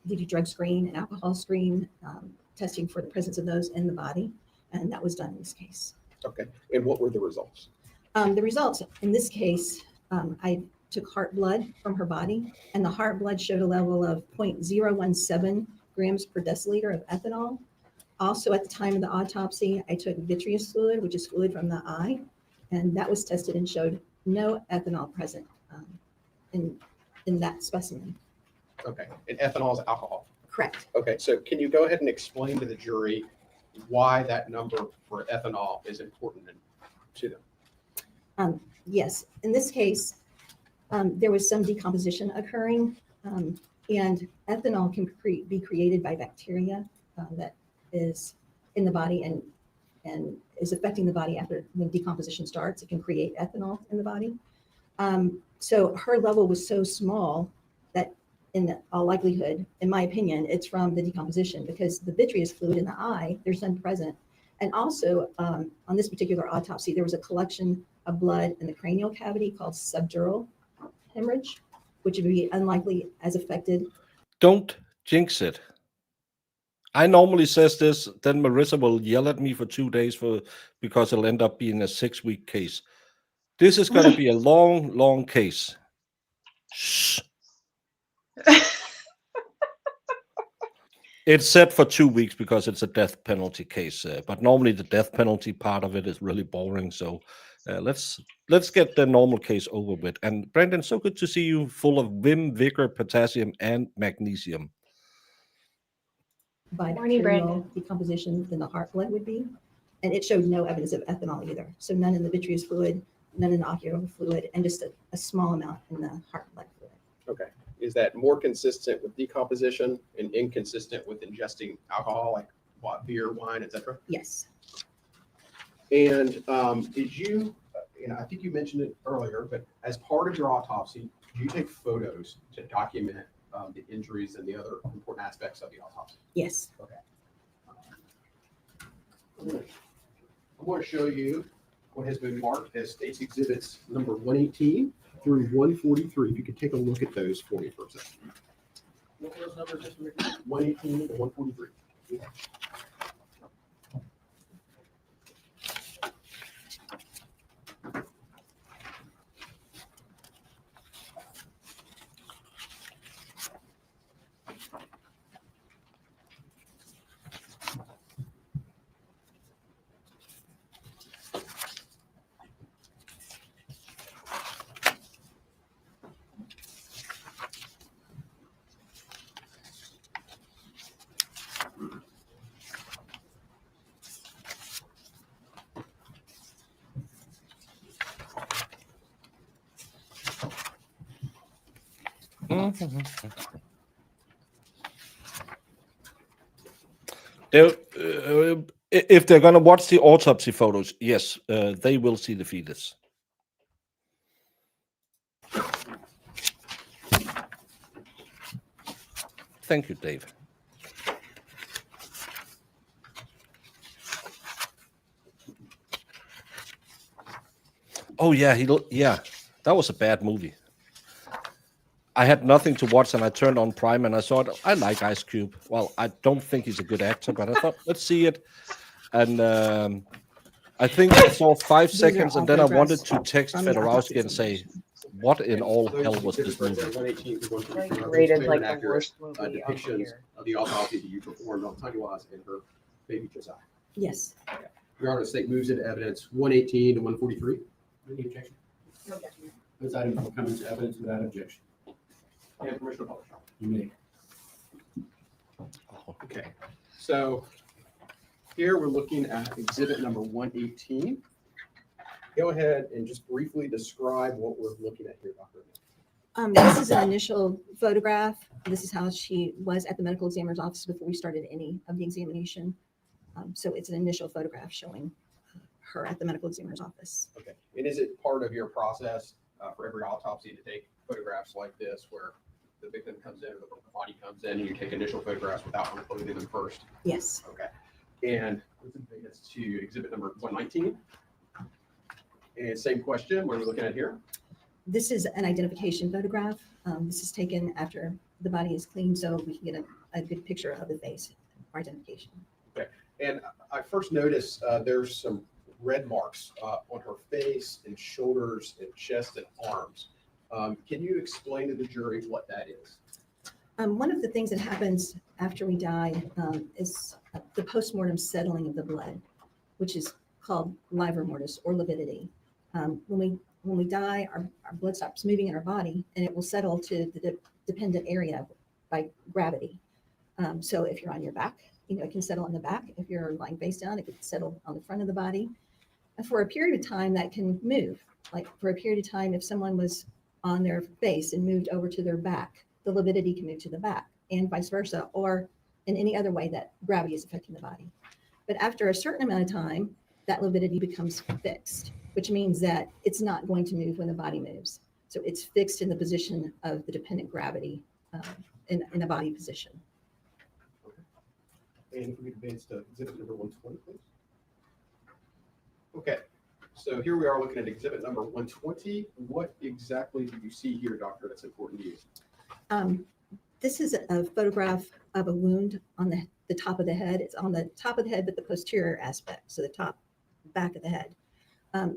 they do drug screen and alcohol screen, testing for the presence of those in the body. And that was done in this case. Okay, and what were the results? The results in this case, I took heart blood from her body, and the heart blood showed a level of 0.017 grams per deciliter of ethanol. Also, at the time of the autopsy, I took vitreous fluid, which is fluid from the eye, and that was tested and showed no ethanol present in that specimen. Okay, and ethanol is alcohol. Correct. Okay, so can you go ahead and explain to the jury why that number for ethanol is important to them? Yes, in this case, there was some decomposition occurring, and ethanol can be created by bacteria that is in the body and is affecting the body after when decomposition starts. It can create ethanol in the body. So her level was so small that in all likelihood, in my opinion, it's from the decomposition, because the vitreous fluid in the eye, there's none present. And also on this particular autopsy, there was a collection of blood in the cranial cavity called subdural hemorrhage, which would be unlikely as affected. don't jinx it. I normally says this, then Marissa will yell at me for 2 days because it'll end up being a 6-week case. This is going to be a long, long case. Shh. It's set for 2 weeks because it's a death penalty case, but normally the death penalty part of it is really boring. So let's get the normal case over with. And Brandon, so good to see you, full of vim, vigor, potassium, and magnesium. By Morning, bacterial Brandon. decomposition than the heart blood would be. And it showed no evidence of ethanol either. So none in the vitreous fluid, none in the ocular fluid, and just a small amount in the heart blood fluid. Okay, is that more consistent with decomposition and inconsistent with ingesting alcohol, like what, beer, wine, etc.? Yes. And did you, I think you mentioned it earlier, but as part of your autopsy, do you take photos to document the injuries and the other important aspects of the autopsy? Yes. Okay. I'm going to show you what has been marked as State's Exhibits number 118 through 143. If you could take a look at those for me for a second. What were those numbers, Mr. McNeil? 118 to 143. If they're going to watch the autopsy photos, yes, they will see the fetus. Thank you, Dave. Oh yeah, that was a bad movie. I had nothing to watch, and I turned on Prime, and I thought, I like Ice Cube. Well, I don't think he's a good actor, but I thought, let's see it. And I think I saw 5 These are seconds, and all then I wanted photographs to text from the autopsy Fedorowski and say, examination. what in all hell was this movie? Like rated like the worst movie of the Depictions year. of the autopsy that you performed on Tanya Wise and her baby Josiah. Yes. Your Honor, the state moves into evidence 118 to 143. Any objection? No objection. Those items will come into evidence without objection. And permission to publish. You may. Okay, so here we're looking at exhibit number 118. Go ahead and just briefly describe what we're looking at here, Dr. This is an initial photograph. This is how she was at the medical examiner's office before we started any of the examination. So it's an initial photograph showing her at the medical examiner's office. Okay, and is it part of your process for every autopsy to take photographs like this where the victim comes in or the body comes in and you take initial photographs without unclothing them first? Yes. Okay, and let's advance to exhibit number 119. And same question, what are we looking at here? This is an identification photograph. This is taken after the body is cleaned, so we can get a good picture of the face for identification. Okay, and I first noticed there's some red marks on her face and shoulders and chest and arms. Can you explain to the jury what that is? One of the things that happens after we die is the postmortem settling of the blood, which is called livor mortis or lividity. When we die, our blood stops moving in our body and it will settle to the dependent area by gravity. So if you're on your back, it can settle on the back. If you're lying face down, it could settle on the front of the body. And for a period of time, that can move. Like for a period of time, if someone was on their face and moved over to their back, the lividity can move to the back and vice versa, or in any other way that gravity is affecting the body. But after a certain amount of time, that lividity becomes fixed, which means that it's not going to move when the body moves. So it's fixed in the position of the dependent gravity in a body position. And if we could advance to exhibit number 120, please. Okay, so here we are looking at exhibit number 120. What exactly do you see here, doctor, that's important to you? This is a photograph of a wound on the top of the head. It's on the top of the head, but the posterior aspect, so the top back of the head.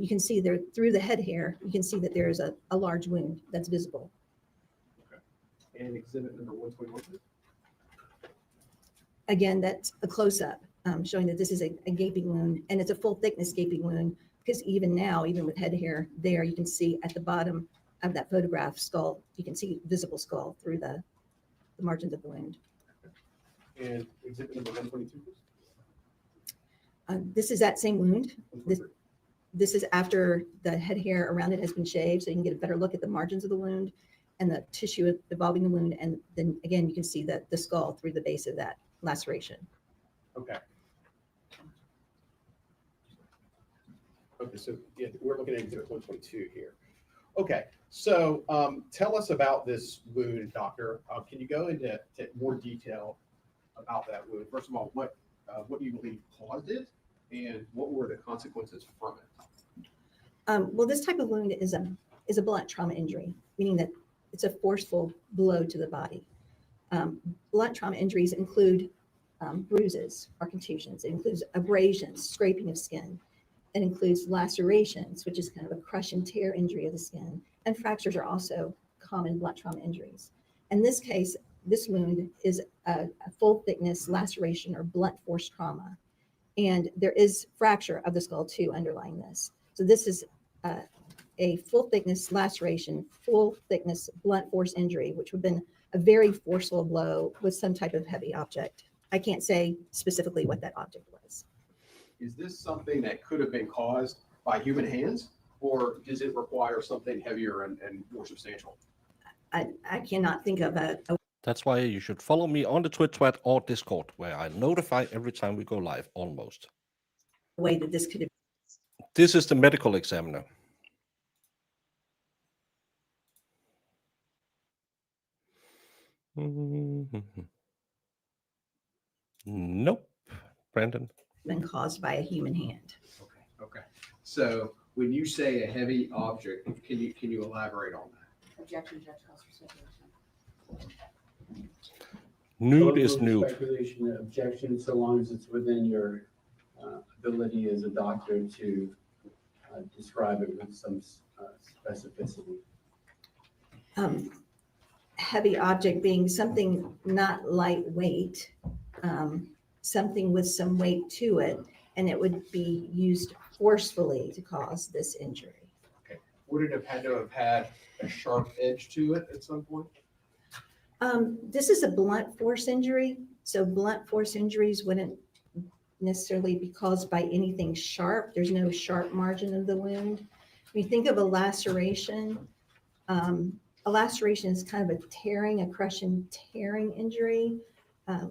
You can see there through the head hair, you can see that there is a large wound that's visible. Okay, and exhibit number 121, please. Again, that's a close-up showing that this is a gaping wound, and it's a full thickness gaping wound, because even now, even with head hair there, you can see at the bottom of that photograph skull, you can see visible skull through the margins of the wound. And exhibit number 122, please. This is that same wound. This is after the head hair around it has been shaved, so you can get a better look at the margins of the wound and the tissue involving the wound. And then again, you can see the skull through the base of that laceration. Okay. Okay, so yeah, we're looking at exhibit 122 here. Okay, so tell us about this wound, doctor. Can you go into more detail about that wound? First of all, what do you believe caused it, and what were the consequences from it? Well, this type of wound is a blunt trauma injury, meaning that it's a forceful blow to the body. Blunt trauma injuries include bruises or contusions. It includes abrasions, scraping of skin. It includes lacerations, which is kind of a crush and tear injury of the skin. And fractures are also common blunt trauma injuries. In this case, this wound is a full thickness laceration or blunt force trauma. And there is fracture of the skull too underlying this. So this is a full thickness laceration, full thickness blunt force injury, which would have been a very forceful blow with some type of heavy object. I can't say specifically what that object was. Is this something that could have been caused by human hands, or does it require something heavier and more substantial? I cannot think of a That's why you should follow me on the Twitch or Discord, where I notify every time we go live, almost. way that this could have. This is the medical examiner. Nope, Brandon. Been caused by a human hand. Okay. So when you say a heavy object, can you elaborate on that? Objection, Judge Costa speculation. Nude is nude. Speculation, objection, so long as it's within your ability as a doctor to describe it with some specificity. Heavy object being something not lightweight, something with some weight to it, and it would be used forcefully to cause this injury. Okay. Would it have had to have had a sharp edge to it at some point? This is a blunt force injury, so blunt force injuries wouldn't necessarily be caused by anything sharp. There's no sharp margin of the wound. When you think of a laceration is kind of a tearing, a crushing, tearing injury.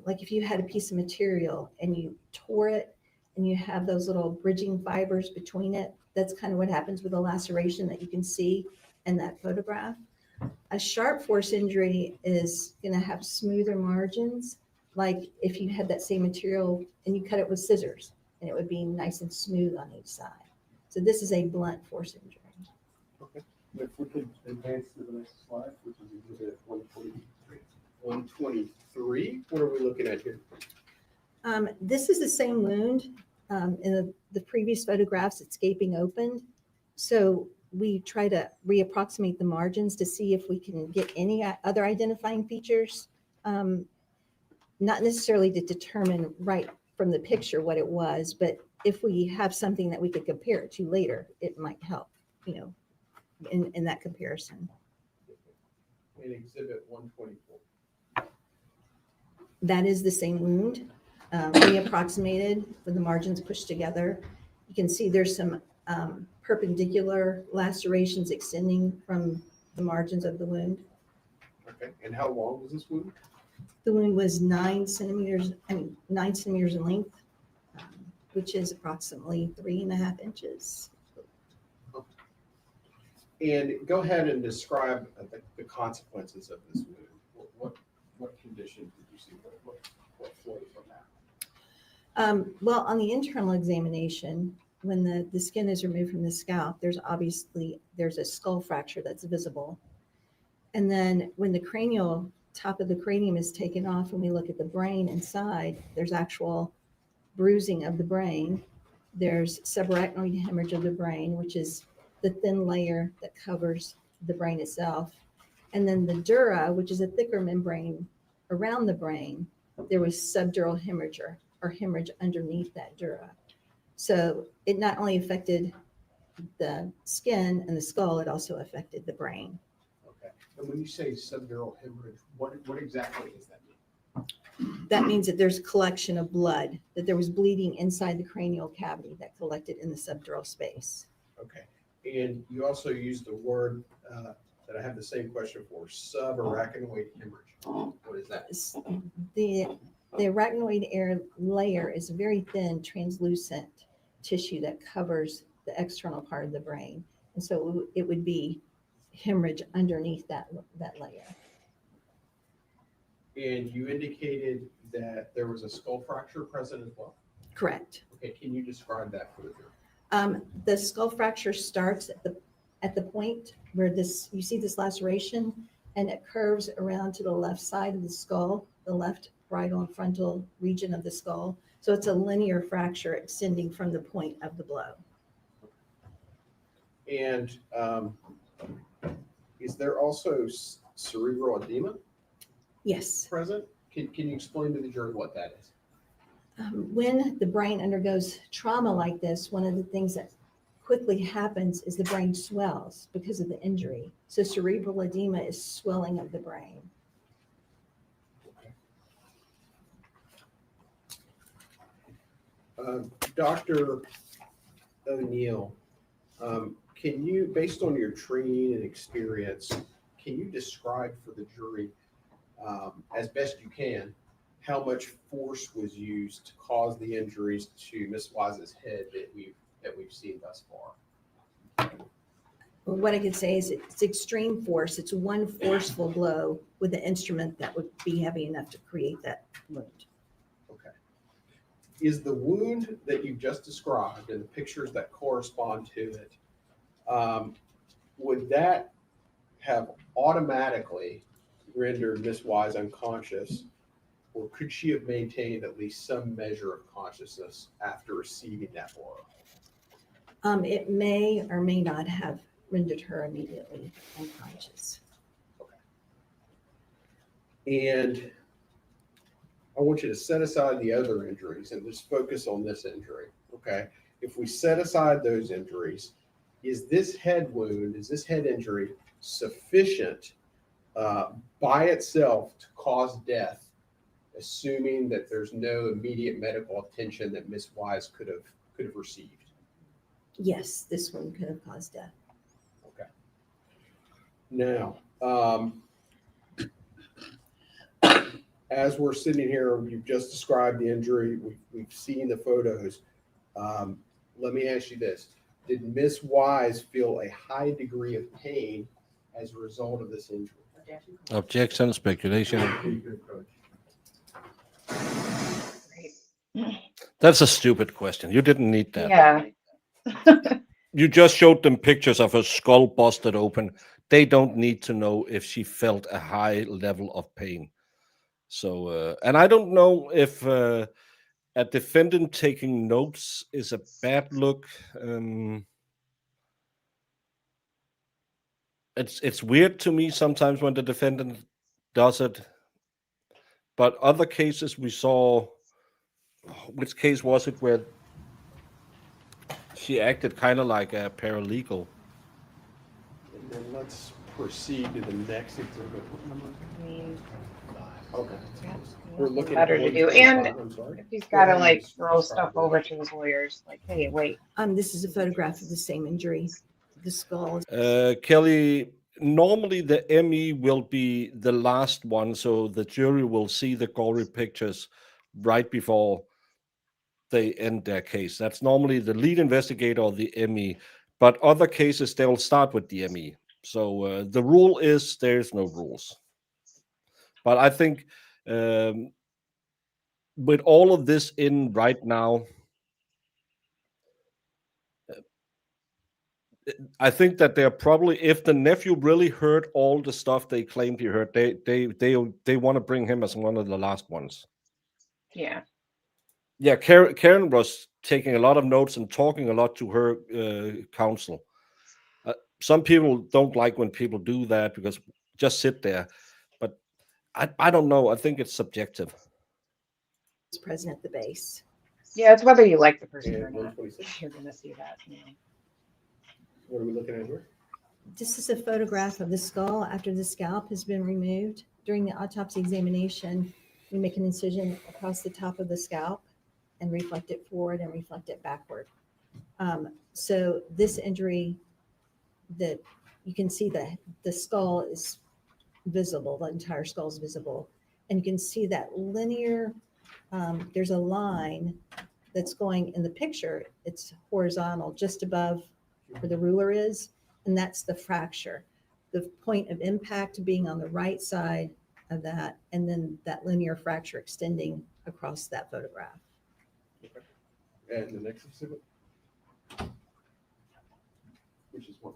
Like if you had a piece of material and you tore it and you have those little bridging fibers between it, that's kind of what happens with a laceration that you can see in that photograph. A sharp force injury is going to have smoother margins, like if you had that same material and you cut it with scissors, and it would be nice and smooth on each side. So this is a blunt force injury. If we could advance to the next slide, which is exhibit 143. 123? What are we looking at here? This is the same wound. In the previous photographs, it's gaping open. So we try to reapproximate the margins to see if we can get any other identifying features, not necessarily to determine right from the picture what it was, but if we have something that we could compare it to later, it might help, in that comparison. In exhibit 124. That is the same wound, reapproximated with the margins pushed together. You can see there's some perpendicular lacerations extending from the margins of the wound. Okay. And how long was this wound? The wound was 9 centimeters in length, which is approximately 3.5 inches. And go ahead and describe the consequences of this wound. What condition did you see? What flowed from that? Well, on the internal examination, when the skin is removed from the scalp, there's a skull fracture that's visible. And then when the top of the cranium is taken off and we look at the brain inside, there's actual bruising of the brain. There's subarachnoid hemorrhage of the brain, which is the thin layer that covers the brain itself. And then the dura, which is a thicker membrane around the brain, there was subdural hemorrhage or hemorrhage underneath that dura. So it not only affected the skin and the skull, it also affected the brain. Okay. And when you say subdural hemorrhage, what exactly does that mean? That means that there's collection of blood, that there was bleeding inside the cranial cavity that collected in the subdural space. Okay. And you also used the word that I have the same question for, subarachnoid hemorrhage. What is that? The arachnoid layer is a very thin, translucent tissue that covers the external part of the brain. And so it would be hemorrhage underneath that layer. And you indicated that there was a skull fracture present as well? Correct. Okay, can you describe that for the jury? The skull fracture starts at the point where you see this laceration, and it curves around to the left side of the skull, the left parietal and frontal region of the skull. So it's a linear fracture extending from the point of the blow. And is there also cerebral edema Yes. present? Can you explain to the jury what that is? When the brain undergoes trauma like this, one of the things that quickly happens is the brain swells because of the injury. So cerebral edema is swelling of the brain. Dr. O'Neill, can you, based on your training and experience, can you describe for the jury, as best you can, how much force was used to cause the injuries to Miss Wise's head that we've seen thus far? Well, what I could say is it's extreme force. It's one forceful blow with an instrument that would be heavy enough to create that wound. Okay. Is the wound that you just described and the pictures that correspond to it, would that have automatically rendered Miss Wise unconscious, or could she have maintained at least some measure of consciousness after receiving that blow? It may or may not have rendered her immediately unconscious. And I want you to set aside the other injuries and just focus on this injury, okay? If we set aside those injuries, is this head wound, is this head injury sufficient by itself to cause death, assuming that there's no immediate medical attention that Miss Wise could have received? Yes, this one could have caused death. Okay. Now, as we're sitting here, you've just described the injury. We've seen the photos. Let me ask you this. Did Miss Wise feel a high degree of pain as a result of this injury? Objection, speculation. That's a stupid question. You didn't need that. Yeah. You just showed them pictures of her skull busted open. They don't need to know if she felt a high level of pain. So, and I don't know if a defendant taking notes is a bad look. It's weird to me sometimes when the defendant does it. But other cases we saw, which case was it where she acted kind of like a paralegal? And then let's proceed to the next exhibit. Okay. We're looking Better at to do. 125. And I'm sorry. if he's Go got to ahead, like Ms. throw stuff Crawford. over to his lawyers, like, hey, wait. This is a photograph of the same injury. The skull. Kelly, normally the ME will be the last one, so the jury will see the gory pictures right before they end their case. That's normally the lead investigator or the ME, but other cases they'll start with the ME. So the rule is there's no rules. But I think with all of this in right now, I think that they're probably, if the nephew really heard all the stuff they claimed he heard, they want to bring him as one of the last ones. Yeah. Yeah, Karen was taking a lot of notes and talking a lot to her counsel. Some people don't like when people do that because just sit there. But I don't know. I think it's subjective. Present at the base. Yeah, it's whether you like the person And or not. 126. You're going to see that. Yeah. What are we looking at here? This is a photograph of the skull after the scalp has been removed. During the autopsy examination, we make an incision across the top of the scalp and reflect it forward and reflect it backward. So this injury, that you can see the skull is visible, the entire skull is visible. And you can see that linear, there's a line that's going in the picture. It's horizontal just above where the ruler is, and that's the fracture. The point of impact being on the right side of that, and then that linear fracture extending across that photograph. And the next exhibit? Which is what?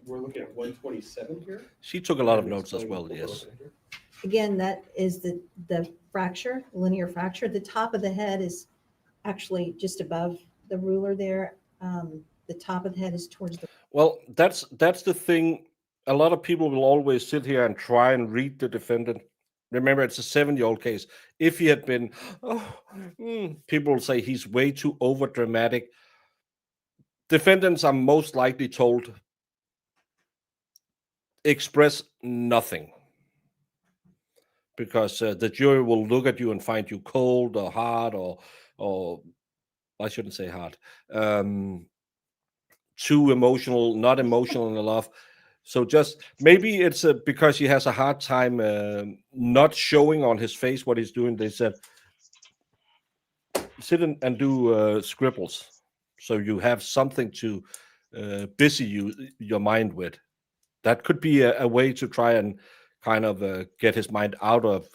We're looking at 127 here? She took a lot of notes as well, yes. Again, that is the fracture, linear fracture. The top of the head is actually just above the ruler there. The top of the head is towards the. Well, that's the thing. A lot of people will always sit here and try and read the defendant. Remember, it's a 7-year-old case. If he had been, people will say he's way too over dramatic. Defendants are most likely told, express nothing, because the jury will look at you and find you cold or hard or I shouldn't say hard, too emotional, not emotional enough. So just maybe it's because he has a hard time not showing on his face what he's doing. They said, sit and do scribbles, so you have something to busy your mind with. That could be a way to try and kind of get his mind out of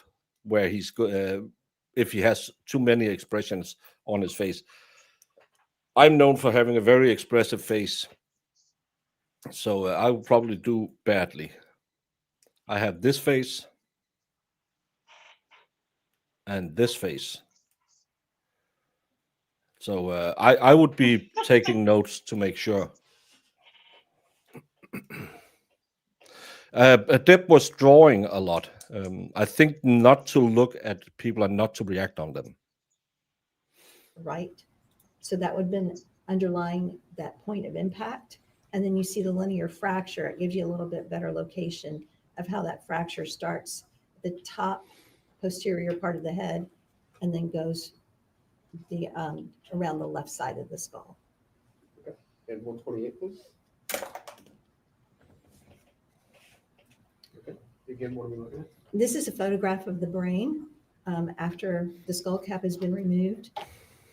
where he's if he has too many expressions on his face. I'm known for having a very expressive face, so I would probably do badly. I have this face and this face. So I would be taking notes to make sure. Deb was drawing a lot. I think not to look at people and not to react on them. Right. So that would have been underlying that point of impact. And then you see the linear fracture. It gives you a little bit better location of how that fracture starts at the top posterior part of the head and then goes the around the left side of the skull. Okay. And 128, please. Okay. Again, what are we looking at? This is a photograph of the brain after the skull cap has been removed.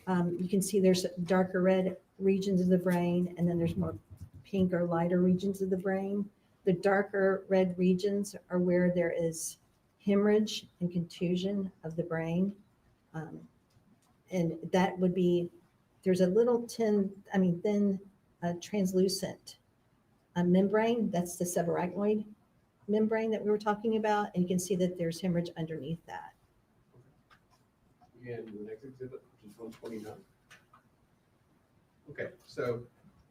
You can see there's darker red regions of the brain, and then there's more pink or lighter regions of the brain. The darker red regions are where there is hemorrhage and contusion of the brain. And that would be, there's a little thin translucent membrane. That's the subarachnoid membrane that we were talking about. And you can see that there's hemorrhage underneath that. And the next exhibit, which is 129. Okay, so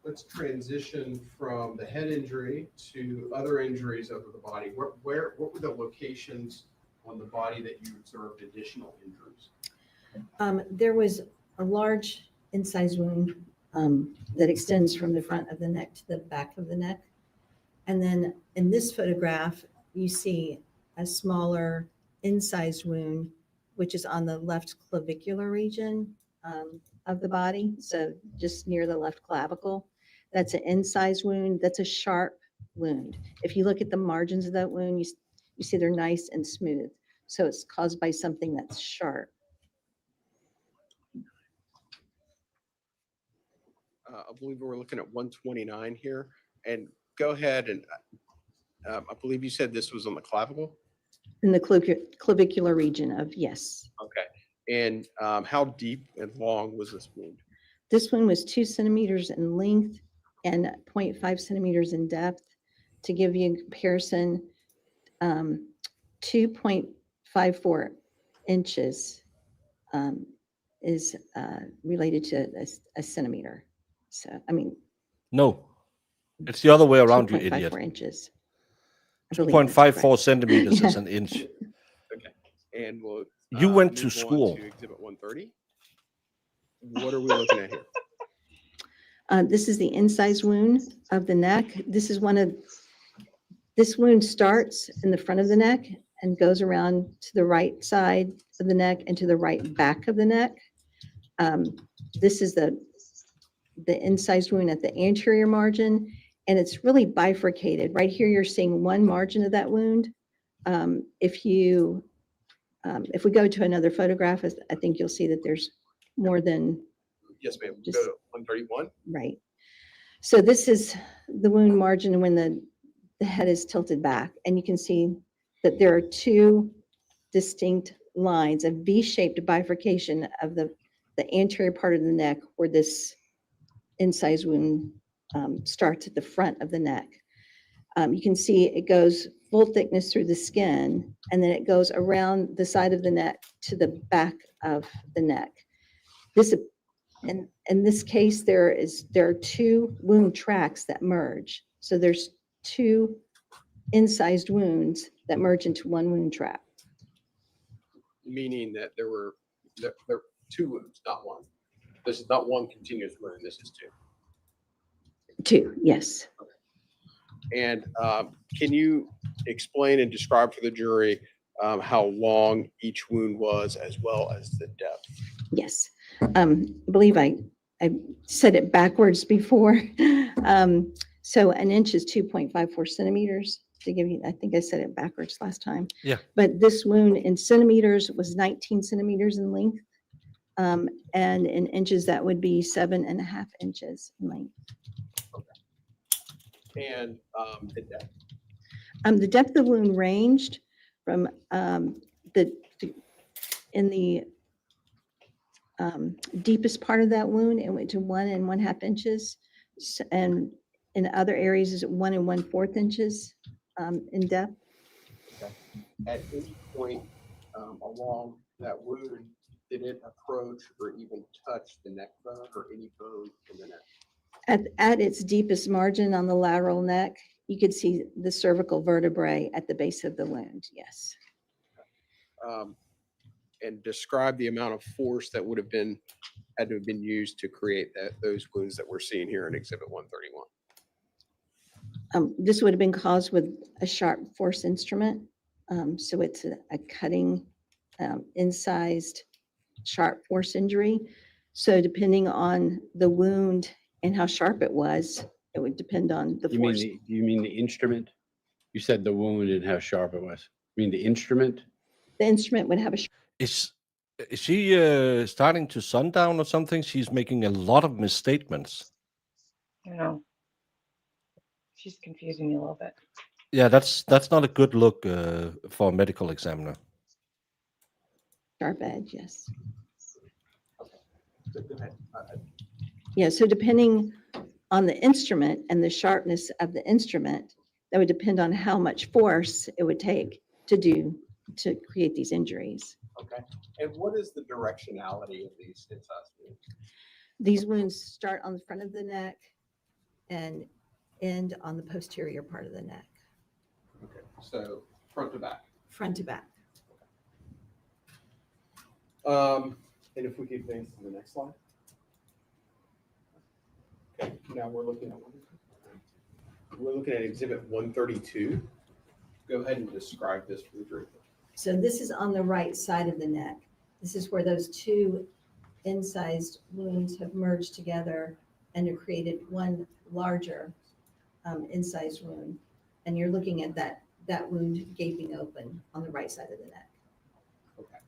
let's transition from the head injury to other injuries of the body. What were the locations on the body that you observed additional injuries? There was a large incised wound that extends from the front of the neck to the back of the neck. And then in this photograph, you see a smaller incised wound, which is on the left clavicular region of the body. So just near the left clavicle. That's an incised wound. That's a sharp wound. If you look at the margins of that wound, you see they're nice and smooth. So it's caused by something that's sharp. I believe we're looking at 129 here. And go ahead and I believe you said this was on the clavicle? In the clavicular region of, yes. Okay. And how deep and long was this wound? This one was 2 centimeters in length and 0.5 centimeters in depth. To give you a comparison, 2.54 inches is related to a centimeter. So, I mean. No, it's the other way around, you idiot. 2.54 inches. 2.54 centimeters is an inch. Okay. And we'll You went to move on school. to exhibit 130. What are we looking at here? This is the incised wound of the neck. This wound starts in the front of the neck and goes around to the right side of the neck and to the right back of the neck. This is the incised wound at the anterior margin, and it's really bifurcated. Right here, you're seeing one margin of that wound. If we go to another photograph, I think you'll see that there's more than. Yes, ma'am. Just- Go to 131. Right. So this is the wound margin when the head is tilted back, and you can see that there are 2 distinct lines, a V-shaped bifurcation of the anterior part of the neck where this incised wound starts at the front of the neck. You can see it goes full thickness through the skin, and then it goes around the side of the neck to the back of the neck. In this case, there are 2 wound tracts that merge. So there's 2 incised wounds that merge into one wound tract. Meaning that there were 2 wounds, not one. This is not one continuous wound. This is 2. 2, yes. And can you explain and describe for the jury how long each wound was, as well as the depth? Yes. I believe I said it backwards before. So an inch is 2.54 centimeters, to give you, I think I said it backwards last time. Yeah. But this wound in centimeters was 19 centimeters in length. And in inches, that would be 7.5 inches in length. And the depth. The depth of the wound ranged from in the deepest part of that wound, it went to 1 1/2 inches. And in other areas is 1 1/4 inches in depth. Okay. At any point along that wound, did it approach or even touch the neck bone or any bone in the neck? At its deepest margin on the lateral neck, you could see the cervical vertebrae at the base of the wound. Yes. And describe the amount of force that would have had to have been used to create those wounds that we're seeing here in Exhibit 131. This would have been caused with a sharp force instrument. So it's a cutting, incised, sharp force injury. So depending on the wound and how sharp it was, it would depend on the force. You mean the instrument? You said the wound and how sharp it was. You mean the instrument? The instrument would have a Is she starting to sundown or something? She's making a lot of misstatements. I know. She's confusing me a little bit. Yeah, that's not a good look for a medical examiner. sharp edge, yes. So go ahead. Yeah, so depending on the instrument and the sharpness of the instrument, that would depend on how much force it would take to create these injuries. Okay. And what is the directionality of these incised wounds? These wounds start on the front of the neck and end on the posterior part of the neck. Okay. So front to back. Front to back. And if we could advance to the next slide. Okay, now we're looking at Exhibit 132. Go ahead and describe this for the jury. So this is on the right side of the neck. This is where those two incised wounds have merged together and have created one larger incised wound. And you're looking at that wound gaping open on the right side of the neck. Okay.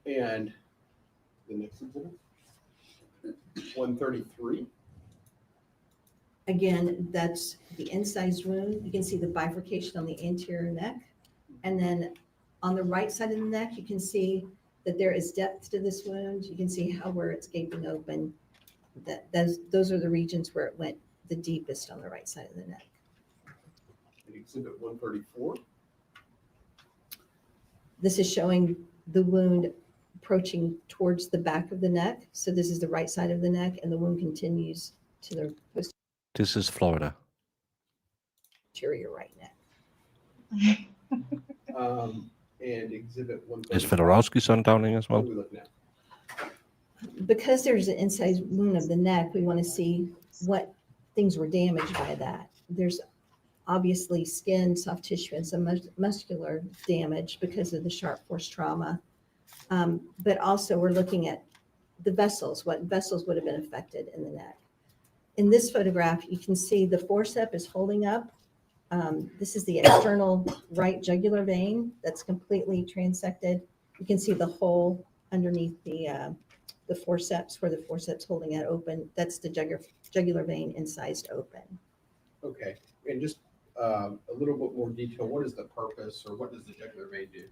And the next exhibit, 133. Again, that's the incised wound. You can see the bifurcation on the anterior neck. And then on the right side of the neck, you can see that there is depth to this wound. You can see where it's gaping open. Those are the regions where it went the deepest on the right side of the neck. And exhibit 134. This is showing the wound approaching towards the back of the neck. So this is the right side of the neck, and the wound continues to the This is Florida. posterior right neck. And exhibit 135. Is Fedorowski sundowning as What well? are we looking at? Because there's an incised wound of the neck, we want to see what things were damaged by that. There's obviously skin, soft tissue, and some muscular damage because of the sharp force trauma. But also we're looking at the vessels, what vessels would have been affected in the neck. In this photograph, you can see the forceps is holding up. This is the external right jugular vein that's completely transected. You can see the hole underneath the forceps, where the forceps holding it open. That's the jugular vein incised open. Okay. And just a little bit more detail. What is the purpose, or what does the jugular vein do?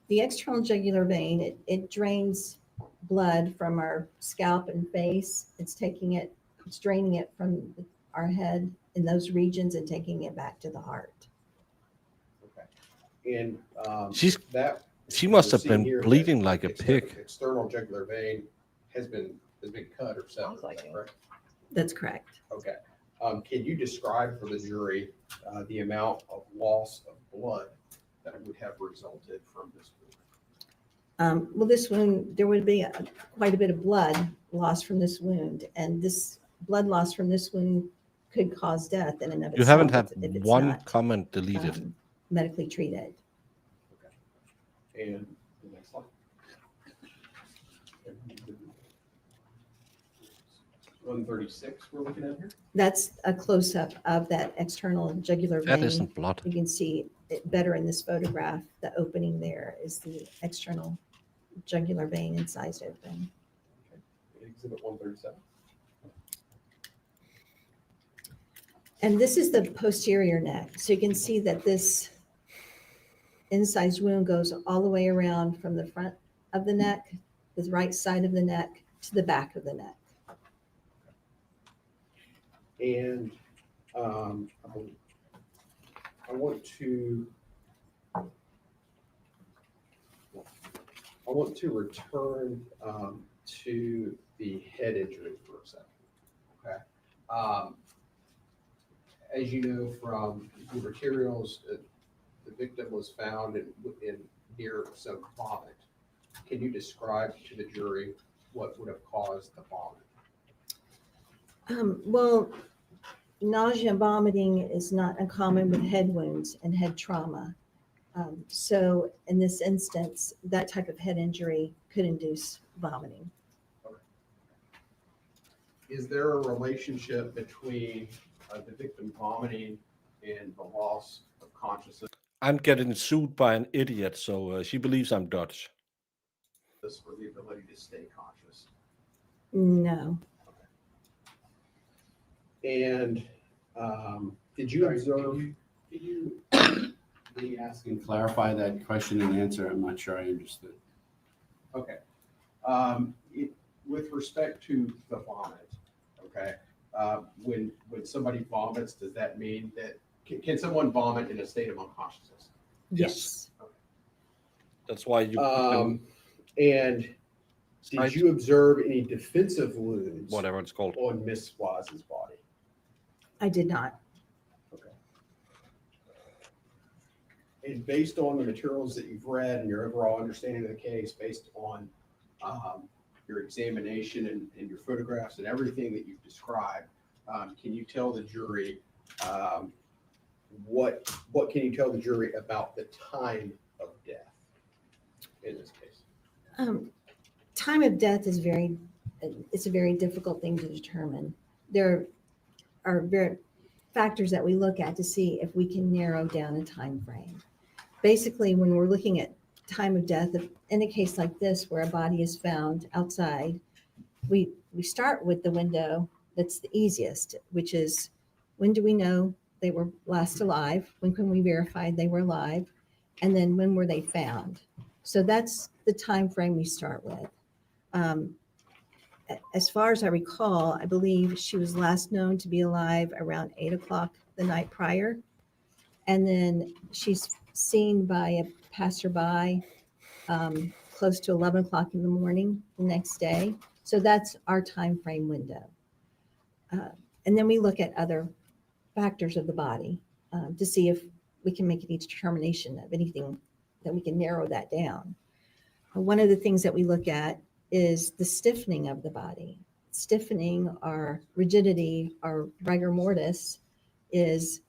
The external jugular vein, it drains blood from our scalp and face. It's draining it from our head in those regions and taking it back to the heart. Okay. And she must have been here bleeding that like a pig. External jugular vein has been cut or severed. Sounds like it. Right? That's correct. Okay. Can you describe for the jury the amount of loss of blood that would have resulted from this wound? Well, this wound, there would be quite a bit of blood loss from this wound, and this blood loss from this wound could cause death in and of itself. You haven't had if it's one not, comment deleted. medically treated. And the next slide. 136 we're looking at here? That's a close-up of that external jugular That vein. isn't blood. You can see it better in this photograph. The opening there is the external jugular vein, incised open. Exhibit 137. And this is the posterior neck. So you can see that this incised wound goes all the way around from the front of the neck, the right side of the neck, to the back of the neck. And I want to return to the head injury for a second. Okay. As you know from the materials, the victim was found in near some vomit. Can you describe to the jury what would have caused the vomit? Well, nausea and vomiting is not uncommon with head wounds and head trauma. So in this instance, that type of head injury could induce vomiting. Is there a relationship between the victim vomiting and the loss of consciousness I'm getting sued by an idiot, so she believes I'm Dutch. or the ability to stay conscious? No. And did you observe? Could you maybe ask and clarify that question and answer? I'm not sure I understood. Okay. With respect to the vomit, okay, when somebody vomits, does that mean that can someone vomit in a state of unconsciousness? Yes. That's why you And did you observe any defensive wounds, whatever it's called, on Miss Wise's body? I did not. Okay. And based on the materials that you've read and your overall understanding of the case, based on your examination and your photographs and everything that you've described, can you tell the jury what can you tell the jury about the time of death in this case? Time of death is it's a very difficult thing to determine. There are very factors that we look at to see if we can narrow down a time frame. Basically, when we're looking at time of death, in a case like this where a body is found outside, we start with the window that's the easiest, which is when do we know they were last alive? When can we verify they were alive? And then when were they found? So that's the time frame we start with. As far as I recall, I believe she was last known to be alive around 8 o'clock the night prior. And then she's seen by a passerby close to 11 o'clock in the morning the next day. So that's our time frame window. And then we look at other factors of the body to see if we can make any determination of anything that we can narrow that down. One of the things that we look at is the stiffening of the body. Stiffening or rigidity or rigor mortis is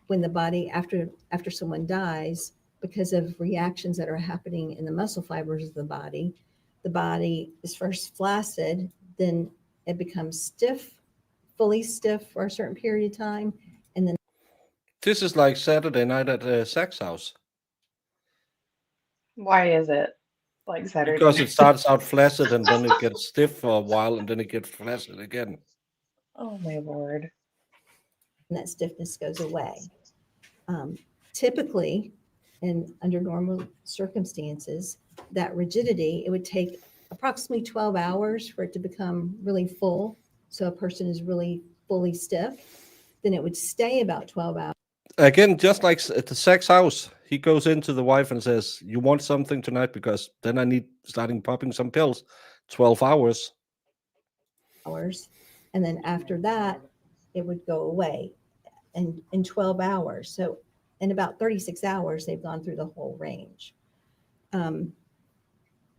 when the body, after someone dies, because of reactions that are happening in the muscle fibers of the body is first flaccid, then it becomes stiff, fully stiff for a certain period of time. And then This is like Saturday night at Zach's house. Why is it like Saturday? Because it starts out flaccid and then it gets stiff for a while and then it gets flaccid again. Oh my Lord. that stiffness goes away. Typically, and under normal circumstances, that rigidity, it would take approximately 12 hours for it to become really full. So a person is really fully stiff. Then it would stay about 12 hours. Again, just like at the Zach's house, he goes into the wife and says, "You want something tonight? Because then I need starting popping some pills." 12 hours. And then after that, it would go away in 12 hours. So in about 36 hours, they've gone through the whole range.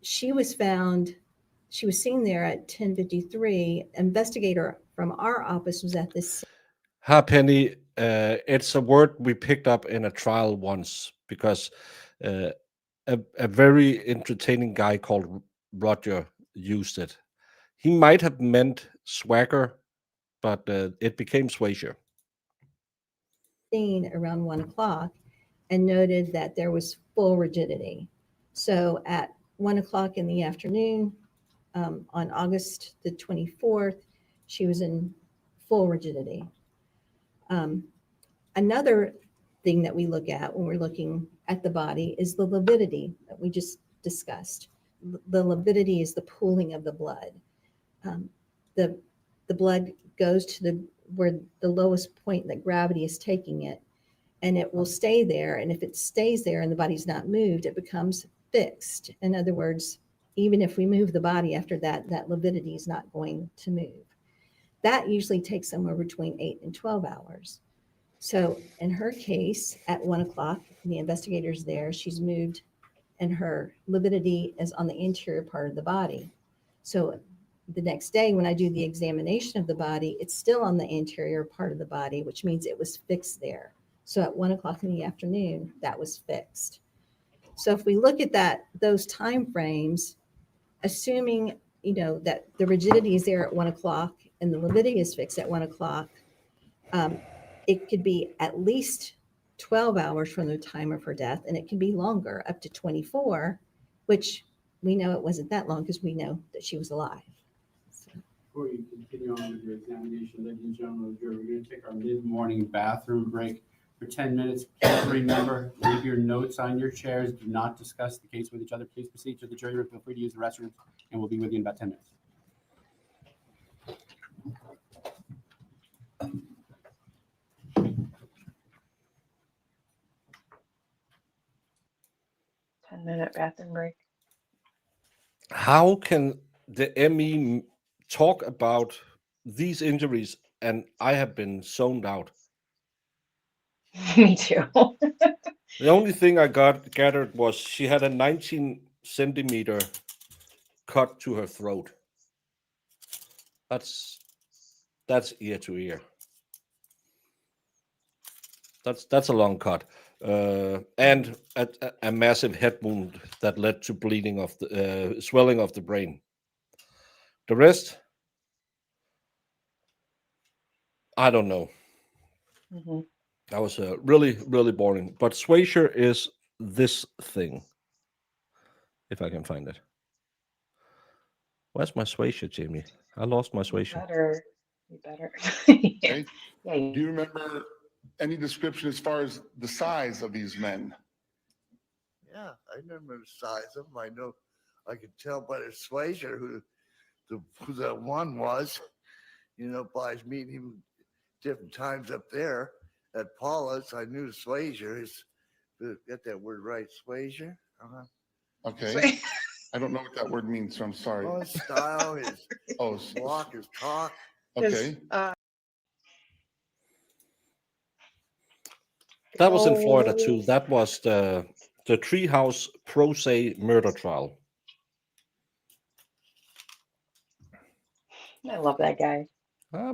She was seen there at 10:53. Investigator from our office was at this. Ha, Penny, it's a word we picked up in a trial once because a very entertaining guy called Roger used it. He might have meant swagger, but it became Swazier. Around 1 o'clock and noted that there was full rigidity. So at 1 o'clock in the afternoon, on August the 24th, she was in full rigidity. Another thing that we look at when we're looking at the body is the lividity that we just discussed. The lividity is the pooling of the blood. The blood goes to where the lowest point that gravity is taking it, and it will stay there. And if it stays there and the body's not moved, it becomes fixed. In other words, even if we move the body after that, that lividity is not going to move. That usually takes somewhere between 8 and 12 hours. So in her case, at 1 o'clock, the investigator's there, she's moved, and her lividity is on the interior part of the body. So the next day, when I do the examination of the body, it's still on the interior part of the body, which means it was fixed there. So at 1 o'clock in the afternoon, that was fixed. So if we look at those time frames, assuming, that the rigidity is there at 1 o'clock and the lividity is fixed at 1 o'clock, it could be at least 12 hours from the time of her death, and it can be longer, up to 24, which we know it wasn't that long because we know that she was alive. Before you continue on with your examination, ladies and gentlemen, we're going to take our mid-morning bathroom break for 10 minutes. Please remember, leave your notes on your chairs. Do not discuss the case with each other. Please proceed to the jury room. Feel free to use the restroom, and we'll be with you in about 10 minutes. Minute bathroom break. How can the ME talk about these injuries and I have been zoned out? Me too. The only thing I gathered was she had a 19-centimeter cut to her throat. That's ear to ear. That's a long cut. And a massive head wound that led to bleeding of the swelling of the brain. The rest, I don't know. Mm-hmm. That was really, really boring. But Swazier is this thing, if I can find it. Where's my Swazier, Jamie? I lost my Swazier. You better. Okay. Yeah. Do you remember any description as far as the size of these men? Yeah, I remember the size of them. I know I could tell by the Swazier who that one was, by meeting him different times up there at Paula's. I knew the Swazier is, get that word right, Swazier? Okay. I don't know what that word means, so I'm sorry. Oh, his style, his walk, his talk. Okay. That was in Florida too. That was the Treehouse Pro Se murder trial. I love that guy.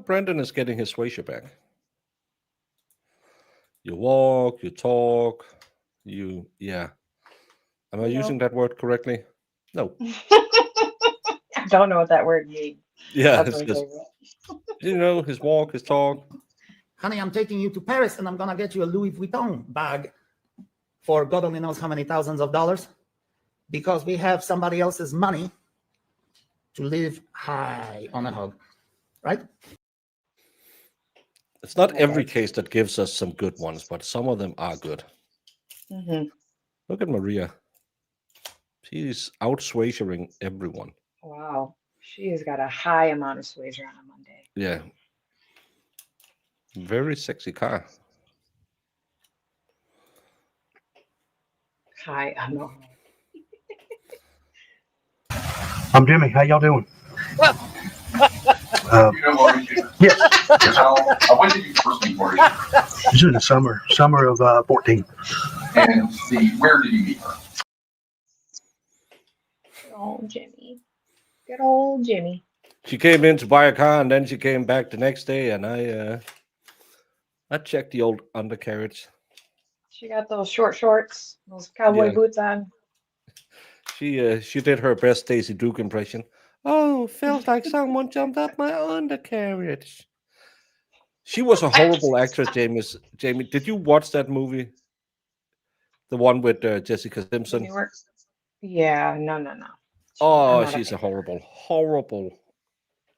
Brandon is getting his Swazier back. You walk, you talk, yeah. Am I using that word correctly? No. I don't know what that word means. Yeah, That's it's my just, favorite. his walk, his talk. Honey, I'm taking you to Paris and I'm going to get you a Louis Vuitton bag for God only knows how many thousands of dollars because we have somebody else's money to live high on a hog, right? It's not every case that gives us some good ones, but some of them are good. Mm-hmm. Look at Maria. She's out-Swaziering everyone. Wow. She has got a high amount of Swazier on a Monday. Yeah. Very sexy car. High amount. I'm Jimmy. How y'all doing? Yes. When did you first meet Maria? This is in the summer of 14. And where did you meet her? Good old Jimmy. Good old Jimmy. She came in to buy a car, and then she came back the next day, and I checked the old undercarriage. She got those short shorts, those cowboy boots on. She did her best Daisy Duke impression. Oh, felt like someone jumped up my undercarriage. She was a horrible actress, James. Jamie, did you watch that movie? The one with Jessica Simpson? Yeah, no. I'm Oh, not a she's a fan. horrible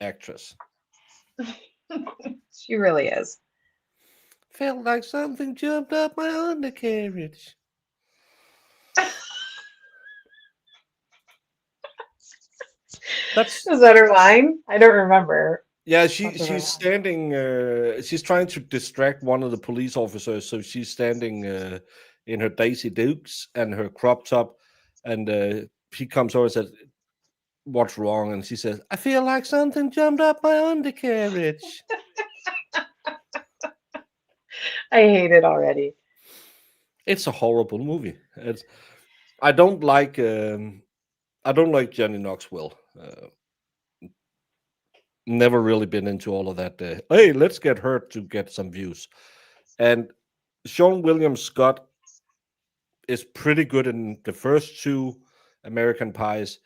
actress. She really is. Felt like something jumped up my undercarriage. Is that her line? I don't remember. Yeah, Much of her she's line. standing. She's trying to distract one of the police officers, so she's standing in her Daisy Dukes and her crop top, and he comes over and says, "What's wrong?" And she says, "I feel like something jumped up my undercarriage." I hate it already. It's a horrible movie. I don't like Johnny Knoxville. Never really been into all of that. Hey, let's get her to get some views. And Sean William Scott is pretty good in the first two American Pies.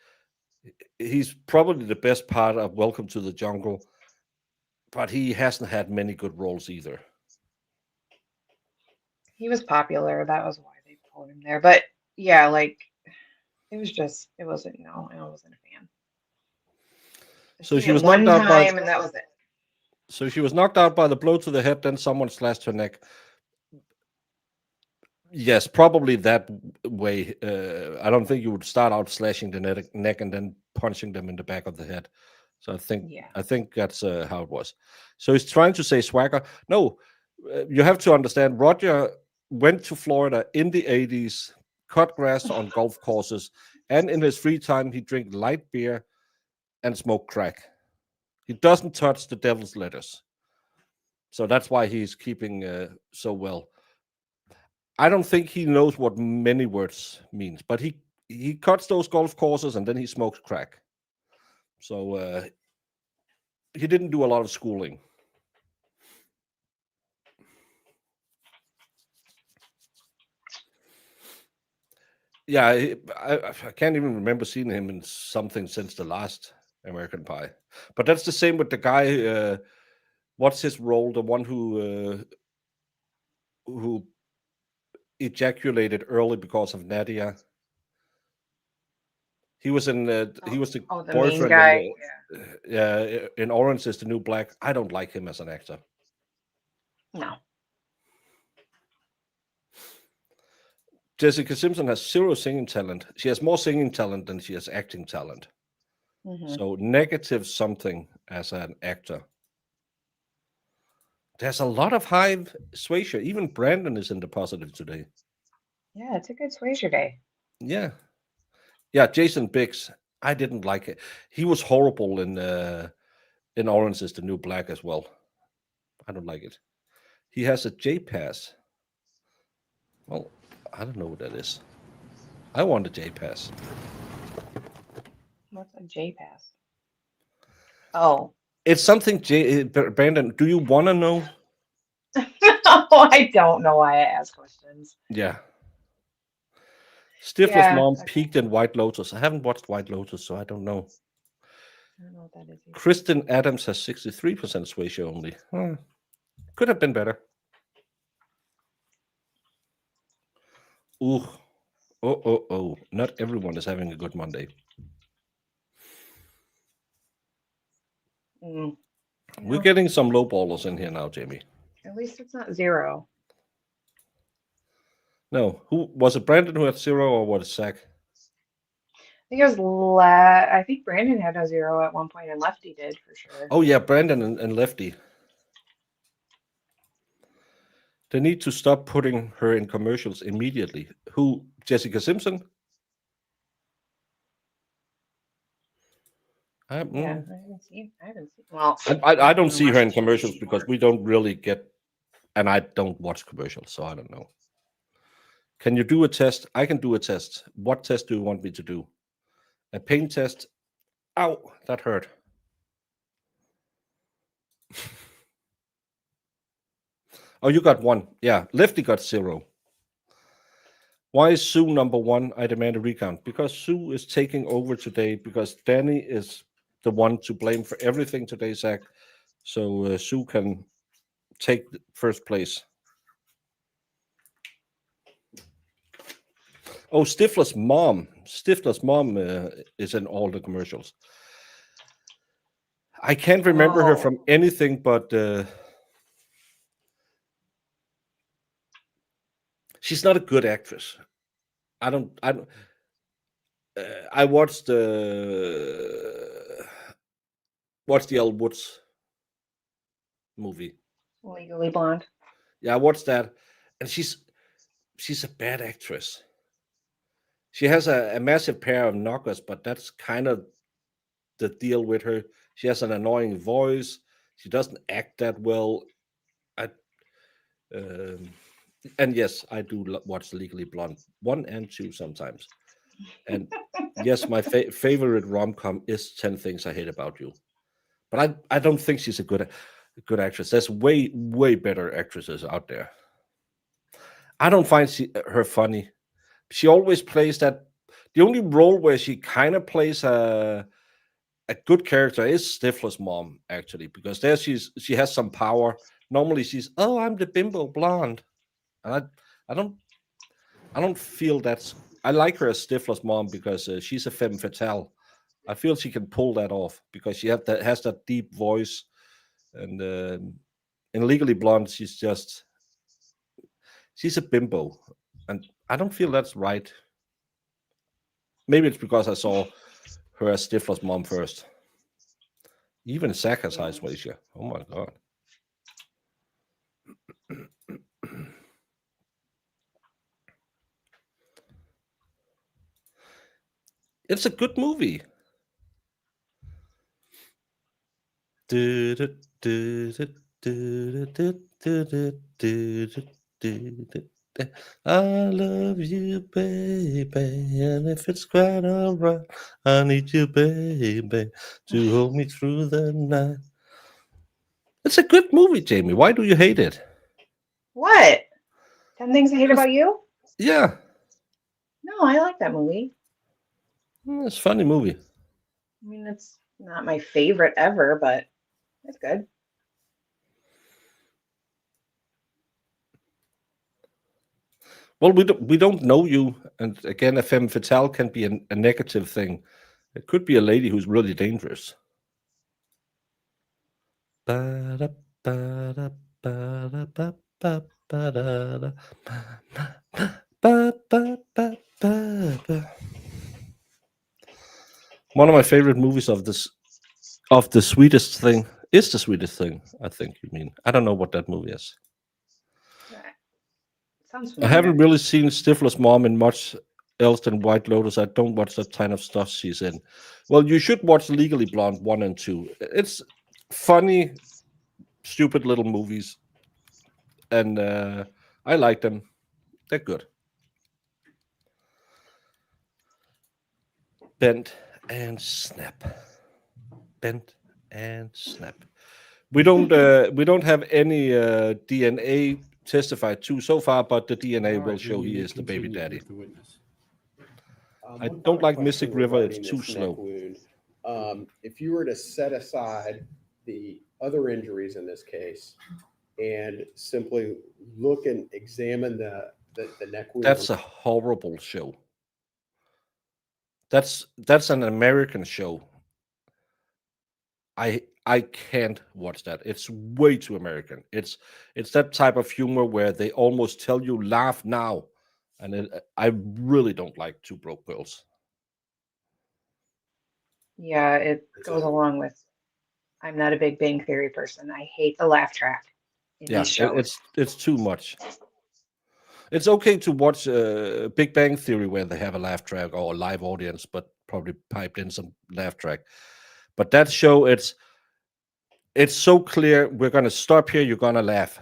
He's probably the best part of Welcome to the Jungle, but he hasn't had many good roles either. He was popular. That was why they pulled him there. But yeah, like it wasn't. No, I wasn't a fan. So she Seen it was one knocked out by. time, and that was it. So she was knocked out by the blow to the head. Then someone slashed her neck. Yes, probably that way. I don't think you would start out slashing the neck and then punching them in the back of the head. So I think that's how it was. So he's trying to say swagger. No, you have to understand. Roger went to Florida in the 80s, cut grass on golf courses, and in his free time he drank light beer and smoked crack. He doesn't touch the devil's letters. So that's why he's keeping so well. I don't think he knows what many words means, but he cuts those golf courses and then he smokes crack. So he didn't do a lot of schooling. Yeah, I can't even remember seeing him in something since the last American Pie. But that's the same with the guy. What's his role? The one who ejaculated early because of Nadia. He was in. He was the the boyfriend. main guy. In Orange Is the New Black. I don't like him as an actor. No. Jessica Simpson has zero singing talent. She has more singing talent than she has acting talent. Mhm. So negative something as an actor. There's a lot of high Swayze. Even Brandon is in the positive today. Yeah, it's a good Swayze day. Yeah. Jason Biggs. I didn't like it. He was horrible in Orange Is the New Black as well. I don't like it. He has a J pass. Well, I don't know what that is. I want a J pass. What's a J pass? Oh. It's something, Brandon. Do you want to know? No, I don't know why I ask questions. Yeah. Stifler's mom peaked in White Lotus. I haven't watched White Lotus, so I don't know. I don't know what that is either. Kristen Adams has 63% Swayze only. Could have been better. Ooh. Oh. Not everyone is having a good Monday. We're getting some low ballers in here now, Jamie. At least it's not 0. No. Who was it? Brandon who had 0 or was it Zach? I think it was I think Brandon had a 0 at one point, and Lefty did for sure. Oh yeah, Brandon and Lefty. They need to stop putting her in commercials immediately. Who? Jessica Simpson? I haven't seen. Well, I don't see her in commercials because we don't really get, and I don't watch commercials, so I don't know. Can you do a test? I can do a test. What test do you want me to do? A pain test? Ow, that hurt. Oh, you got 1. Yeah, Lefty got 0. Why is Sue number 1? I demand a recount. Because Sue is taking over today because Danny is the one to blame for everything today, Zach. So Sue can take first place. Oh, Stifler's mom. Stifler's mom is in all the commercials. I can't remember her from anything, but she's not a good actress. I watched the Elle Woods movie. Legally Blonde. Yeah, I watched that, and she's a bad actress. She has a massive pair of knockers, but that's kind of the deal with her. She has an annoying voice. She doesn't act that well. And yes, I do watch Legally Blonde 1 and 2 sometimes. And yes, my favorite rom-com is 10 Things I Hate About You. But I don't think she's a good actress. There's way better actresses out there. I don't find her funny. She always plays that. The only role where she kind of plays a good character is Stifler's mom, actually, because there she has some power. Normally she's, oh, I'm the bimbo blonde, and I don't feel that's. I like her as Stifler's mom because she's a femme fatale. I feel she can pull that off because she has that deep voice, and in Legally Blonde she's a bimbo, and I don't feel that's right. Maybe it's because I saw her as Stifler's mom first. Even Zach has high ratio. Oh my god. It's a good movie. I love you, baby, and if it's quite alright, I need you, baby, to hold me through the night. It's a good movie, Jamie. Why do you hate it? What? 10 Things I Hate About You? Yeah. No, I like that movie. It's a funny movie. I mean, it's not my favorite ever, but it's good. Well, we don't know you, and again, a femme fatale can be a negative thing. It could be a lady who's really dangerous. One of my favorite movies of the Sweetest Thing is The Sweetest Thing. I think you mean. I don't know what that movie is. Sounds I familiar. haven't really seen Stifler's mom in much else than White Lotus. I don't watch that kind of stuff she's in. Well, you should watch Legally Blonde 1 and 2. It's funny, stupid little movies, and I like them. They're good. Bent and snap. Bent and snap. We don't have any DNA testified to so far, but the DNA will show he is the baby daddy. I don't like Mystic River. It's too slow. Wound. If you were to set aside the other injuries in this case and simply look and examine the neck wound. That's a horrible show. That's an American show. I can't watch that. It's way too American. It's that type of humor where they almost tell you laugh now, and I really don't like Two Broke Girls. Yeah, it goes along with. I'm not a Big Bang Theory person. I hate the laugh track in these shows. It's too much. It's okay to watch Big Bang Theory where they have a laugh track or a live audience, but probably piped in some laugh track. But that show, it's so clear. We're gonna stop here. You're gonna laugh,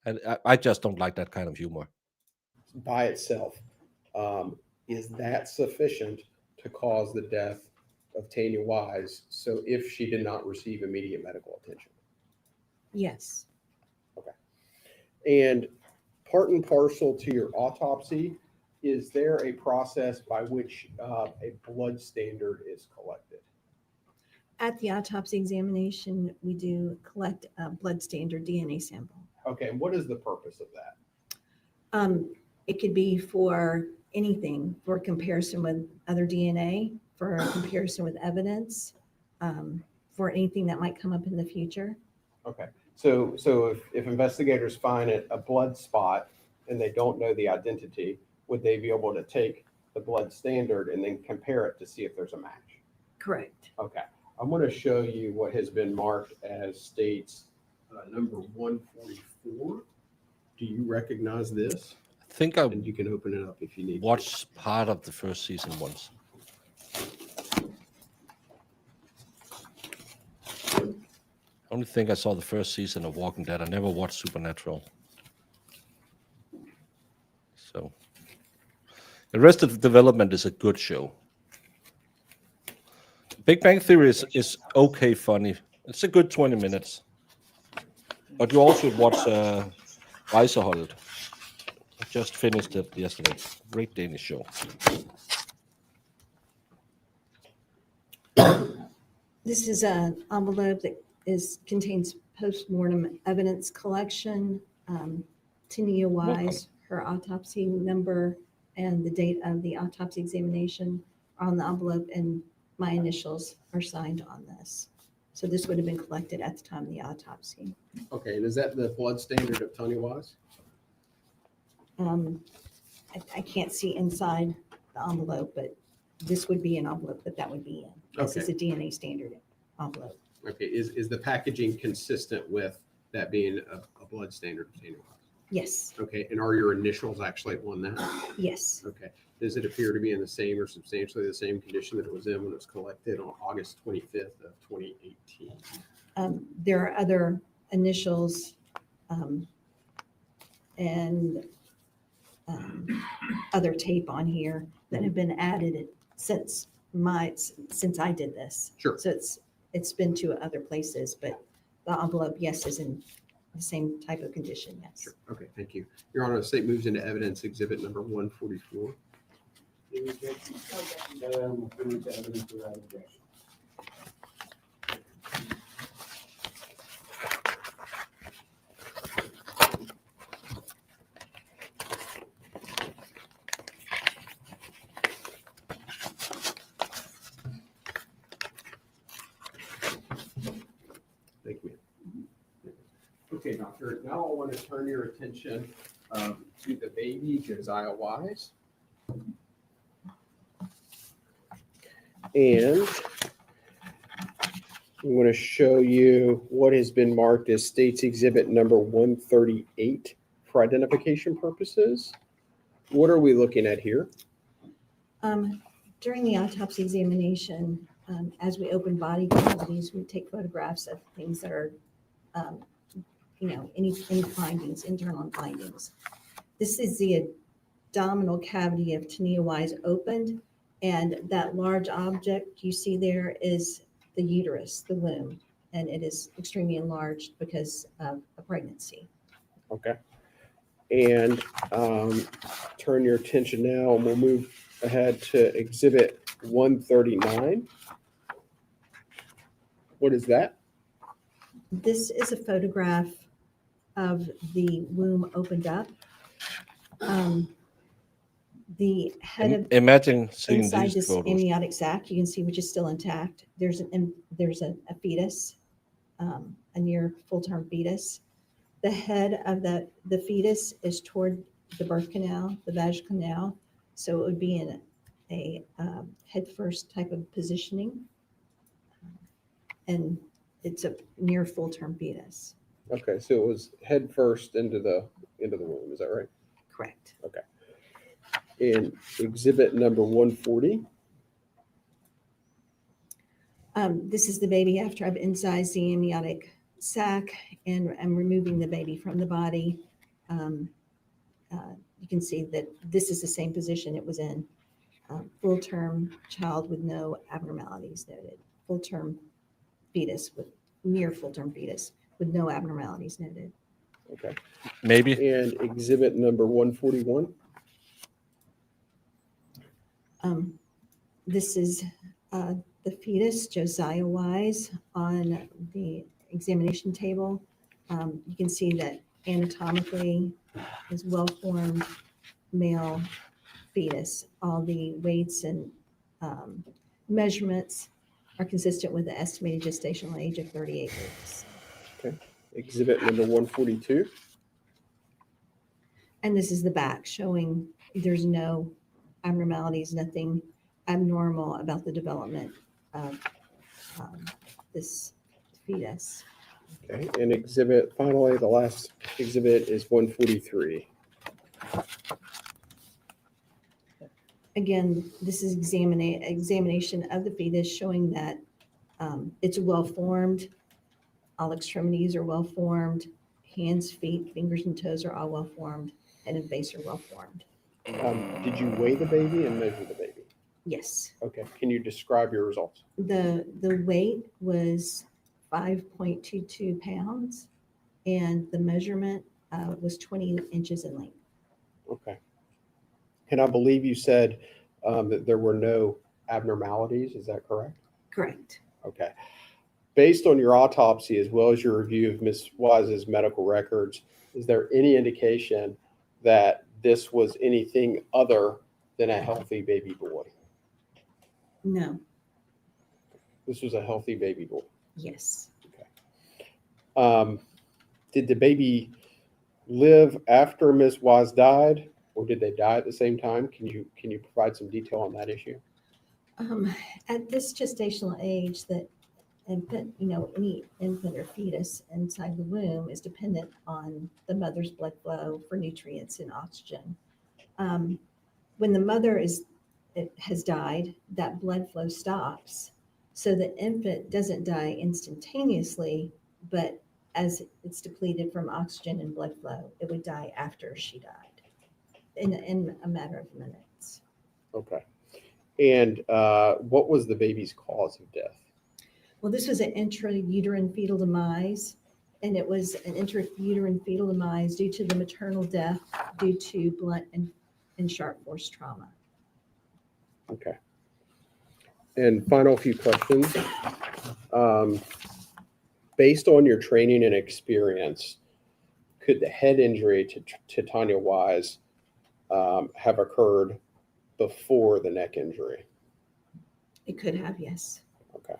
and I just don't like that kind of humor. By itself, is that sufficient to cause the death of Tania Wise? So if she did not receive immediate medical attention? Yes. Okay. And part and parcel to your autopsy, is there a process by which a blood standard is collected? At the autopsy examination, we do collect a blood standard DNA sample. Okay, and what is the purpose of that? It could be for anything, for comparison with other DNA, for comparison with evidence, for anything that might come up in the future. Okay, so if investigators find a blood spot and they don't know the identity, would they be able to take the blood standard and then compare it to see if there's a match? Correct. Okay, I'm going to show you what has been marked as states number 144. Do you recognize this? I think I And you can open it up if you need. watched part of the first season once. I only think I saw the first season of Walking Dead. I never watched Supernatural. So, Arrested Development is a good show. Big Bang Theory is okay funny. It's a good 20 minutes. But you also watch Reisehold. I just finished it yesterday. Great Danish show. This is an envelope that contains post-mortem evidence collection, Tania Wise, her autopsy number, and the date of the autopsy examination are on the envelope, and my initials are signed on this. So this would have been collected at the time of the autopsy. Okay, and is that the blood standard of Tanya Wise? I can't see inside the envelope, but this would be an envelope that would be in. This is a DNA standard envelope. Okay, is the packaging consistent with that being a blood standard of Tanya Wise? Yes. Okay, and are your initials actually on that? Yes. Okay. Does it appear to be in the same or substantially the same condition that it was in when it was collected on August 25th of 2018? There are other initials and other tape on here that have been added since I did this. Sure. So it's been to other places, but the envelope, yes, is in the same type of condition. Yes. Sure. Okay, thank you. Your Honor, the state moves into evidence exhibit number 144. Thank you. Okay, doctor, now I want to turn your attention to the baby, Josiah Wise. And I'm going to show you what has been marked as State's Exhibit number 138 for identification purposes. What are we looking at here? During the autopsy examination, as we open body cavities, we take photographs of things that are, any findings, internal findings. This is the abdominal cavity of Tania Wise opened, and that large object you see there is the uterus, the womb, and it is extremely enlarged because of a pregnancy. Okay. And turn your attention now, and we'll move ahead to Exhibit 139. What is that? This is a photograph of the womb opened up. The head of Imagine seeing inside these this photos. amniotic sac, you can see which is still intact. There's a fetus, a near full-term fetus. The head of the fetus is toward the birth canal, the vaginal canal, so it would be in a head first type of positioning, and it's a near full-term fetus. Okay, so it was head first into the womb. Is that right? Correct. Okay. In Exhibit number 140. This is the baby after I've incised the amniotic sac and I'm removing the baby from the body. You can see that this is the same position it was in. Full-term child with no abnormalities noted. Full-term fetus with near full-term fetus with no abnormalities noted. Okay. Maybe. And Exhibit number 141. This is The fetus, Josiah Wise, on the examination table, you can see that anatomically is well-formed male fetus. All the weights and measurements are consistent with the estimated gestational age of 38 weeks. Okay. Exhibit number 142. And this is the back showing there's no abnormalities, nothing abnormal about the development of this fetus. Okay. And exhibit, finally, the last exhibit is 143. Again, this is examination of the fetus showing that it's well formed. All extremities are well formed. Hands, feet, fingers, and toes are all well formed, and the base are well formed. Did you weigh the baby and measure the baby? Yes. Okay. Can you describe your results? The weight was 5.22 pounds, and the measurement was 20 inches in length. Okay. And I believe you said that there were no abnormalities. Is that correct? Correct. Okay. Based on your autopsy, as well as your review of Ms. Wise's medical records, is there any indication that this was anything other than a healthy baby boy? No. This was a healthy baby boy. Yes. Did the baby live after Ms. Wise died, or did they die at the same time? Can you provide some detail on that issue? At this gestational age, that infant, any infant or fetus inside the womb is dependent on the mother's blood flow for nutrients and oxygen. When the mother has died, that blood flow stops. So the infant doesn't die instantaneously, but as it's depleted from oxygen and blood flow, it would die after she died in a matter of minutes. Okay. And what was the baby's cause of death? Well, this was an intrauterine fetal demise, and it was an intrauterine fetal demise due to the maternal death due to blunt and sharp force trauma. Okay. And final few questions. Based on your training and experience, could the head injury to Tania Wise have occurred before the neck injury? It could have, yes. Okay.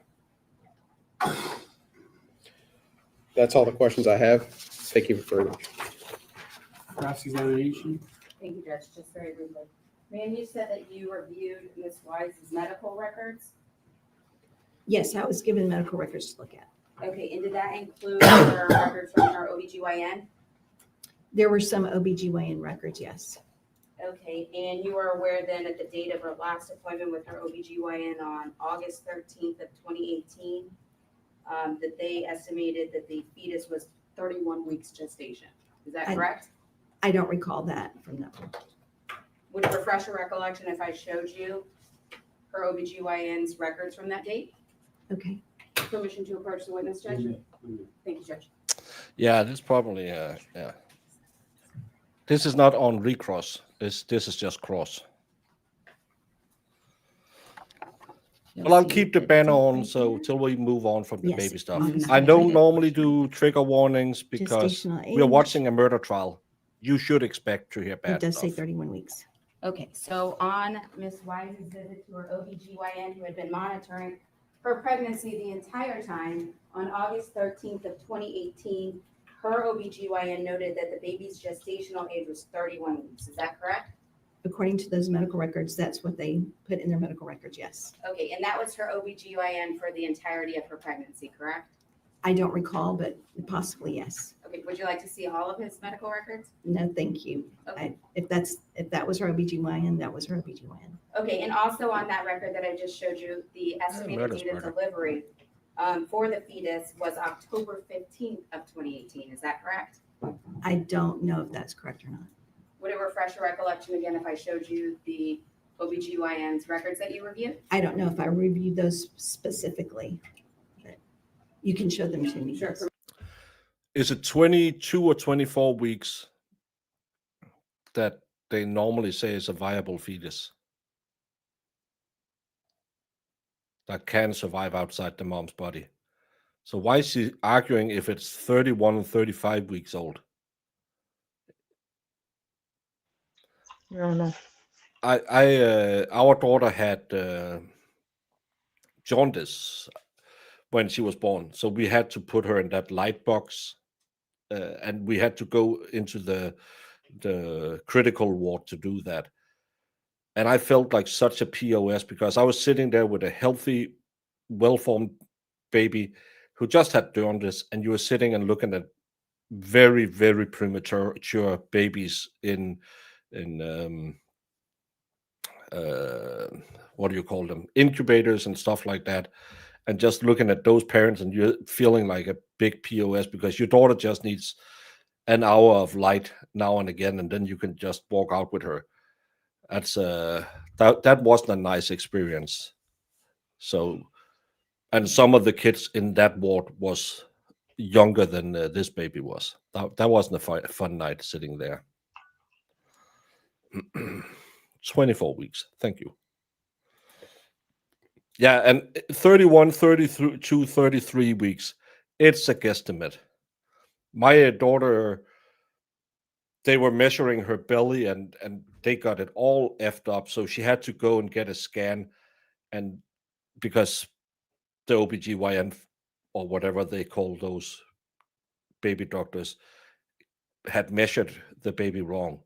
That's all the questions I have. Thank you very much. Cross-examination. Thank you, Judge. Just very briefly. Ma'am, you said that you reviewed Ms. Wise's medical records. Yes, I was given medical records to look at. Okay, and did that include her records from her OBGYN? There were some OBGYN records, yes. Okay, and you were aware then at the date of her last appointment with her OBGYN on August 13th of 2018, that they estimated that the fetus was 31 weeks gestation. Is that correct? I don't recall that from that one. Would it refresh your recollection if I showed you her OBGYN's records from that date? Okay. Permission to approach the witness, Judge? Thank you, Judge. Yeah, this probably, yeah. This is not on recross. This is just cross. Well, I'll keep the banner on so till we move on from the baby stuff. I don't normally do trigger warnings because we're watching a murder trial. You should expect to hear bad It does stuff. say 31 weeks. Okay, so on Ms. Wise's visit to her OBGYN, who had been monitoring her pregnancy the entire time, on August 13th of 2018, her OBGYN noted that the baby's gestational age was 31 weeks. Is that correct? According to those medical records, that's what they put in their medical records, yes. Okay, and that was her OBGYN for the entirety of her pregnancy, correct? I don't recall, but possibly yes. Okay, would you like to see all of his medical records? No, thank you. Okay. If that was her OBGYN, that was her OBGYN. Okay, and also on that record that I just showed you, the estimated date of delivery for the fetus was October 15th of 2018. Is that correct? I don't know if that's correct or not. Would it refresh your recollection again if I showed you the OBGYN's records that you reviewed? I don't know if I reviewed those specifically, but you can show them to me. Sure. yes. Is it 22 or 24 weeks that they normally say is a viable fetus? that can survive outside the mom's body. So why is she arguing if it's 31 and 35 weeks old? I don't know. Our daughter had jaundice when she was born, so we had to put her in that light box, and we had to go into the critical ward to do that. And I felt like such a POS because I was sitting there with a healthy, well-formed baby who just had jaundice, and you were sitting and looking at very, very premature babies in what do you call them, incubators and stuff like that, and just looking at those parents, and you're feeling like a big POS because your daughter just needs an hour of light now and again, and then you can just walk out with her. That's that wasn't a nice experience. So, and some of the kids in that ward was younger than this baby was. That wasn't a fun night sitting there. 24 weeks. Thank you. Yeah, and 31, 32, 33 weeks. It's a guesstimate. My daughter, they were measuring her belly and they got it all effed up. So she had to go and get a scan, and because the OBGYN or whatever they call those baby doctors had measured the baby wrong.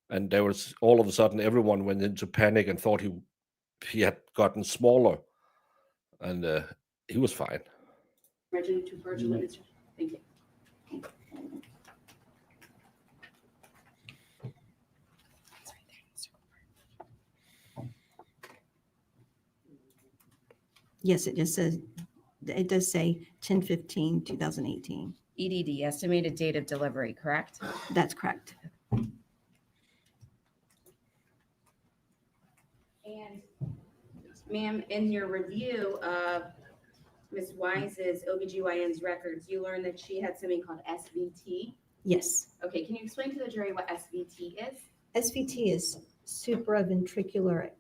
And there was all of a sudden everyone went into panic and thought he had gotten smaller, and he was fine. Ready to virtual Mr. Thank you. Yes, it just says, it does say 10/15/2018. EDD, estimated date of delivery, correct? That's correct. And ma'am, in your review of Ms. Wise's OBGYN's records, you learned that she had something called SVT. Yes. Okay, can you explain to the jury what SVT is? SVT is supraventricular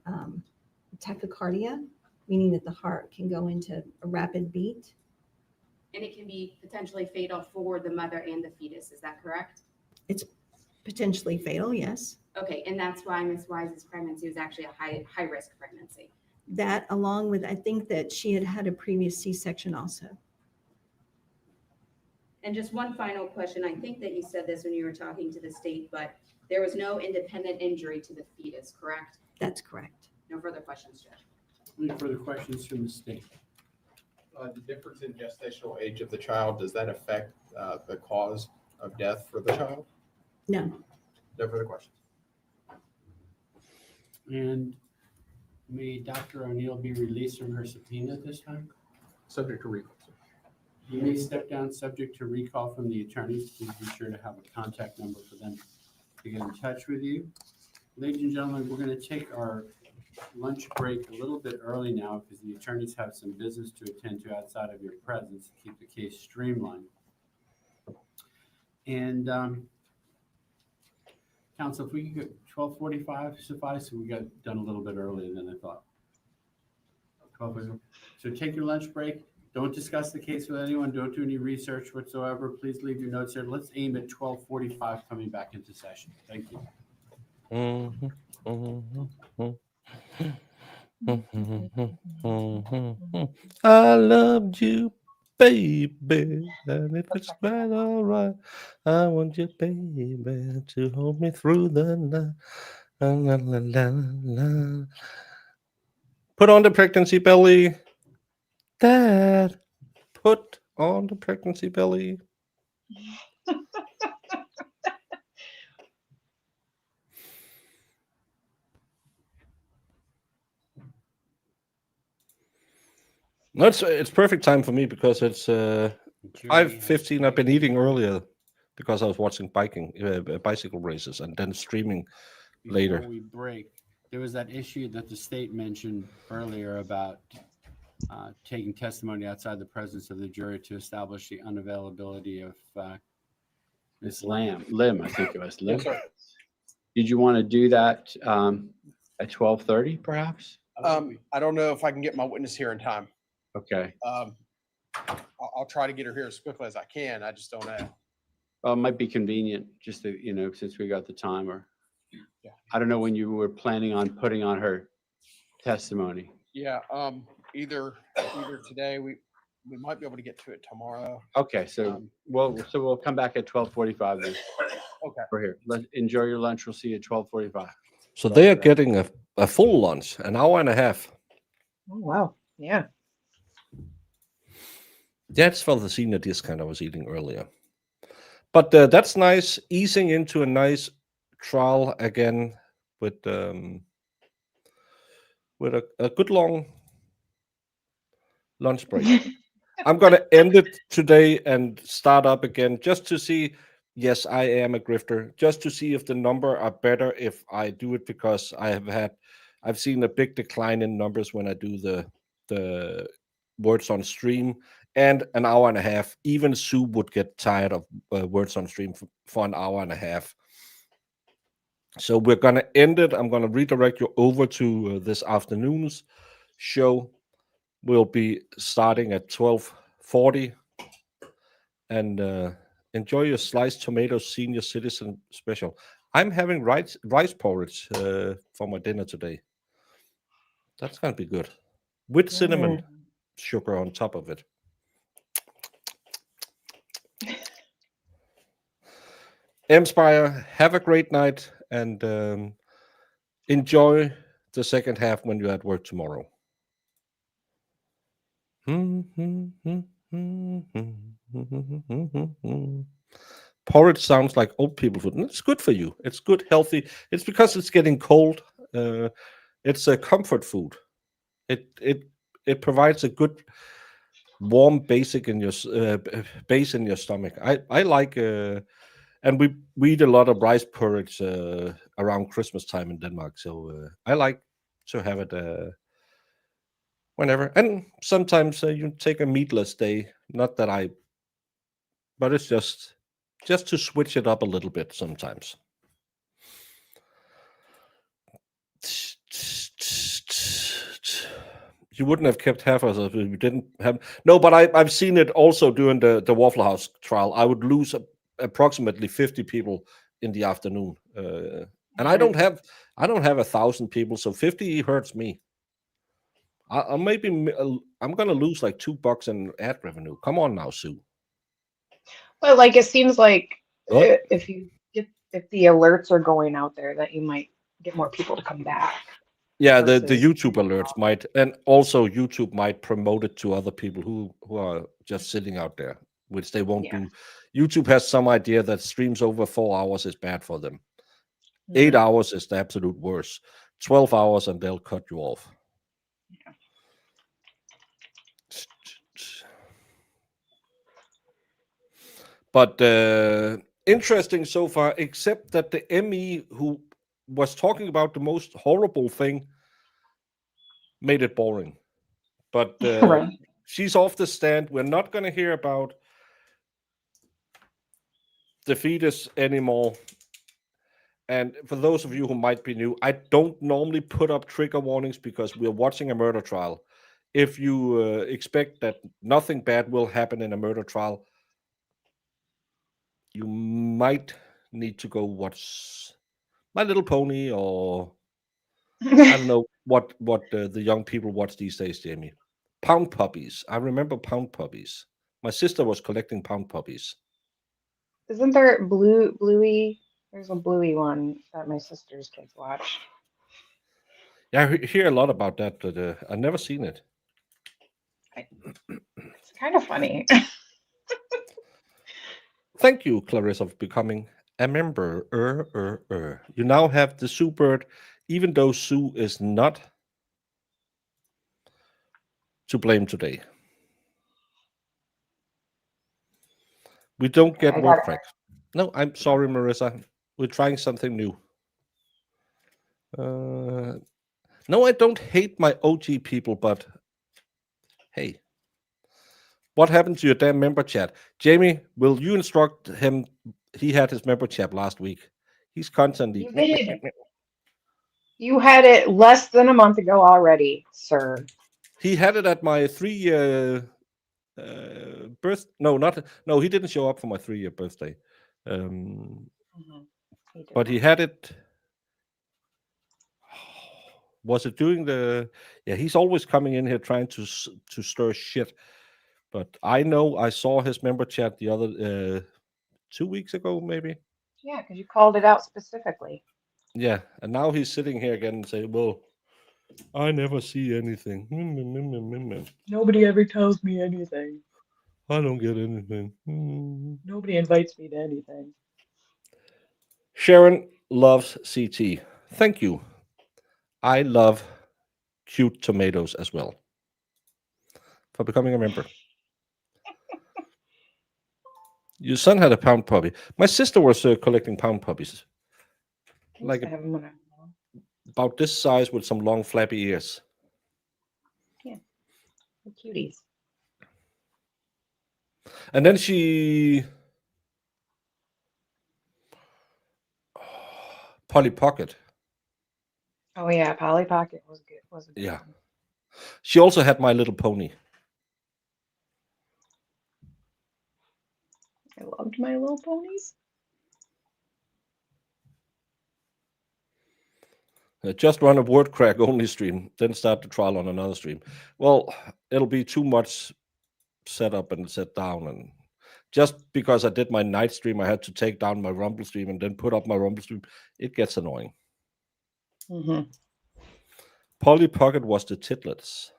tachycardia, meaning that the heart can go into a rapid beat. And it can be potentially fatal for the mother and the fetus, is that correct? It's potentially fatal, yes. Okay, and that's why Ms. Wise's pregnancy was actually a high risk pregnancy. That, along with, I think that she had had a previous C-section also. And just one final question. I think that you said this when you were talking to the state, but there was no independent injury to the fetus, correct? That's correct. No further questions, Judge. Any further questions from the state? The difference in gestational age of the child, does that affect the cause of death for the child? No. No further questions. And may Dr. O'Neill be released from her subpoena at this time? Subject to recall. You may step down subject to recall from the attorneys. Please be sure to have a contact number for them to get in touch with you. Ladies and gentlemen, we're going to take our lunch break a little bit early now because the attorneys have some business to attend to outside of your presence to keep the case streamlined. And counsel, if we could get 12:45 suffice, we got done a little bit earlier than I thought. 12:45. So take your lunch break. Don't discuss the case with anyone. Don't do any research whatsoever. Please leave your notes there. Let's aim at 12:45 coming back into session. Thank you. I loved you, baby, and if it's quite all right, I want you, baby, to hold me through the night. La, la, la, la, la. Put on the pregnancy belly. Dad, put on the pregnancy belly. No, it's perfect time for me because it's 5:15. I've been eating earlier because I was watching bicycle races and then streaming later. Before we break, there was that issue that the state mentioned earlier about taking testimony outside the presence of the jury to establish the unavailability of Ms. Lim, I think it was Lim. Yes, sir. Did you want to do that at 12:30 perhaps? I don't know if I can get my witness here in time. Okay. I'll try to get her here as quickly as I can. I just don't know. Well, it might be convenient just to, since we got the timer. Yeah. I don't know when you were planning on putting on her testimony. Yeah, either today, we might be able to get to it tomorrow. Okay, so we'll come back at 12:45 then. Okay. We're here. Enjoy your lunch. We'll see you at 12:45. So they are getting a full lunch, an hour and a half. Oh, wow. Yeah. That's for the senior discount I was eating earlier. But that's nice, easing into a nice trial again with a good long lunch break. I'm going to end it today and start up again just to see. Yes, I am a grifter. Just to see if the number are better if I do it, because I've seen a big decline in numbers when I do the words on stream, and an hour and a half. Even Sue would get tired of words on stream for an hour and a half. So we're going to end it. I'm going to redirect you over to this afternoon's show. We'll be starting at 12:40, and enjoy your sliced tomato senior citizen special. I'm having rice porridge for my dinner today. That's going to be good. With cinnamon sugar on top of it. Spire, have a great night, and enjoy the second half when you're at work tomorrow. Porridge sounds like old people food. It's good for you. It's good, healthy. It's because it's getting cold. It's a comfort food. It provides a good warm basic in your base in your stomach. I like, and we eat a lot of rice porridge around Christmas time in Denmark. So I like to have it whenever. And sometimes you take a meatless day. Not that but it's just to switch it up a little bit sometimes. You wouldn't have kept half of us if you didn't have. No, but I've seen it also during the Waffle House trial. I would lose approximately 50 people in the afternoon, and I don't have 1,000 people, so 50 hurts me. I'm going to lose like $2 in ad revenue. Come on now, Sue. But like, it seems like What? if the alerts are going out there, that you might get more people to come back. Yeah, the YouTube alerts might, and also YouTube might promote it to other people who are just sitting out there, which they won't do. YouTube has some idea that streams over 4 hours is bad for them. 8 hours is the absolute worst. 12 hours and they'll cut you off. But interesting so far, except that the ME who was talking about the most horrible thing made it boring. But she's off the stand. We're not going to hear about the fetus anymore. And for those of you who might be new, I don't normally put up trigger warnings because we're watching a murder trial. If you expect that nothing bad will happen in a murder trial, you might need to go watch My Little Pony, or I don't know what the young people watch these days, Jamie. Pound puppies. I remember pound puppies. My sister was collecting pound puppies. Isn't there Bluey? There's a Bluey one that my sister's kids watch. Yeah, I hear a lot about that, but I've never seen it. It's kind of funny. Thank you, Clarissa, for becoming a member. You now have the Sue Bird, even though Sue is not to blame today. We don't get work crack. No, I'm sorry, Marissa. We're trying something new. No, I don't hate my OG people, but hey. What happened to your damn member chat? Jamie, will you instruct him? He had his member chat last week. He's constantly... You did. You had it less than a month ago already, sir. He had it at my 3-year birth. No, he didn't show up for my 3-year birthday. But he had it. Was it during the? Yeah, he's always coming in here trying to stir shit. But I know I saw his member chat the other 2 weeks ago, maybe. Yeah, because you called it out specifically. Yeah, and now he's sitting here again and saying, "Well, I never see anything. Nobody ever tells me anything. I don't get anything." Nobody invites me to anything. Sharon loves CT. Thank you. I love cute tomatoes as well. For becoming a member. Your son had a pound puppy. My sister was collecting pound puppies. Like about this size with some long flappy ears. Yeah, they're cuties. And then she Polly Pocket. Oh yeah, Polly Pocket was good. Was a good Yeah. one. She also had My Little Pony. I loved My Little Ponies. Just run a word crack only stream, then start the trial on another stream. Well, it'll be too much set up and set down. And just because I did my night stream, I had to take down my Rumble stream and then put up my Rumble stream. It gets annoying. Mm-hmm. Polly Pocket was the titlets.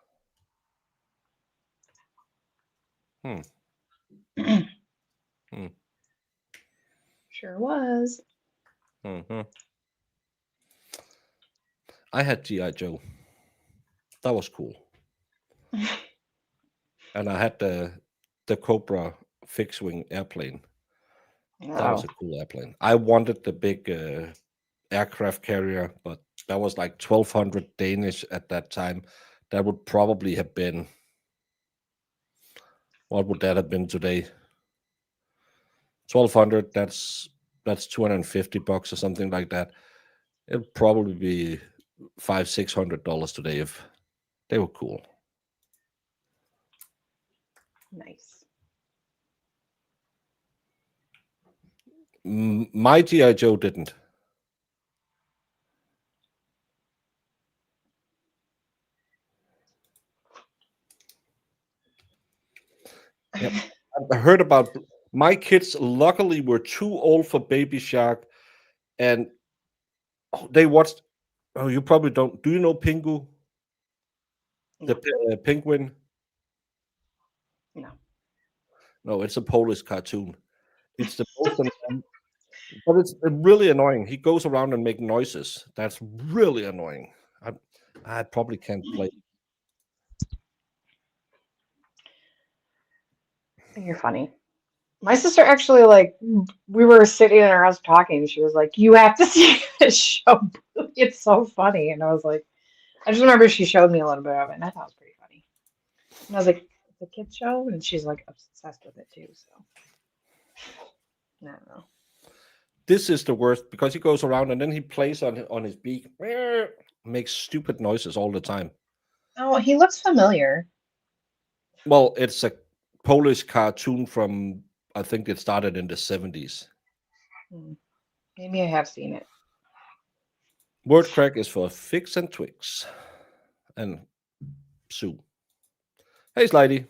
Sure was. Mm-hmm. I had G.I. Joe. That was cool. And I had the Cobra fixed wing airplane. That was a cool airplane. I wanted the big aircraft carrier, but that was like 1,200 Danish at that time. That would probably have been, what would that have been today? 1,200. That's $250 or something like that. It'd probably be $500-$600 today if they were cool. Nice. My G.I. Joe didn't. Yep. I heard about my kids. Luckily, were too old for Baby Shark, and they watched. Oh, you probably don't. Do you know Pingu? The penguin? No. No, it's a Polish cartoon. It's the most annoying, but it's really annoying. He goes around and make noises. That's really annoying. I probably can't play. You're funny. My sister actually, like, we were sitting in her house talking, and she was like, "You have to see this show. It's so funny." And I was like, I just remember she showed me a little bit of it, and I thought it was pretty funny. And I was like, "It's a kid's show," and she's like obsessed with it too. So I don't know. This is the worst because he goes around and then he plays on his beak, makes stupid noises all the time. Oh, he looks familiar. Well, it's a Polish cartoon from, I think it started in the 70s. Maybe I have seen it. Word crack is for Fix and Twix. And Sue. Hey, Slidey.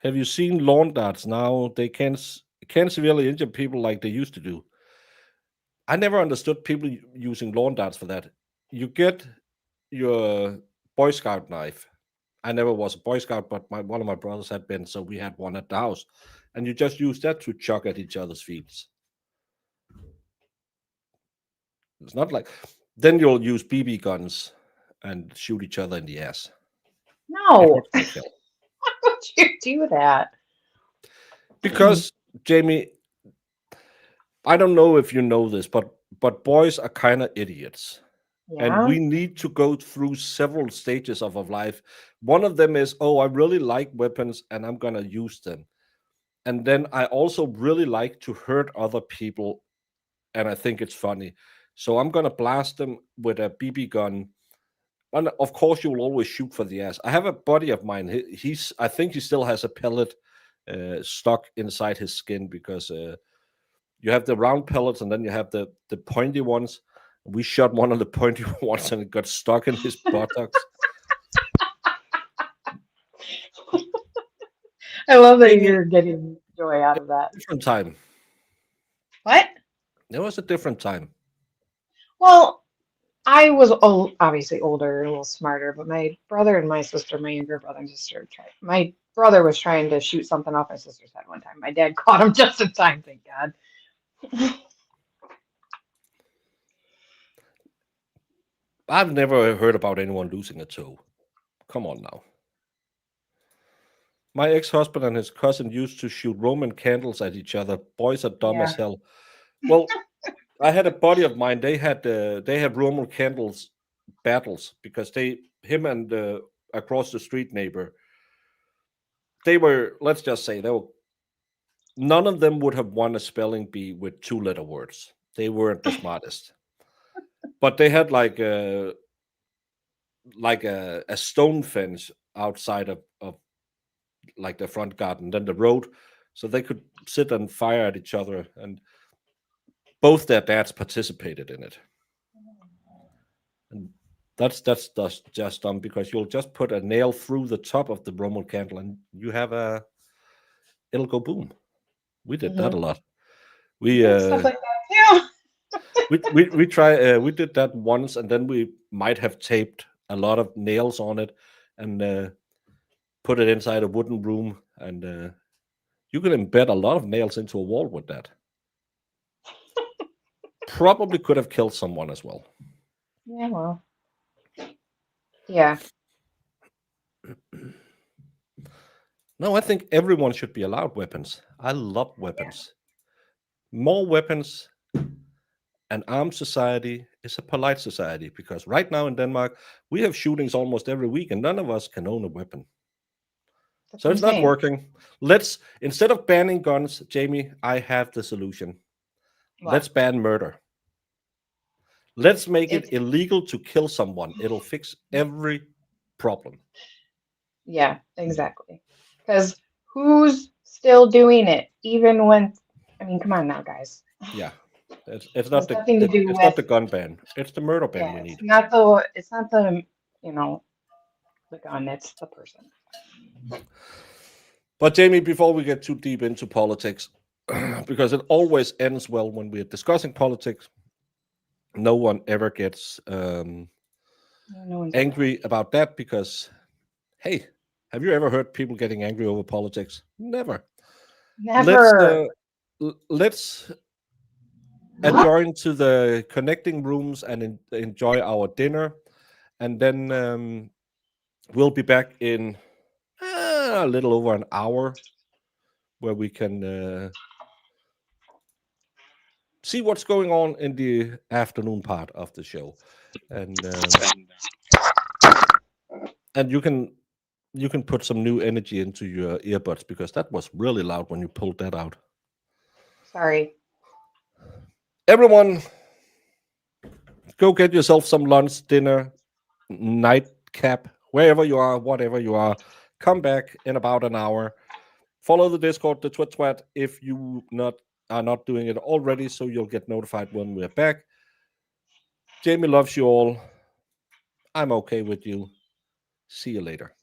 Have you seen lawn darts now? They can severely injure people like they used to do. I never understood people using lawn darts for that. You get your Boy Scout knife. I never was a Boy Scout, but one of my brothers had been, so we had one at the house. And you just use that to chuck at each other's feet. It's not like... Then you'll use BB guns and shoot each other in the ass. No. Why would you do that? Because, Jamie, I don't know if you know this, but boys are kind of idiots. Yeah. And we need to go through several stages of our life. One of them is, oh, I really like weapons and I'm going to use them. And then I also really like to hurt other people. And I think it's funny. So I'm going to blast them with a BB gun And of course, you will always shoot for the ass. I have a buddy of mine. I think he still has a pellet stuck inside his skin because you have the round pellets and then you have the pointy ones. We shot one of the pointy ones and it got stuck in his buttocks. I love that you're getting joy out of that. Different time. What? It was a different time. Well, I was obviously older and a little smarter, but my brother and my sister, my younger brother and sister, my brother was trying to shoot something off my sister's head one time. My dad caught him just in time, thank God. I've never heard about anyone losing a toe. Come on now. My ex-husband and his cousin used to shoot Roman candles at each other. Boys are dumb as hell. Well, I had a buddy of mine. They had Roman candles battles because him and across the street neighbor, they were, let's just say, none of them would have won a spelling bee with 2-letter words. They weren't the smartest. But they had like a stone fence outside of like the front garden, then the road, so they could sit and fire at each other, and both their dads participated in it. And that's just dumb because you'll just put a nail through the top of the Roman candle and you have it'll go boom. We did that a lot. We Stuff like that too. we did that once, and then we might have taped a lot of nails on it and put it inside a wooden room, and you can embed a lot of nails into a wall with that. Probably could have killed someone as well. Yeah, well. Yeah. No, I think everyone should be allowed weapons. I love weapons. More weapons. An armed society is a polite society, because right now in Denmark, we have shootings almost every week and none of us can own a weapon. So it's not working. Instead of banning guns, Jamie, I have the solution. What? Let's ban murder. Let's make it illegal to kill someone. It'll fix every problem. Yeah, exactly. Because who's still doing it? Even when, I mean, come on now, guys. Yeah. It's not nothing to do it's with, not the gun ban. It's the murder ban we need. It's not the the gun, it's the person. But Jamie, before we get too deep into politics, because it always ends well when we're discussing politics, no one ever gets angry about that because, hey, have you ever heard people getting angry over politics? Never. Never. Let's adjourn to the connecting rooms and enjoy our dinner, and then we'll be back in a little over an hour where we can see what's going on in the afternoon part of the show, and you can put some new energy into your earbuds because that was really loud when you pulled that out. Sorry. Everyone, go get yourself some lunch, dinner, nightcap, wherever you are, whatever you are. Come back in about an hour. Follow the Discord, the Twit if you are not doing it already, so you'll get notified when we're back. Jamie loves you all. I'm okay with you. See you later.